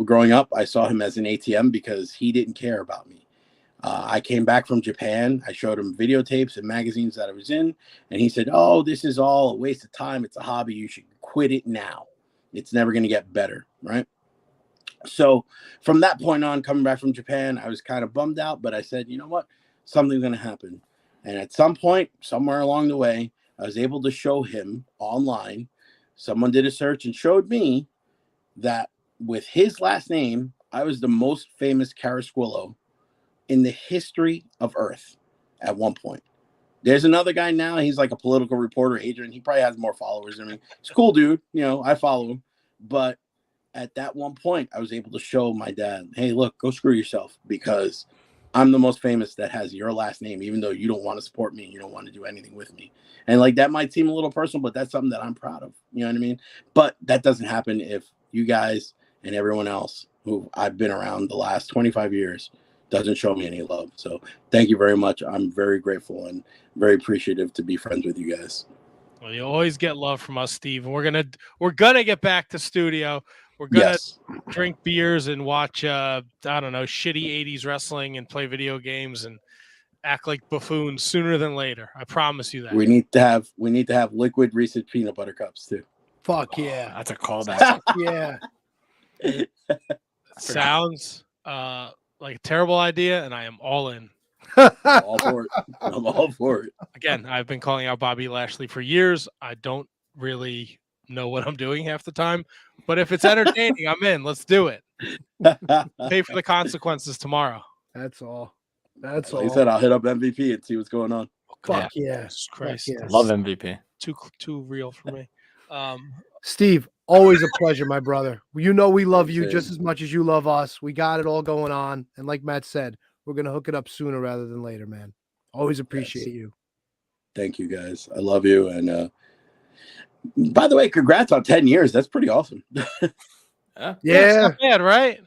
Growing up, I saw him as an ATM because he didn't care about me. I came back from Japan. I showed him videotapes and magazines that I was in, and he said, "Oh, this is all a waste of time. It's a hobby. You should quit it now. It's never going to get better," right? So from that point on, coming back from Japan, I was kind of bummed out, but I said, you know what? Something's going to happen. And at some point, somewhere along the way, I was able to show him online. Someone did a search and showed me that with his last name, I was the most famous Carrasquillo in the history of Earth at one point. There's another guy now. He's like a political reporter, Adrian. He probably has more followers than me. He's a cool dude. I follow him. But at that one point, I was able to show my dad, hey, look, go screw yourself, because I'm the most famous that has your last name, even though you don't want to support me. You don't want to do anything with me. And like, that might seem a little personal, but that's something that I'm proud of. You know what I mean? But that doesn't happen if you guys and everyone else who I've been around the last 25 years doesn't show me any love. So thank you very much. I'm very grateful and very appreciative to be friends with you guys. Well, you always get love from us, Steve. We're gonna get back to studio. We're gonna drink beers and watch shitty 80s wrestling and play video games and act like buffoons sooner than later. I promise you that. We need to have liquid Reese's peanut butter cups too. Fuck yeah. That's a callback. Yeah. Sounds like a terrible idea, and I am all in. All for it. I'm all for it. Again, I've been calling out Bobby Lashley for years. I don't really know what I'm doing half the time, but if it's entertaining, I'm in. Let's do it. Pay for the consequences tomorrow. That's all. That's like all. I said, I'll hit up MVP and see what's going on. Fuck yeah. Jesus Christ. Fuck yes. Love MVP. Too real for me. Steve, always a pleasure, my brother. We love you just as much as you love us. We got it all going on. And like Matt said, we're going to hook it up sooner rather than later, man. Always appreciate you. Thank you, guys. I love you. And by the way, congrats on 10 years. That's pretty awesome. Yeah. It's not bad, right?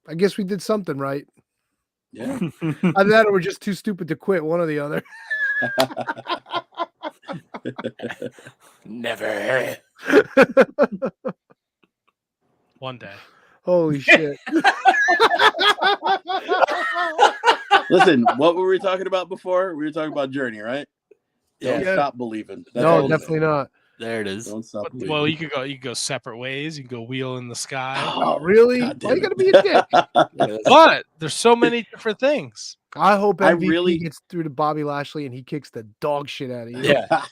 I guess we did something right. Yeah. Either that or we're just too stupid to quit, one or the other. Never. One day. Holy shit. Listen, what were we talking about before? We were talking about Journey, right? Don't stop believing. That's no, definitely not. There it is. Don't stop believing. Well, you could go separate ways. You can go wheel in the sky. Oh, really? Why you gotta be a dick? But there's so many different things. I hope MVP gets through to Bobby Lashley and he kicks the dog shit out of you. Yeah.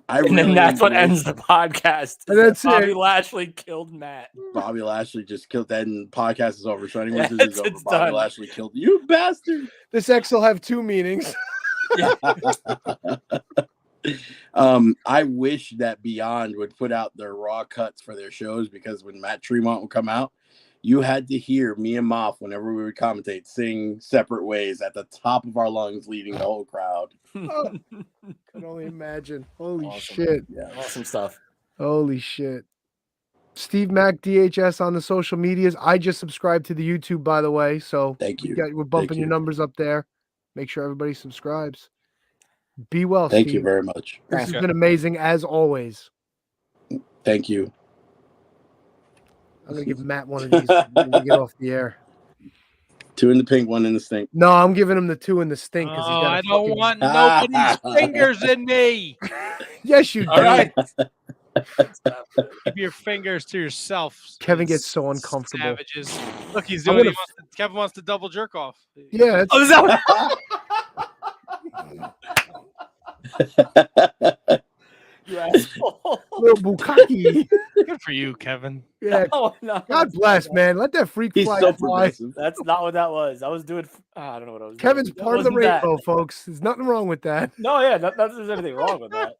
And then that's what ends the podcast. And that's Bobby it. Lashley killed Matt. Bobby Lashley just killed that, and the podcast is over. Shining Wizards is over. It's Bobby done. Lashley killed you, bastard. This X will have two meanings. I wish that Beyond would put out their raw cuts for their shows, because when Matt Tremont would come out, you had to hear me and Moff, whenever we would commentate, sing Separate Ways at the top of our lungs, leading the whole crowd. Oh, can only imagine. Holy Awesome. shit. Yeah. Awesome stuff. Holy shit. Steve Mack DHS on the social medias. I just subscribed to the YouTube, by the way. So Thank you. we're bumping your numbers up there. Make sure everybody subscribes. Be well, Thank Steve. you very much. This has been amazing as always. Thank you. I'm gonna give Matt one of these when we get off the air. 2 in the pink, 1 in the stink. No, I'm giving him the 2 in the stink. Oh, I don't want nobody's fingers in me. Yes, you do. All right. Keep your fingers to yourself. Kevin gets so uncomfortable. Savages. Look, he's doing. Kevin wants to double jerk off. Yeah. Oh, is that what... You asshole. Little bukkake. Good for you, Kevin. Yeah. No. God bless, man. Let that freak He's fly so fly. progressive. That's not what that was. I was doing. I don't know what I was Kevin's doing. part of the Wasn't that. rainbow, folks. There's nothing wrong with that. No, yeah, not that there's anything wrong with that.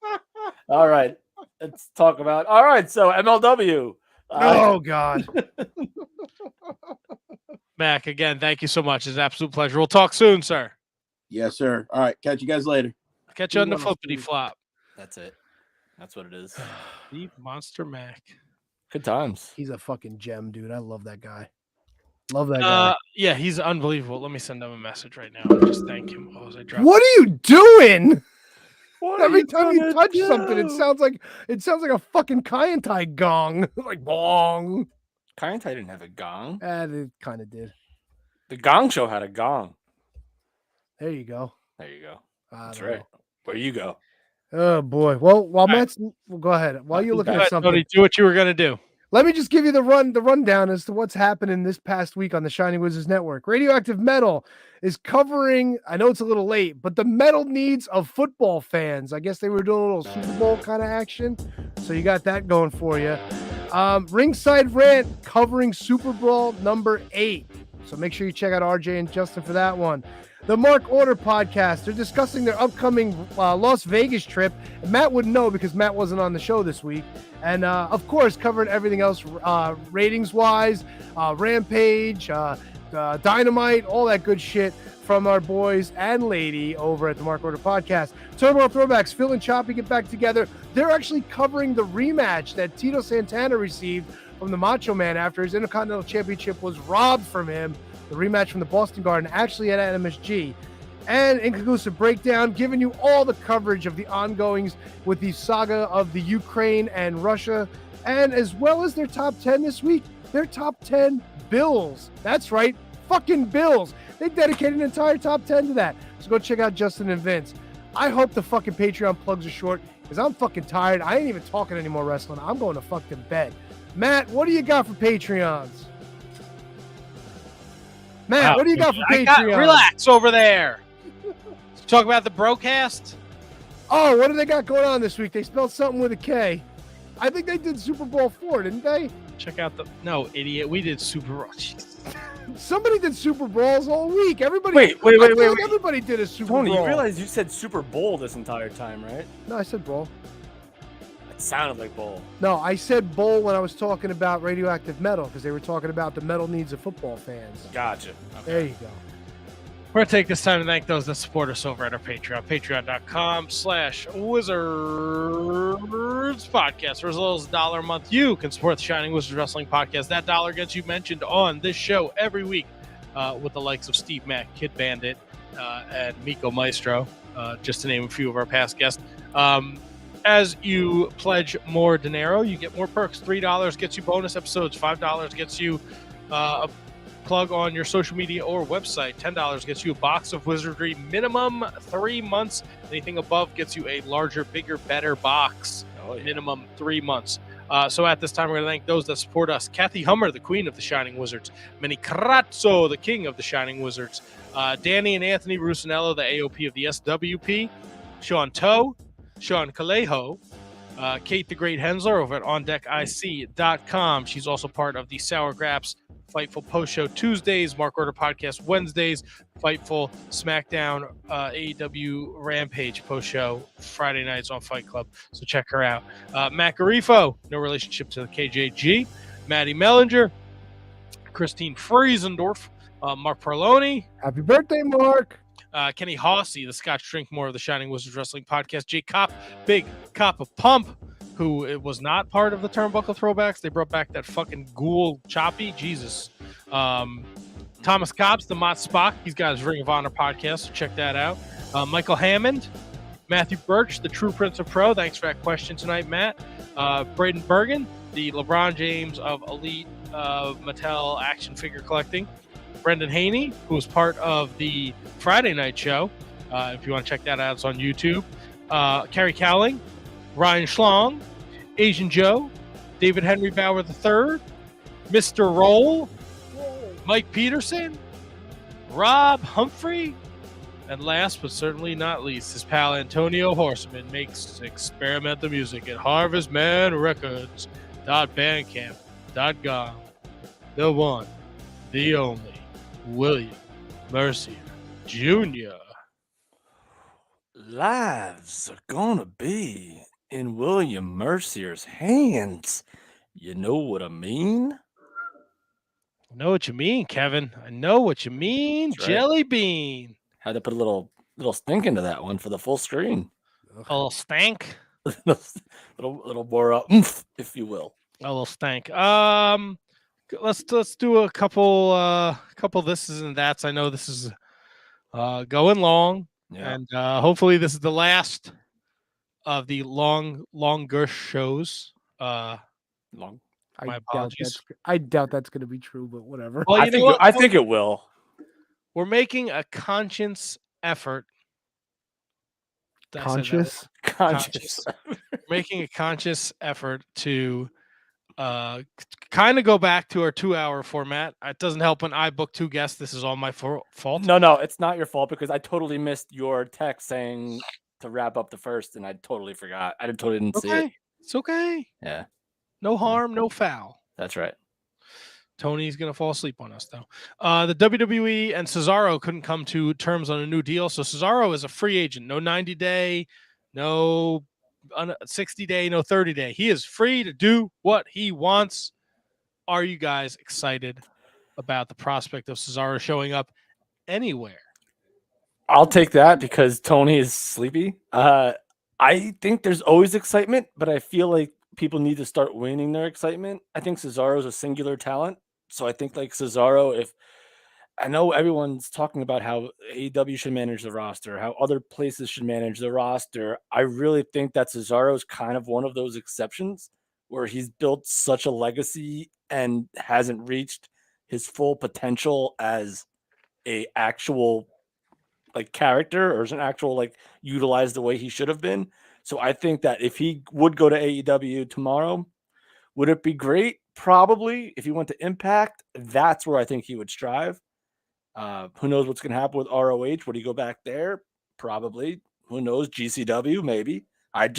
All right, let's talk about. All right, so MLW. Oh God. Mac, again, thank you so much. It's an absolute pleasure. We'll talk soon, sir. Yes, sir. All right. Catch you guys later. Catch you on the flippity flop. That's it. That's what it is. Steve Monster Mack. Good times. He's a fucking gem, dude. I love that guy. Love that guy. Yeah, he's unbelievable. Let me send him a message right now and just thank him. Oh, as I drop. What are you doing? Every time you touch do? something, it sounds like a fucking Kyantai gong. Like bong. Kyantai didn't have a gong. It kind of did. The Gong Show had a gong. There you go. There you go. That's don't right. know. Where you go? Oh boy. Well, while Matt's go ahead. While you're looking Go at ahead, something, Tony, do what you were gonna do. let me just give you the rundown as to what's happening this past week on the Shining Wizards Network. Radioactive Metal is covering, I know it's a little late, but the metal needs of football fans. I guess they were doing a little Super Bowl kind of action. So you got that going for you. Ringside Rant covering Super Bowl number 8. So make sure you check out RJ and Justin for that one. The Mark Order podcast, they're discussing their upcoming Las Vegas trip. And Matt wouldn't know because Matt wasn't on the show this week. And, of course, covered everything else ratings-wise, Rampage, Dynamite, all that good shit from our boys and lady over at the Mark Order podcast. Turbo Throwbacks, Phil and Choppy get back together. They're actually covering the rematch that Tito Santana received from the Macho Man after his Intercontinental Championship was robbed from him. The rematch from the Boston Garden, actually at MSG. And Inconclusive Breakdown, giving you all the coverage of the ongoings with the saga of the Ukraine and Russia, and as well as their top 10 this week, their top 10 bills. That's right, fucking bills. They dedicated an entire top 10 to that. So go check out Justin and Vince. I hope the fucking Patreon plugs are short because I'm fucking tired. I ain't even talking anymore wrestling. I'm going to fucking bed. Matt, what do you got for Patreons? Matt, what do you got for Patreon? Relax over there. Talk about the broadcast. Oh, what do they got going on this week? They spelled something with a K. I think they did Super Bowl 4, didn't they? Check out no, idiot. We did Super Bowl. Somebody did Super Bowls all week. Everybody. Wait. Everybody did a Super Bowl. Tony, you realize you said Super Bowl this entire time, right? No, I said bowl. It sounded like bowl. No, I said bowl when I was talking about Radioactive Metal because they were talking about the metal needs of football fans. Gotcha. Okay. There you go. We're going to take this time to thank those that support us over at our Patreon, patreon.com/Wizards Podcast. For as little as $1 a month, you can support the Shining Wizards Wrestling Podcast. That dollar gets you mentioned on this show every week with the likes of Steve Mack, Kidd Bandit, and Miko Maestro, just to name a few of our past guests. As you pledge more dinero, you get more perks. $3 gets you bonus episodes. $5 gets you a plug on your social media or website. $10 gets you a box of wizardry, minimum 3 months. Anything above gets you a larger, bigger, better box. Minimum 3 months. So at this time, we're going to thank those that support us. Kathy Hummer, the queen of the Shining Wizards. Manny Carazzo, the king of the Shining Wizards. Danny and Anthony Rusinello, the AOP of the SWP. Sean Toe, Sean Calejo, Kate the Great Hensler over at OnDeckIC.com. She's also part of the Sour Graps Fightful Post Show Tuesdays, Mark Order Podcast Wednesdays, Fightful SmackDown AEW Rampage Post Show Friday nights on Fight Club. So check her out. Matt Garifo, no relationship to the KJG. Maddie Mellinger, Christine Friesendorf, Mark Perloni. Happy birthday, Mark. Kenny Hossey, the Scotch Drinkmore of the Shining Wizards Wrestling Podcast. Jake Kopp, Big Cop of Pump, who it was not part of the Turnbuckle Throwbacks. They brought back that fucking ghoul Choppy. Jesus. Thomas Cobbs, the Mott Spock. He's got his Ring of Honor podcast, so check that out. Michael Hammond, Matthew Birch, the True Prince of Pro. Thanks for that question tonight, Matt. Braden Bergen, the LeBron James of Elite Mattel action figure collecting. Brendan Haney, who was part of the Friday night show. If you want to check that out, it's on YouTube. Carrie Cowling, Ryan Schlong, Asian Joe, David Henry Bauer III, Mr. Roll, Mike Peterson, Rob Humphrey, and last but certainly not least, his pal Antonio Horseman makes experimental music at harvestmanrecords.bandcamp.com. The one, the only, William Mercier Jr. Lives are gonna be in William Mercier's hands. You know what I mean? I know what you mean, Kevin. I know what you mean, That's right. Jelly Bean. Had to put a little little stink into that one for the full screen. A little stank. little more oomph, if you will. A little stank. Let's do a couple thises and that's. I know this is going long, and hopefully this is the last of the longer shows. Long. My apologies. I doubt that's going to be true, but whatever. Well, I think it will. We're making a conscious effort. Conscious. Making a conscious effort to kind of go back to our 2-hour format. It doesn't help when I book 2 guests. This is all my fault. No, it's not your fault because I totally missed your text saying to wrap up the first, and I totally forgot. I totally didn't see it. It's okay. Yeah. No harm, no foul. That's right. Tony's going to fall asleep on us, though. The WWE and Cesaro couldn't come to terms on a new deal. So Cesaro is a free agent. No 90-day, no 60-day, no 30-day. He is free to do what he wants. Are you guys excited about the prospect of Cesaro showing up anywhere? I'll take that because Tony is sleepy. I think there's always excitement, but I feel like people need to start winning their excitement. I think Cesaro is a singular talent. So I think like Cesaro, if I know everyone's talking about how AEW should manage the roster, how other places should manage the roster, I really think that Cesaro is kind of one of those exceptions where he's built such a legacy and hasn't reached his full potential as a actual like character or as an actual like utilized the way he should have been. So I think that if he would go to AEW tomorrow, would it be great? Probably. If he went to Impact, that's where I think he would strive. Who knows what's going to happen with ROH? Would he go back there? Probably. Who knows? GCW, maybe. I'm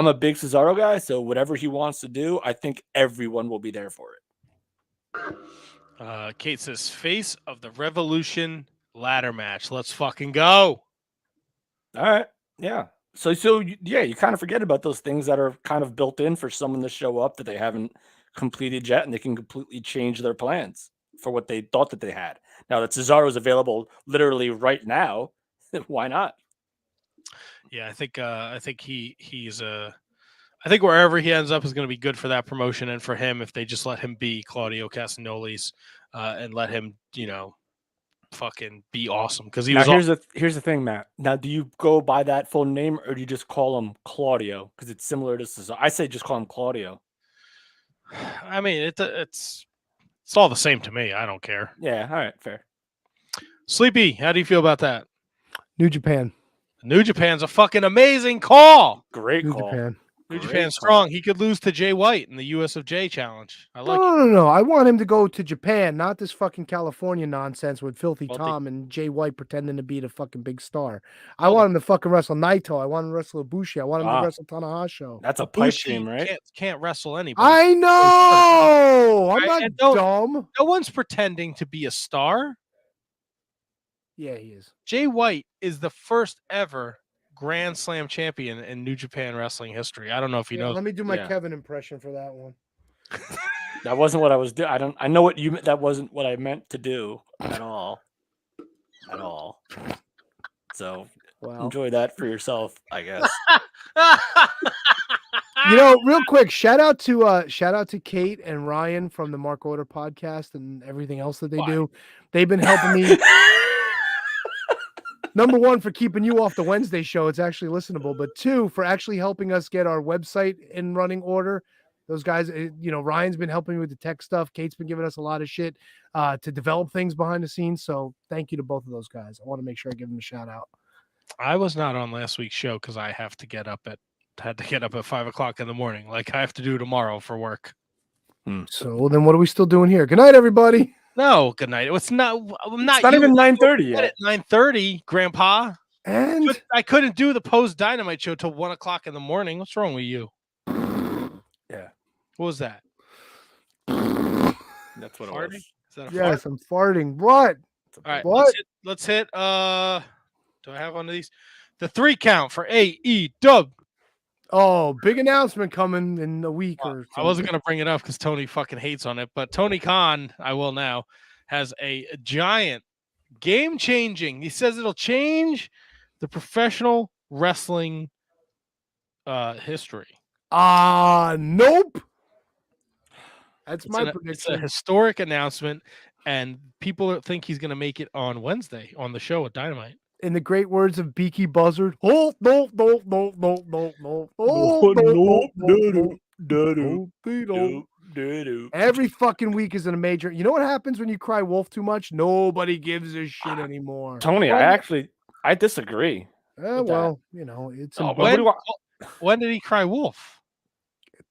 a big Cesaro guy, so whatever he wants to do, I think everyone will be there for it. Kate says, face of the Revolution ladder match. Let's fucking go. All right. Yeah. So you kind of forget about those things that are kind of built in for someone to show up that they haven't completed yet, and they can completely change their plans for what they thought that they had. Now that Cesaro is available literally right now, why not? Yeah, I think he's I think wherever he ends up is going to be good for that promotion and for him if they just let him be Claudio Castagnoli's and let him, fucking be awesome because he now was. Here's the thing, Matt. Now, do you go by that full name or do you just call him Claudio because it's similar to Cesaro? I say just call him Claudio. I mean, it's all the same to me. I don't care. Yeah, all right, fair. Sleepy, how do you feel about that? New Japan. New Japan's a fucking amazing call. Great New call. Japan. New Japan's strong. He could lose to Jay White in the US of J challenge. I like No. I want him to go to Japan, not this fucking California nonsense with Filthy Tom and Jay White pretending to be the fucking big star. I want him to fucking wrestle Naito. I want him to wrestle Ibushi. I want him to wrestle Tanahashi. That's a pipe dream, right? Can't wrestle anybody. I know. I'm not dumb. No one's pretending to be a star. Yeah, he is. Jay White is the first ever Grand Slam champion in New Japan wrestling history. I don't know if you know. Let me do my Kevin impression for that one. That wasn't what I was doing. I know what you. That wasn't what I meant to do at all. So enjoy that for yourself, I guess. Real quick, shout out to Kate and Ryan from the Mark Order podcast and everything else that they do. They've been helping me. Number one, for keeping you off the Wednesday show. It's actually listenable. But 2, for actually helping us get our website in running order. Those guys, Ryan's been helping me with the tech stuff. Kate's been giving us a lot of shit to develop things behind the scenes. So thank you to both of those guys. I want to make sure I give them a shout out. I was not on last week's show because I had to get up at 5:00 in the morning, like I have to do tomorrow for work. So then what are we still doing here? Good night, everybody. No, good night. It's not. It's not even 9:30 yet. At 9:30, Grandpa. And I couldn't do the post Dynamite show till 1:00 in the morning. What's wrong with you? Yeah. What was that? That's what farting? It was. Is that a fart? I'm farting. What? All right. What? Let's hit. Do I have one of these? The 3 count for AEW. Oh, big announcement coming in a week or something. I wasn't going to bring it up because Tony fucking hates on it, but Tony Khan, I will now, has a giant Game changing. He says it'll change the professional wrestling history. Nope. That's my prediction. It's a historic announcement, and people think he's going to make it on Wednesday on the show at Dynamite. In the great words of Beaky Buzzard, oh, no. Every fucking week is in a major. You know what happens when you cry wolf too much? Nobody gives a shit anymore. Tony, I disagree. Well, you know, it's when did he cry wolf?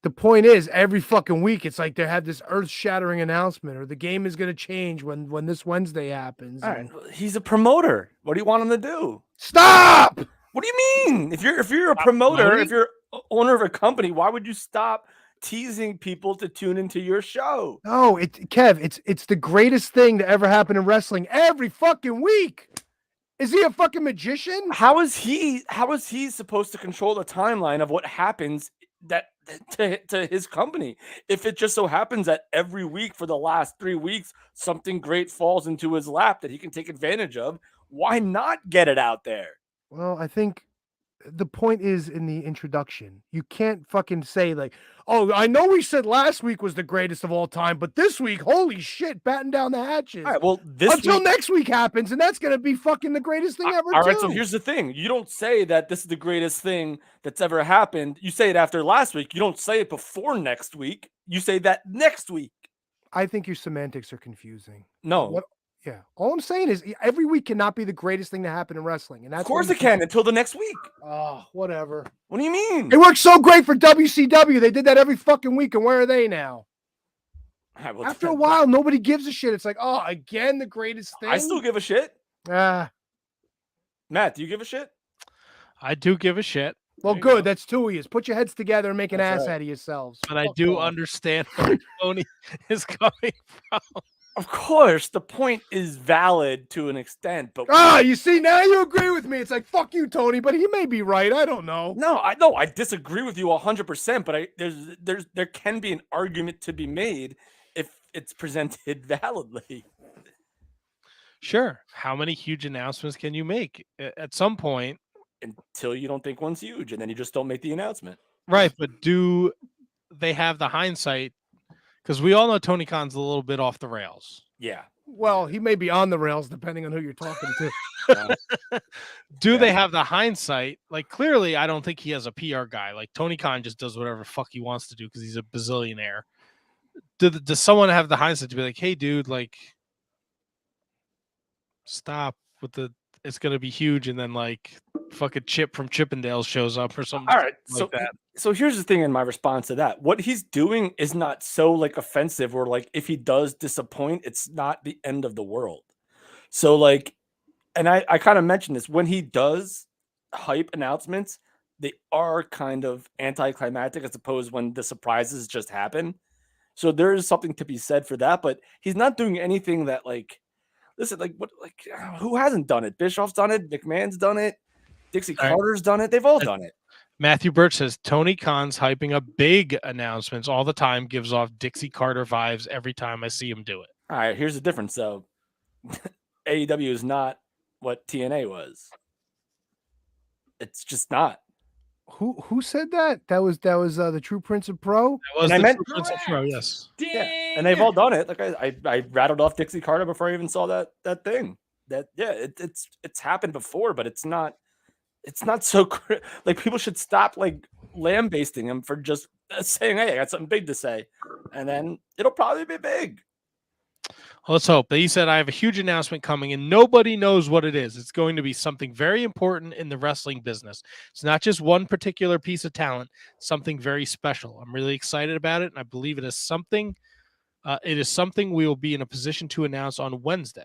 The point is, every fucking week, it's like they have this earth-shattering announcement, or the game is going to change when this Wednesday happens. All right. He's a promoter. What do you want him to do? Stop! What do you mean? If you're a promoter, if you're owner of a company, why would you stop teasing people to tune into your show? No, Kev, it's the greatest thing to ever happen in wrestling every fucking week. Is he a fucking magician? How is he supposed to control the timeline of what happens to his company? If it just so happens that every week for the last 3 weeks something great falls into his lap that he can take advantage of, why not get it out there? Well, I think the point is in the introduction. You can't fucking say like, oh, I know we said last week was the greatest of all time, but this week, holy shit, batten down the hatches. All right, well, until next week happens, and that's going to be fucking the greatest thing ever. All right, so here's the thing. You don't say that this is the greatest thing that's ever happened. You say it after last week. You don't say it before next week. You say that next week. I think your semantics are confusing. No. Yeah. All I'm saying is every week cannot be the greatest thing to happen in wrestling. And that's of course it can until the next week. Oh, whatever. What do you mean? It works so great for WCW. They did that every fucking week. And where are they now? Right, well, after a while, nobody gives a shit. It's like, oh, again, the greatest thing. I still give a shit. Matt, do you give a shit? I do give a shit. Well, good. That's two of you. Put your heads together and make an ass out of yourselves. But I do understand where Tony is coming from. Of course, the point is valid to an extent, but you see, now you agree with me. It's like, fuck you, Tony, but he may be right. I don't know. No, I disagree with you 100%, but there can be an argument to be made if it's presented validly. Sure. How many huge announcements can you make at some point? Until you don't think one's huge, and then you just don't make the announcement. Right, but do they have the hindsight? Because we all know Tony Khan's a little bit off the rails. Yeah. Well, he may be on the rails depending on who you're talking to. Do they have the hindsight? Like, clearly, I don't think he has a PR guy. Like, Tony Khan just does whatever the fuck he wants to do because he's a bazillionaire. Does someone have the hindsight to be like, hey, dude, like, stop with the, it's going to be huge, and then, like, fucking Chip from Chippendales shows up or something. All right. Like that. So here's the thing in my response to that. What he's doing is not so like offensive, or like if he does disappoint, it's not the end of the world. So like, and I kind of mentioned this, when he does hype announcements, they are kind of anticlimactic as opposed when the surprises just happen. So there is something to be said for that, but he's not doing anything that like, listen, like what, like who hasn't done it? Bischoff's done it. McMahon's done it. Dixie Carter's done it. They've all done it. Matthew Birch says Tony Khan's hyping up big announcements all the time, gives off Dixie Carter vibes every time I see him do it. All right, here's the difference, though. AEW is not what TNA was. It's just not. Who said that? That was the True Prince of Pro. That was the True Prince of Pro, yes. Yeah, and they've all done it. Like I rattled off Dixie Carter before I even saw that thing. It's happened before, but it's not so like people should stop like lambasting him for just saying, hey, I got something big to say, and then it'll probably be big. Well, let's hope. He said, I have a huge announcement coming and nobody knows what it is. It's going to be something very important in the wrestling business. It's not just one particular piece of talent, something very special. I'm really excited about it, and I believe it is something we will be in a position to announce on Wednesday.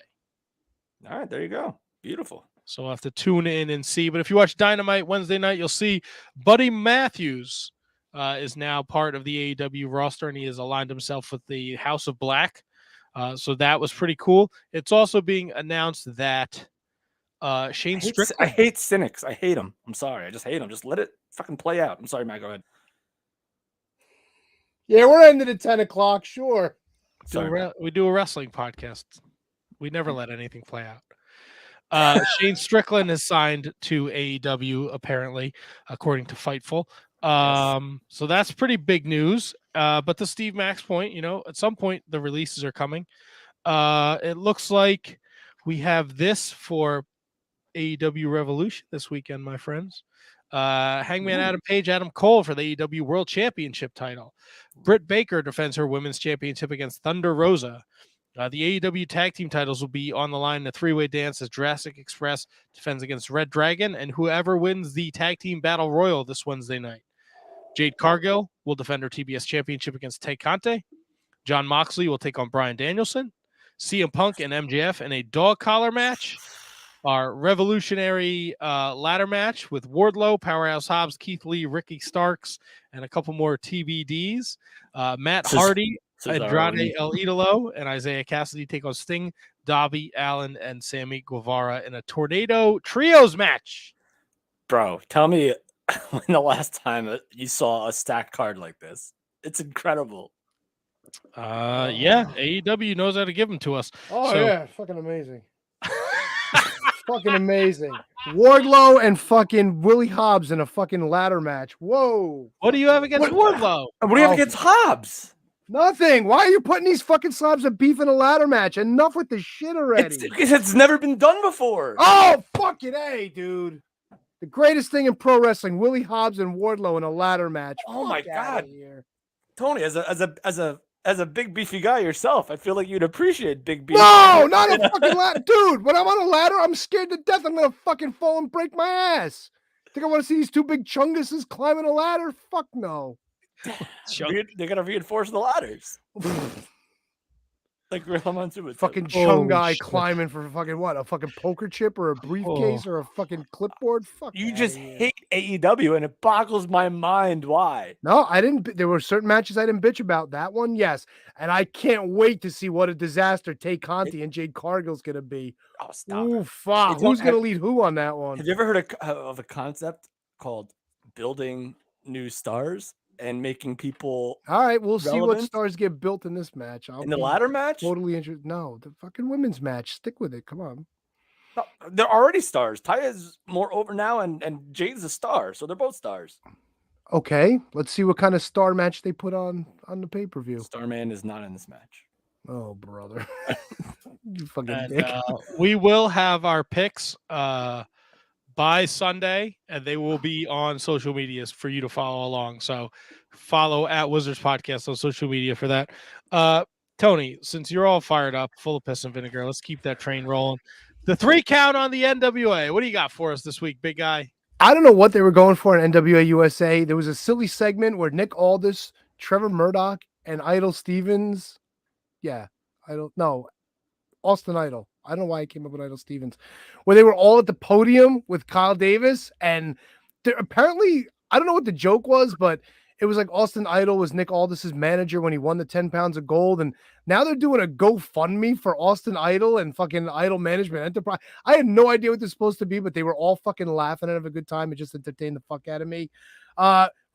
All right, there you go. Beautiful. So we'll have to tune in and see. But if you watch Dynamite Wednesday night, you'll see Buddy Matthews is now part of the AEW roster, and he has aligned himself with the House of Black. So that was pretty cool. It's also being announced that Shane Strickland. I hate cynics. I hate them. I'm sorry. I just hate them. Just let it fucking play out. I'm sorry, Matt. Go ahead. Yeah, we're ending at 10 o'clock. Sure. We do a wrestling podcast. We never let anything play out. Shane Strickland is signed to AEW, apparently, according to Fightful. So that's pretty big news. But to Steve Mack's point, at some point the releases are coming. It looks like we have this for AEW Revolution this weekend, my friends. Hangman Adam Page, Adam Cole for the AEW World Championship title. Britt Baker defends her women's championship against Thunder Rosa. The AEW tag team titles will be on the line in a three-way dance as Jurassic Express defends against Red Dragon, and whoever wins the tag team battle royal this Wednesday night. Jade Cargill will defend her TBS championship against Tay Conte. John Moxley will take on Bryan Danielson. CM Punk and MJF in a dog collar match. Our revolutionary ladder match with Wardlow, Powerhouse Hobbs, Keith Lee, Ricky Starks, and a couple more TBDs. Matt Hardy, Andrade El Idolo, and Isaiah Cassidy take on Sting, Darby Allin, and Sammy Guevara in a Tornado Trios match. Bro, tell me when the last time you saw a stacked card like this. It's incredible. Yeah, AEW knows how to give them to us. Yeah, fucking amazing. Fucking amazing. Wardlow and fucking Willie Hobbs in a fucking ladder match. Whoa. What do you have against Wardlow? What do you have against Hobbs? Nothing. Why are you putting these fucking slobs of beef in a ladder match? Enough with the shit already. It's never been done before. Oh, fucking A, dude. The greatest thing in pro wrestling, Willie Hobbs and Wardlow in a ladder match. Oh my God. Tony, as a big beefy guy yourself, I feel like you'd appreciate big beefy. No, not a fucking ladder. Dude, when I'm on a ladder, I'm scared to death. I'm going to fucking fall and break my ass. Think I want to see these two big chunguses climbing a ladder? Fuck no. They're going to reinforce the ladders. Like fucking chung guy climbing for fucking what? A fucking poker chip or a briefcase or a fucking clipboard? Fuck you just hate AEW, and it boggles my mind why. No, I didn't. There were certain matches I didn't bitch about. That one, yes. And I can't wait to see what a disaster Tay Conti and Jade Cargill's going to be. Oh, stop. Ooh, fuck. Who's going to lead who on that one? Have you ever heard of a concept called building new stars? And making people all right, we'll see what relevant? Stars get built in this match. In the ladder match? Totally interested. No, the fucking women's match. Stick with it. Come on. No, they're already stars. Taya's more over now, and Jade's a star, so they're both stars. Okay, let's see what kind of star match they put on the pay-per-view. Starman is not in this match. Oh, brother. You fucking dick. We will have our picks by Sunday, and they will be on social medias for you to follow along. So follow at Wizards Podcast on social media for that. Tony, since you're all fired up, full of piss and vinegar, let's keep that train rolling. The 3 count on the NWA. What do you got for us this week, big guy? I don't know what they were going for in NWA USA. There was a silly segment where Nick Aldis, Trevor Murdoch, and Idol Stevens. Yeah, Austin Idol. I don't know why I came up with Idol Stevens, where they were all at the podium with Kyle Davis. And apparently, I don't know what the joke was, but it was like Austin Idol was Nick Aldis's manager when he won the 10 pounds of gold. And now they're doing a GoFundMe for Austin Idol and fucking Idol Management Enterprise. I had no idea what this was supposed to be, but they were all fucking laughing and having a good time. It just entertained the fuck out of me.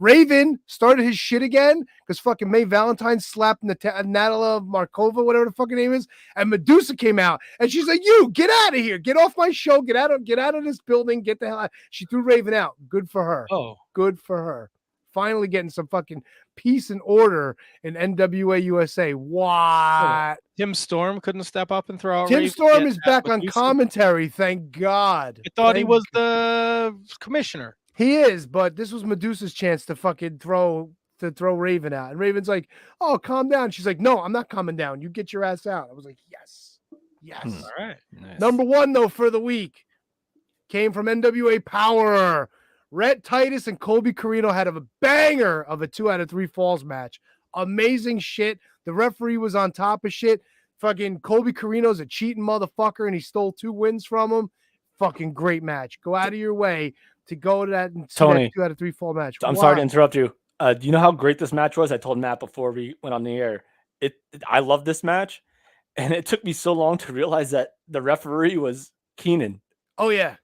Raven started his shit again because fucking Mae Valentine slapped Natalia Markova, whatever the fucking name is, and Medusa came out and she's like, "You get out of here, get off my show, get out of this building, get the hell out." She threw Raven out. Good for her. Oh, good for her. Finally getting some fucking peace and order in NWA USA. What? Tim Storm couldn't step up and throw out. Tim Storm is back on commentary. Thank God. I thought he was the commissioner. He is, but this was Medusa's chance to fucking throw Raven out. And Raven's like, "Oh, calm down." She's like, "No, I'm not calming down. You get your ass out." I was like, yes. All right. Nice. Number 1, though, for the week came from NWA Power. Rhett Titus and Colby Carino had a banger of a 2 out of 3 falls match. Amazing shit. The referee was on top of shit. Fucking Colby Carino's a cheating motherfucker, and he stole 2 wins from him. Fucking great match. Go out of your way to go to that and see that 2 out of 3 fall match. I'm sorry to interrupt you. Do you know how great this match was? I told Matt before we went on the air. I love this match, and it took me so long to realize that the referee was Keenan. Oh yeah,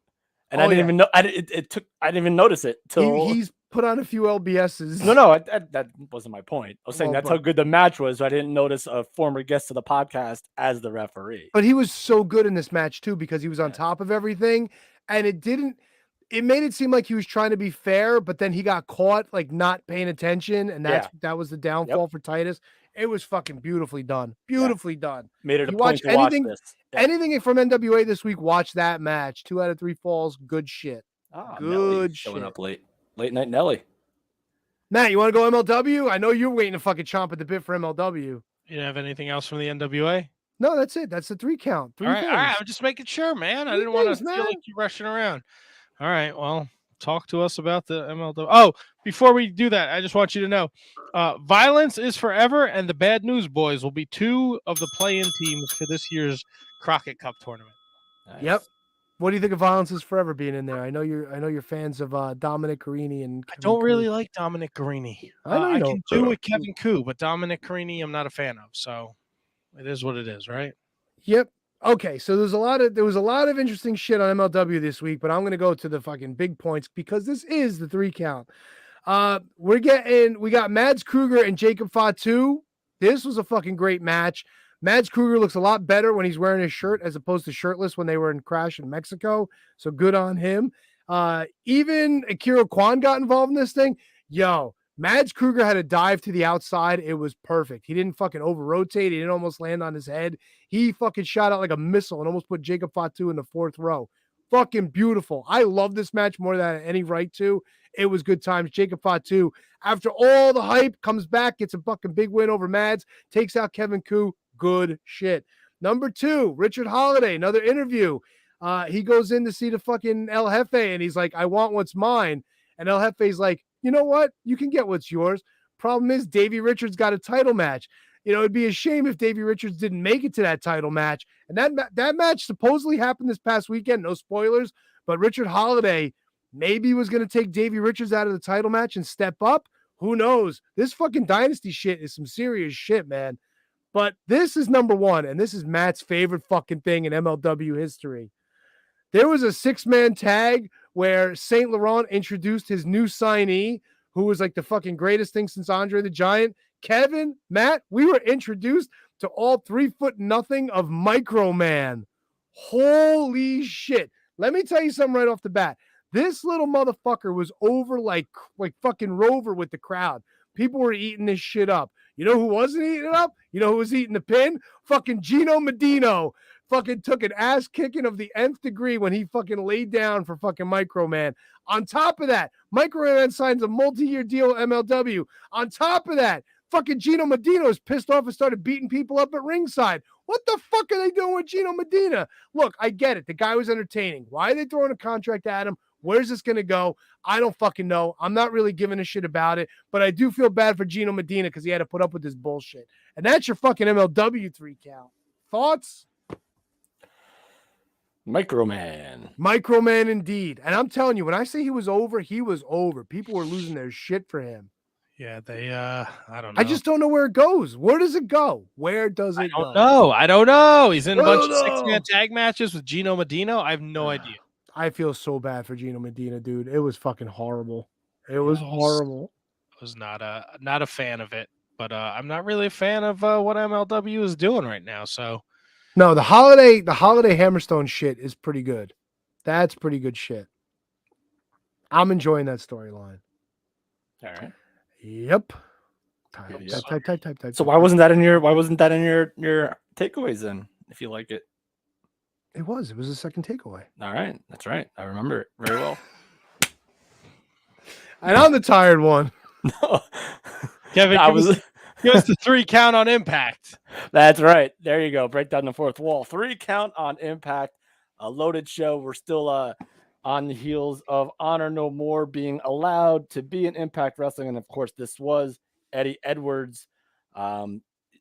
and I didn't even know. I didn't even notice it till put on a few LBSs. No, that wasn't my point. I was saying that's how good the match was. So I didn't notice a former guest of the podcast as the referee. But he was so good in this match too because he was on top of everything, and it made it seem like he was trying to be fair, but then he got caught like not paying attention, and that was the downfall for Titus. It was fucking beautifully done. Beautifully done. Made it a point to watch this. Anything from NWA this week, watch that match. 2 out of 3 falls. Good shit. Good shit. Showing up late night Nelly. Matt, you want to go MLW? I know you're waiting to fucking chomp at the bit for MLW. You didn't have anything else from the NWA? No, that's it. That's the 3 count. All right. I'm just making sure, man. I didn't want to feel like you're rushing around. All right. Well, talk to us about the MLW. Oh, before we do that, I just want you to know, Violence is Forever and the Bad News Boys will be 2 of the play-in teams for this year's Crockett Cup tournament. Nice. Yep. What do you think of Violence is Forever being in there? I know you're fans of Dominic Carini and Kevin I don't Koo. really like Dominic Carini. I can do with Kevin Koo, but Dominic Carini I'm not a fan of. So it is what it is, right? Yep. Okay, so there was a lot of interesting shit on MLW this week, but I'm going to go to the fucking big points because this is the 3 count. We got Mads Kruger and Jacob Fatu. This was a fucking great match. Mads Kruger looks a lot better when he's wearing his shirt as opposed to shirtless when they were in Crash in Mexico. So good on him. Even Akira Kwan got involved in this thing. Yo, Mads Kruger had a dive to the outside. It was perfect. He didn't fucking over-rotate. He didn't almost land on his head. He fucking shot out like a missile and almost put Jacob Fatu in the 4th row. Fucking beautiful. I love this match more than I had any right to. It was good times. Jacob Fatu, after all the hype, comes back, gets a fucking big win over Mads, takes out Kevin Koo. Good shit. Number 2, Richard Holiday, another interview. He goes in to see the fucking El Jefe, and he's like, I want what's mine. And El Jefe's like, you know what? You can get what's yours. Problem is, Davey Richards got a title match. It'd be a shame if Davey Richards didn't make it to that title match. And that match supposedly happened this past weekend. No spoilers, but Richard Holiday maybe was going to take Davey Richards out of the title match and step up. Who knows? This fucking dynasty shit is some serious shit, man. But this is number 1, and this is Matt's favorite fucking thing in MLW history. There was a 6-man tag where St. Laurent introduced his new signee, who was like the fucking greatest thing since Andre the Giant. Kevin, Matt, we were introduced to all 3'0" of Micro Man. Holy shit. Let me tell you something right off the bat. This little motherfucker was over like fucking Rover with the crowd. People were eating this shit up. You know who wasn't eating it up? You know who was eating the pin? Fucking Gino Medino. Fucking took an ass kicking of the nth degree when he fucking laid down for fucking Micro Man. On top of that, Micro Man signs a multi-year deal with MLW. On top of that, fucking Gino Medina is pissed off and started beating people up at ringside. What the fuck are they doing with Gino Medina? Look, I get it. The guy was entertaining. Why are they throwing a contract at him? Where's this going to go? I don't fucking know. I'm not really giving a shit about it, but I do feel bad for Gino Medina because he had to put up with this bullshit. And that's your fucking MLW 3 count. Thoughts? Micro Man indeed. And I'm telling you, when I say he was over, he was over. People were losing their shit for him. Yeah, I don't know. I just don't know where it goes. Where does it go? Where does it go? I don't know. He's in a bunch of 6-man tag matches with Gino Medina. I have no idea. I feel so bad for Gino Medina, dude. It was fucking horrible. It was horrible. I was not a fan of it, but I'm not really a fan of what MLW is doing right now. So no, the holiday Hammerstone shit is pretty good. That's pretty good shit. I'm enjoying that storyline. All right. Yep. Type. So why wasn't that in your takeaways then? If you like it. It was a second takeaway. All right. That's right. I remember it very well. And I'm the tired one. No. Kevin, give us the 3 count on Impact. That's right. There you go. Break down the 4th wall. 3 count on Impact. A loaded show. We're still on the heels of Honor No More being allowed to be in Impact Wrestling. And of course, this was Eddie Edwards'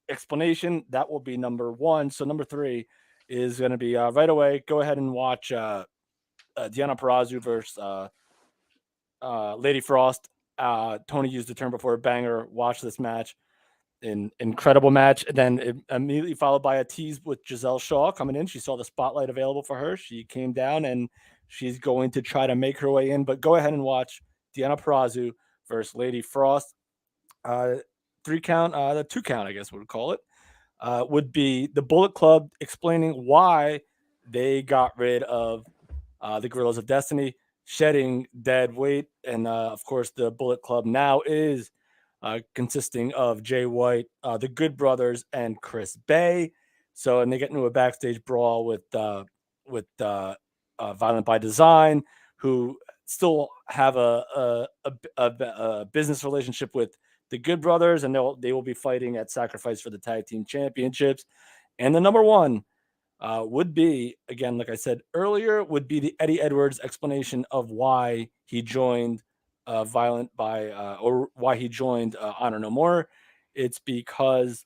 explanation. That will be number 1. So number 3 is going to be right away. Go ahead and watch Deanna Purrazzo versus Lady Frost. Tony used the term before, banger. Watch this match. An incredible match. And then immediately followed by a tease with Giselle Shaw coming in. She saw the spotlight available for her. She came down and she's going to try to make her way in. But go ahead and watch Deanna Purrazzo versus Lady Frost. 3 count, the 2 count, I guess we would call it, would be the Bullet Club explaining why they got rid of the Guerrillas of Destiny, shedding dead weight. And of course, the Bullet Club now is consisting of Jay White, the Good Brothers, and Chris Bay. So, and they get into a backstage brawl with Violent by Design, who still have a business relationship with the Good Brothers, and they will be fighting at Sacrifice for the Tag Team Championships. And the number one would be, again, like I said earlier, would be the Eddie Edwards explanation of why he joined or why he joined Honor No More. It's because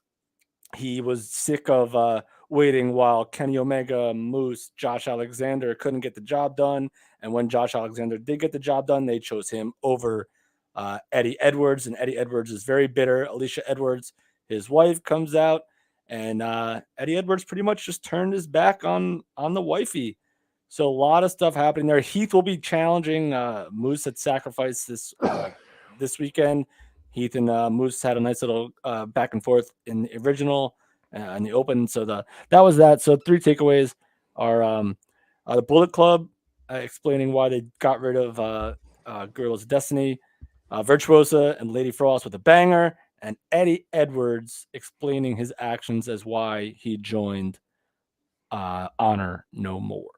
he was sick of waiting while Kenny Omega, Moose, Josh Alexander couldn't get the job done. And when Josh Alexander did get the job done, they chose him over Eddie Edwards. And Eddie Edwards is very bitter. Alicia Edwards, his wife, comes out, and Eddie Edwards pretty much just turned his back on the wifey. So a lot of stuff happening there. Heath will be challenging Moose at Sacrifice this weekend. Heath and Moose had a nice little back and forth in the original and the open. So that was that. So 3 takeaways are the Bullet Club explaining why they got rid of Guerrillas of Destiny, Virtuosa and Lady Frost with a banger, and Eddie Edwards explaining his actions as why he joined Honor No More.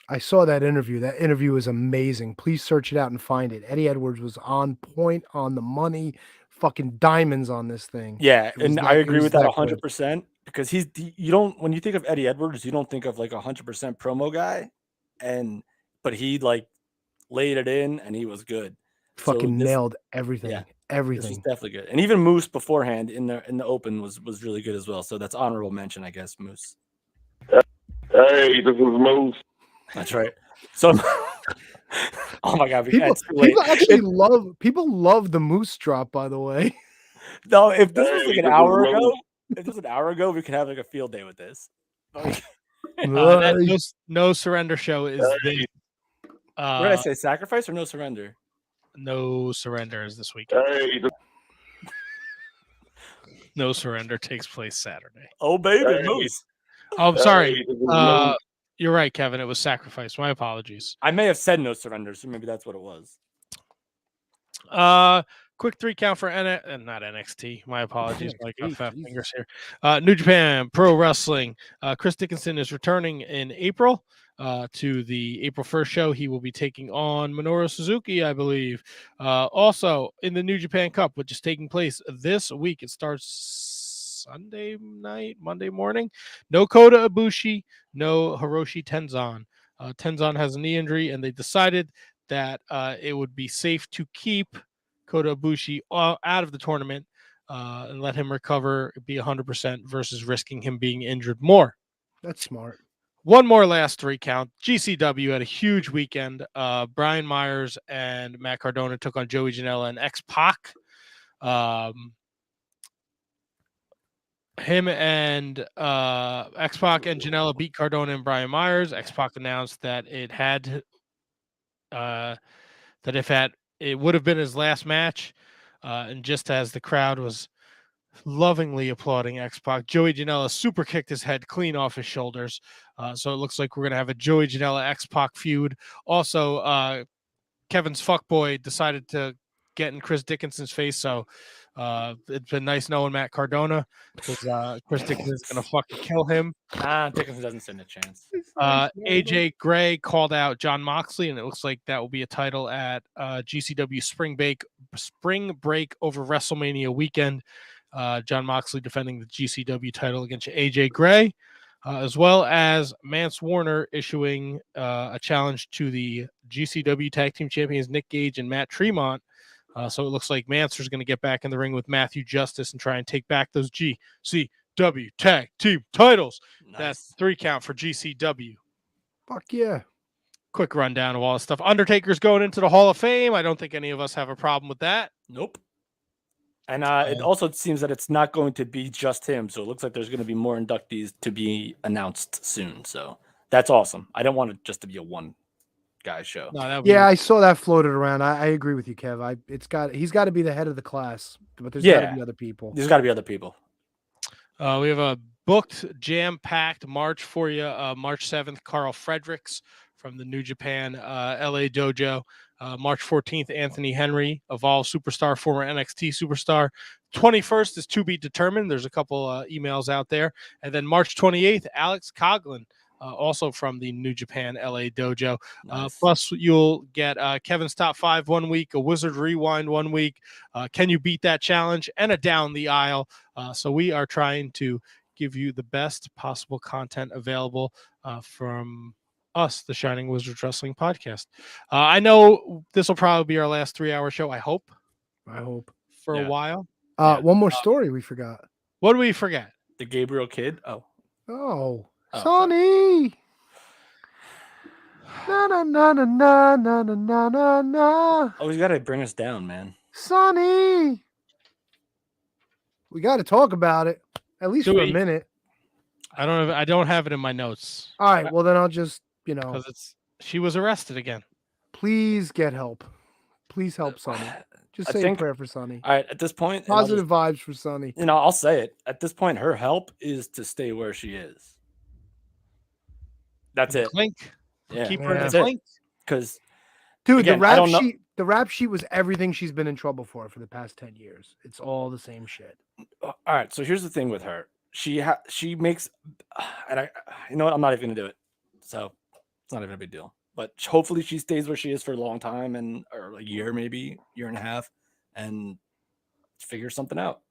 I saw that interview. That interview was amazing. Please search it out and find it. Eddie Edwards was on point, on the money, fucking diamonds on this thing. Yeah, and I agree with that 100%, because you don't, when you think of Eddie Edwards, you don't think of like 100% promo guy, but he like laid it in and he was good. Fucking nailed everything. Yeah, everything. This is definitely good. And even Moose beforehand in the open was really good as well. So that's honorable mention, I guess, Moose. Hey, this is Moose. That's right. So, oh my God, people love the Moose drop. By the way, no, if this was like an hour ago, we could have like a field day with this. That no surrender show is this. What did I say? Sacrifice or no surrender? No surrender is this weekend. No surrender takes place Saturday. Oh baby, Moose. Oh, I'm sorry. You're right, Kevin. It was Sacrifice. My apologies. I may have said no surrender, so maybe that's what it was. Quick 3 count for not NXT. My apologies. Like fat fingers here. New Japan Pro Wrestling. Chris Dickinson is returning in April to the April 1st show. He will be taking on Minoru Suzuki, I believe. Also in the New Japan Cup, which is taking place this week. It starts Sunday night, Monday morning. No Kota Ibushi, no Hiroshi Tenzan. Tenzan has a knee injury, and they decided that it would be safe to keep Kota Ibushi out of the tournament and let him recover, be 100% versus risking him being injured more. That's smart. One more last 3 count. GCW had a huge weekend. Brian Myers and Matt Cardona took on Joey Janela and X-Pac. Him and X-Pac and Janela beat Cardona and Brian Myers. X-Pac announced that it would have been his last match, and just as the crowd was lovingly applauding X-Pac, Joey Janela super kicked his head clean off his shoulders. So it looks like we're gonna have a Joey Janela X-Pac feud. Also, Kevin's fuckboy decided to get in Chris Dickinson's face, so it's been nice knowing Matt Cardona, because Chris Dickinson is going to fucking kill him. Dickinson doesn't stand a chance. AJ Gray called out John Moxley, and it looks like that will be a title at GCW Spring Break over WrestleMania weekend. John Moxley defending the GCW title against AJ Gray, as well as Mance Warner issuing a challenge to the GCW Tag Team Champions Nick Gage and Matt Tremont. So it looks like Mancer's going to get back in the ring with Matthew Justice and try and take back those GCW Tag Team titles. Nice. That's 3 count for GCW. Fuck yeah. Quick rundown of all this stuff. Undertaker's going into the Hall of Fame. I don't think any of us have a problem with that. Nope. And it also seems that it's not going to be just him. So it looks like there's going to be more inductees to be announced soon. So that's awesome. I don't want it just to be a one. guy show. No, yeah, I saw that floated around. I agree with you, Kev. He's got to be the head of the class, but there's got to be other people. There's got to be other people. We have a booked, jam-packed March for you. March 7th, Carl Fredericks from the New Japan LA Dojo. March 14th, Anthony Henry, Evolve Superstar, former NXT Superstar. 21st is to be determined. There's a couple emails out there. And then March 28th, Alex Coughlin, also from the New Japan LA Dojo. Nice. Plus, you'll get Kevin's Top 5 1 week, a Wizard Rewind 1 week, Can You Beat That Challenge, and a Down the Aisle. So we are trying to give you the best possible content available from us, the Shining Wizards Wrestling Podcast. I know this will probably be our last 3-hour show. I hope. For a while. One more story we forgot. What do we forget? The Gabriel Kidd. Oh, Sonny. Na na na na na na na na na. Oh, he's got to bring us down, man. Sonny. We got to talk about it at least for a minute. I don't have it in my notes. All right. Well, then I'll just because she was arrested again. Please get help. Please help Sonny. Just say a prayer for Sonny. All right. At this point, positive vibes for Sonny. I'll say it. At this point, her help is to stay where she is. That's it. Clink. Yeah. Keep her in That's the it. clink. Because, dude, again, the rap sheet was everything she's been in trouble for the past 10 years. It's all the same shit. All right. So here's the thing with her. She makes, and you know what? I'm not even gonna do it. So it's not even a big deal. But hopefully she stays where she is for a long time or a year, maybe year and a half, and figure something out.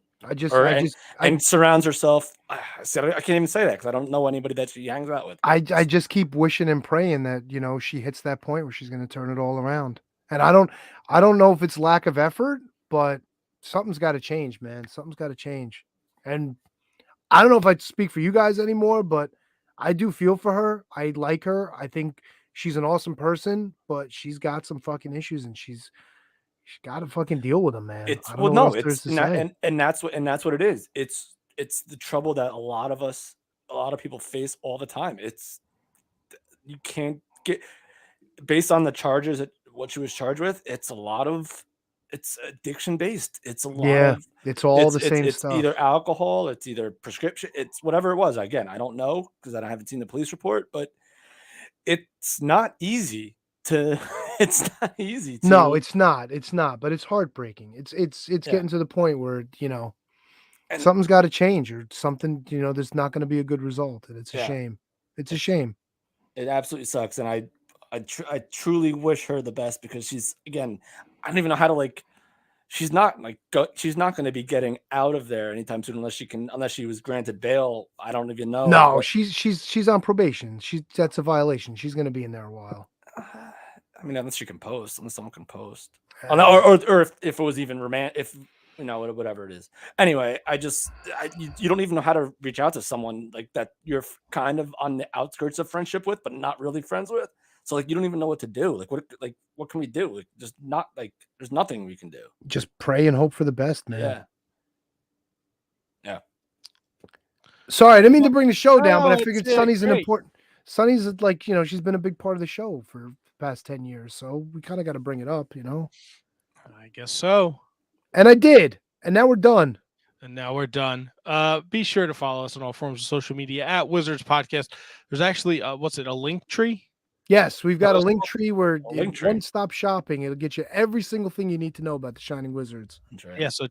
And surrounds herself. I can't even say that because I don't know anybody that she hangs out with. I just keep wishing and praying that she hits that point where she's going to turn it all around. And I don't know if it's lack of effort, but something's got to change, man. Something's got to change. And I don't know if I speak for you guys anymore, but I do feel for her. I like her. I think she's an awesome person, but she's got some fucking issues, and she's got to fucking deal with them, man. It's and that's what it is. It's the trouble that a lot of people face all the time. You can't get based on the charges what she was charged with. It's addiction based. It's a lot it's all the same stuff. It's either alcohol, it's either prescription, it's whatever it was. Again, I don't know because I haven't seen the police report, but it's not easy to No, it's not, but it's heartbreaking. It's getting to the point where something's got to change, or something, there's not going to be a good result, and it's a shame. It's a shame. It absolutely sucks, and I truly wish her the best, because she's, again, I don't even know how to she's not going to be getting out of there anytime soon unless she was granted bail. I don't even know. No, she's on probation. That's a violation. She's going to be in there a while. I mean, unless someone can post, or if it was even whatever it is. Anyway, you don't even know how to reach out to someone like that you're kind of on the outskirts of friendship with, but not really friends with. So you don't even know what to do. What can we do? There's nothing we can do. Just pray and hope for the best, man. Yeah. Sorry, I didn't mean to bring the show down, but I figured Sonny's Sonny's she's been a big part of the show for the past 10 years. So we kind of got to bring it up, I guess so. And I did. And now we're done. Be sure to follow us on all forms of social media at Wizards Podcast. There's actually, a link tree? Yes, we've got a link tree where one-stop shopping. It'll get you every single thing you need to know about the Shining Wizards. That's right. Yeah, so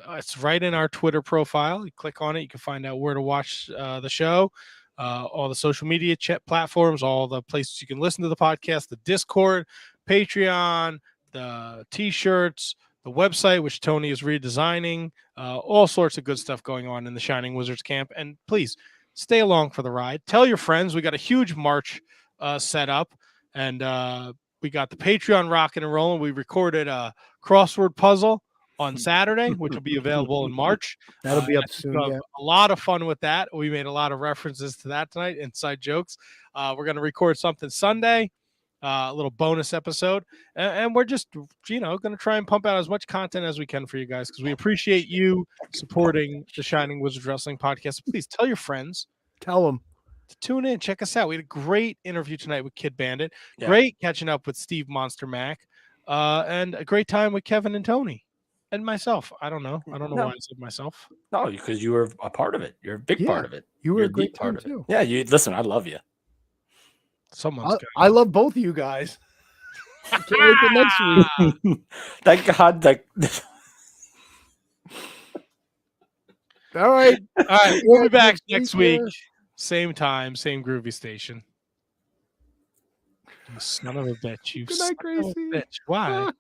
it's right in our Twitter profile. You click on it, you can find out where to watch the show, all the social media chat platforms, all the places you can listen to the podcast, the Discord, Patreon, the T-shirts, the website, which Tony is redesigning, all sorts of good stuff going on in the Shining Wizards camp. And please stay along for the ride. Tell your friends. We got a huge March set up, and we got the Patreon rocking and rolling. We recorded a crossword puzzle on Saturday, which will be available in March. That'll be up soon. A lot of fun with that. We made a lot of references to that tonight, inside jokes. We're going to record something Sunday, a little bonus episode, and we're just going to try and pump out as much content as we can for you guys, because we appreciate you supporting the Shining Wizards Wrestling Podcast. Please tell your friends. Tell them. to tune in. Check us out. We had a great interview tonight with Kidd Bandit. Yeah. Great catching up with Steve Monster Mack. And a great time with Kevin and Tony. And myself. I don't know. I don't know why I said myself. No, because you were a part of it. You're a big part of it. You were You're a great part part of it. too. Yeah, you listen, I love you. I love both of you guys. I can't wait for next week. Thank God that All right. All right. We'll be back next week. Same time, same groovy station. You son of a bitch. You Good son night, of a Gracie. bitch. Why?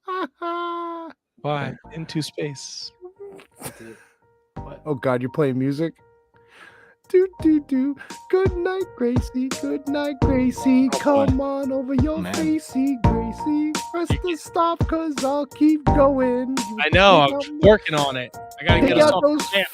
Why? Into space. Oh God, you're playing music. Do do do. Good night, Gracie. Good night, Gracie. Come on over your facey, Gracie. Press the stop, cause I'll keep going. I know. I'm working on it. I gotta Pick get us out off those the camp.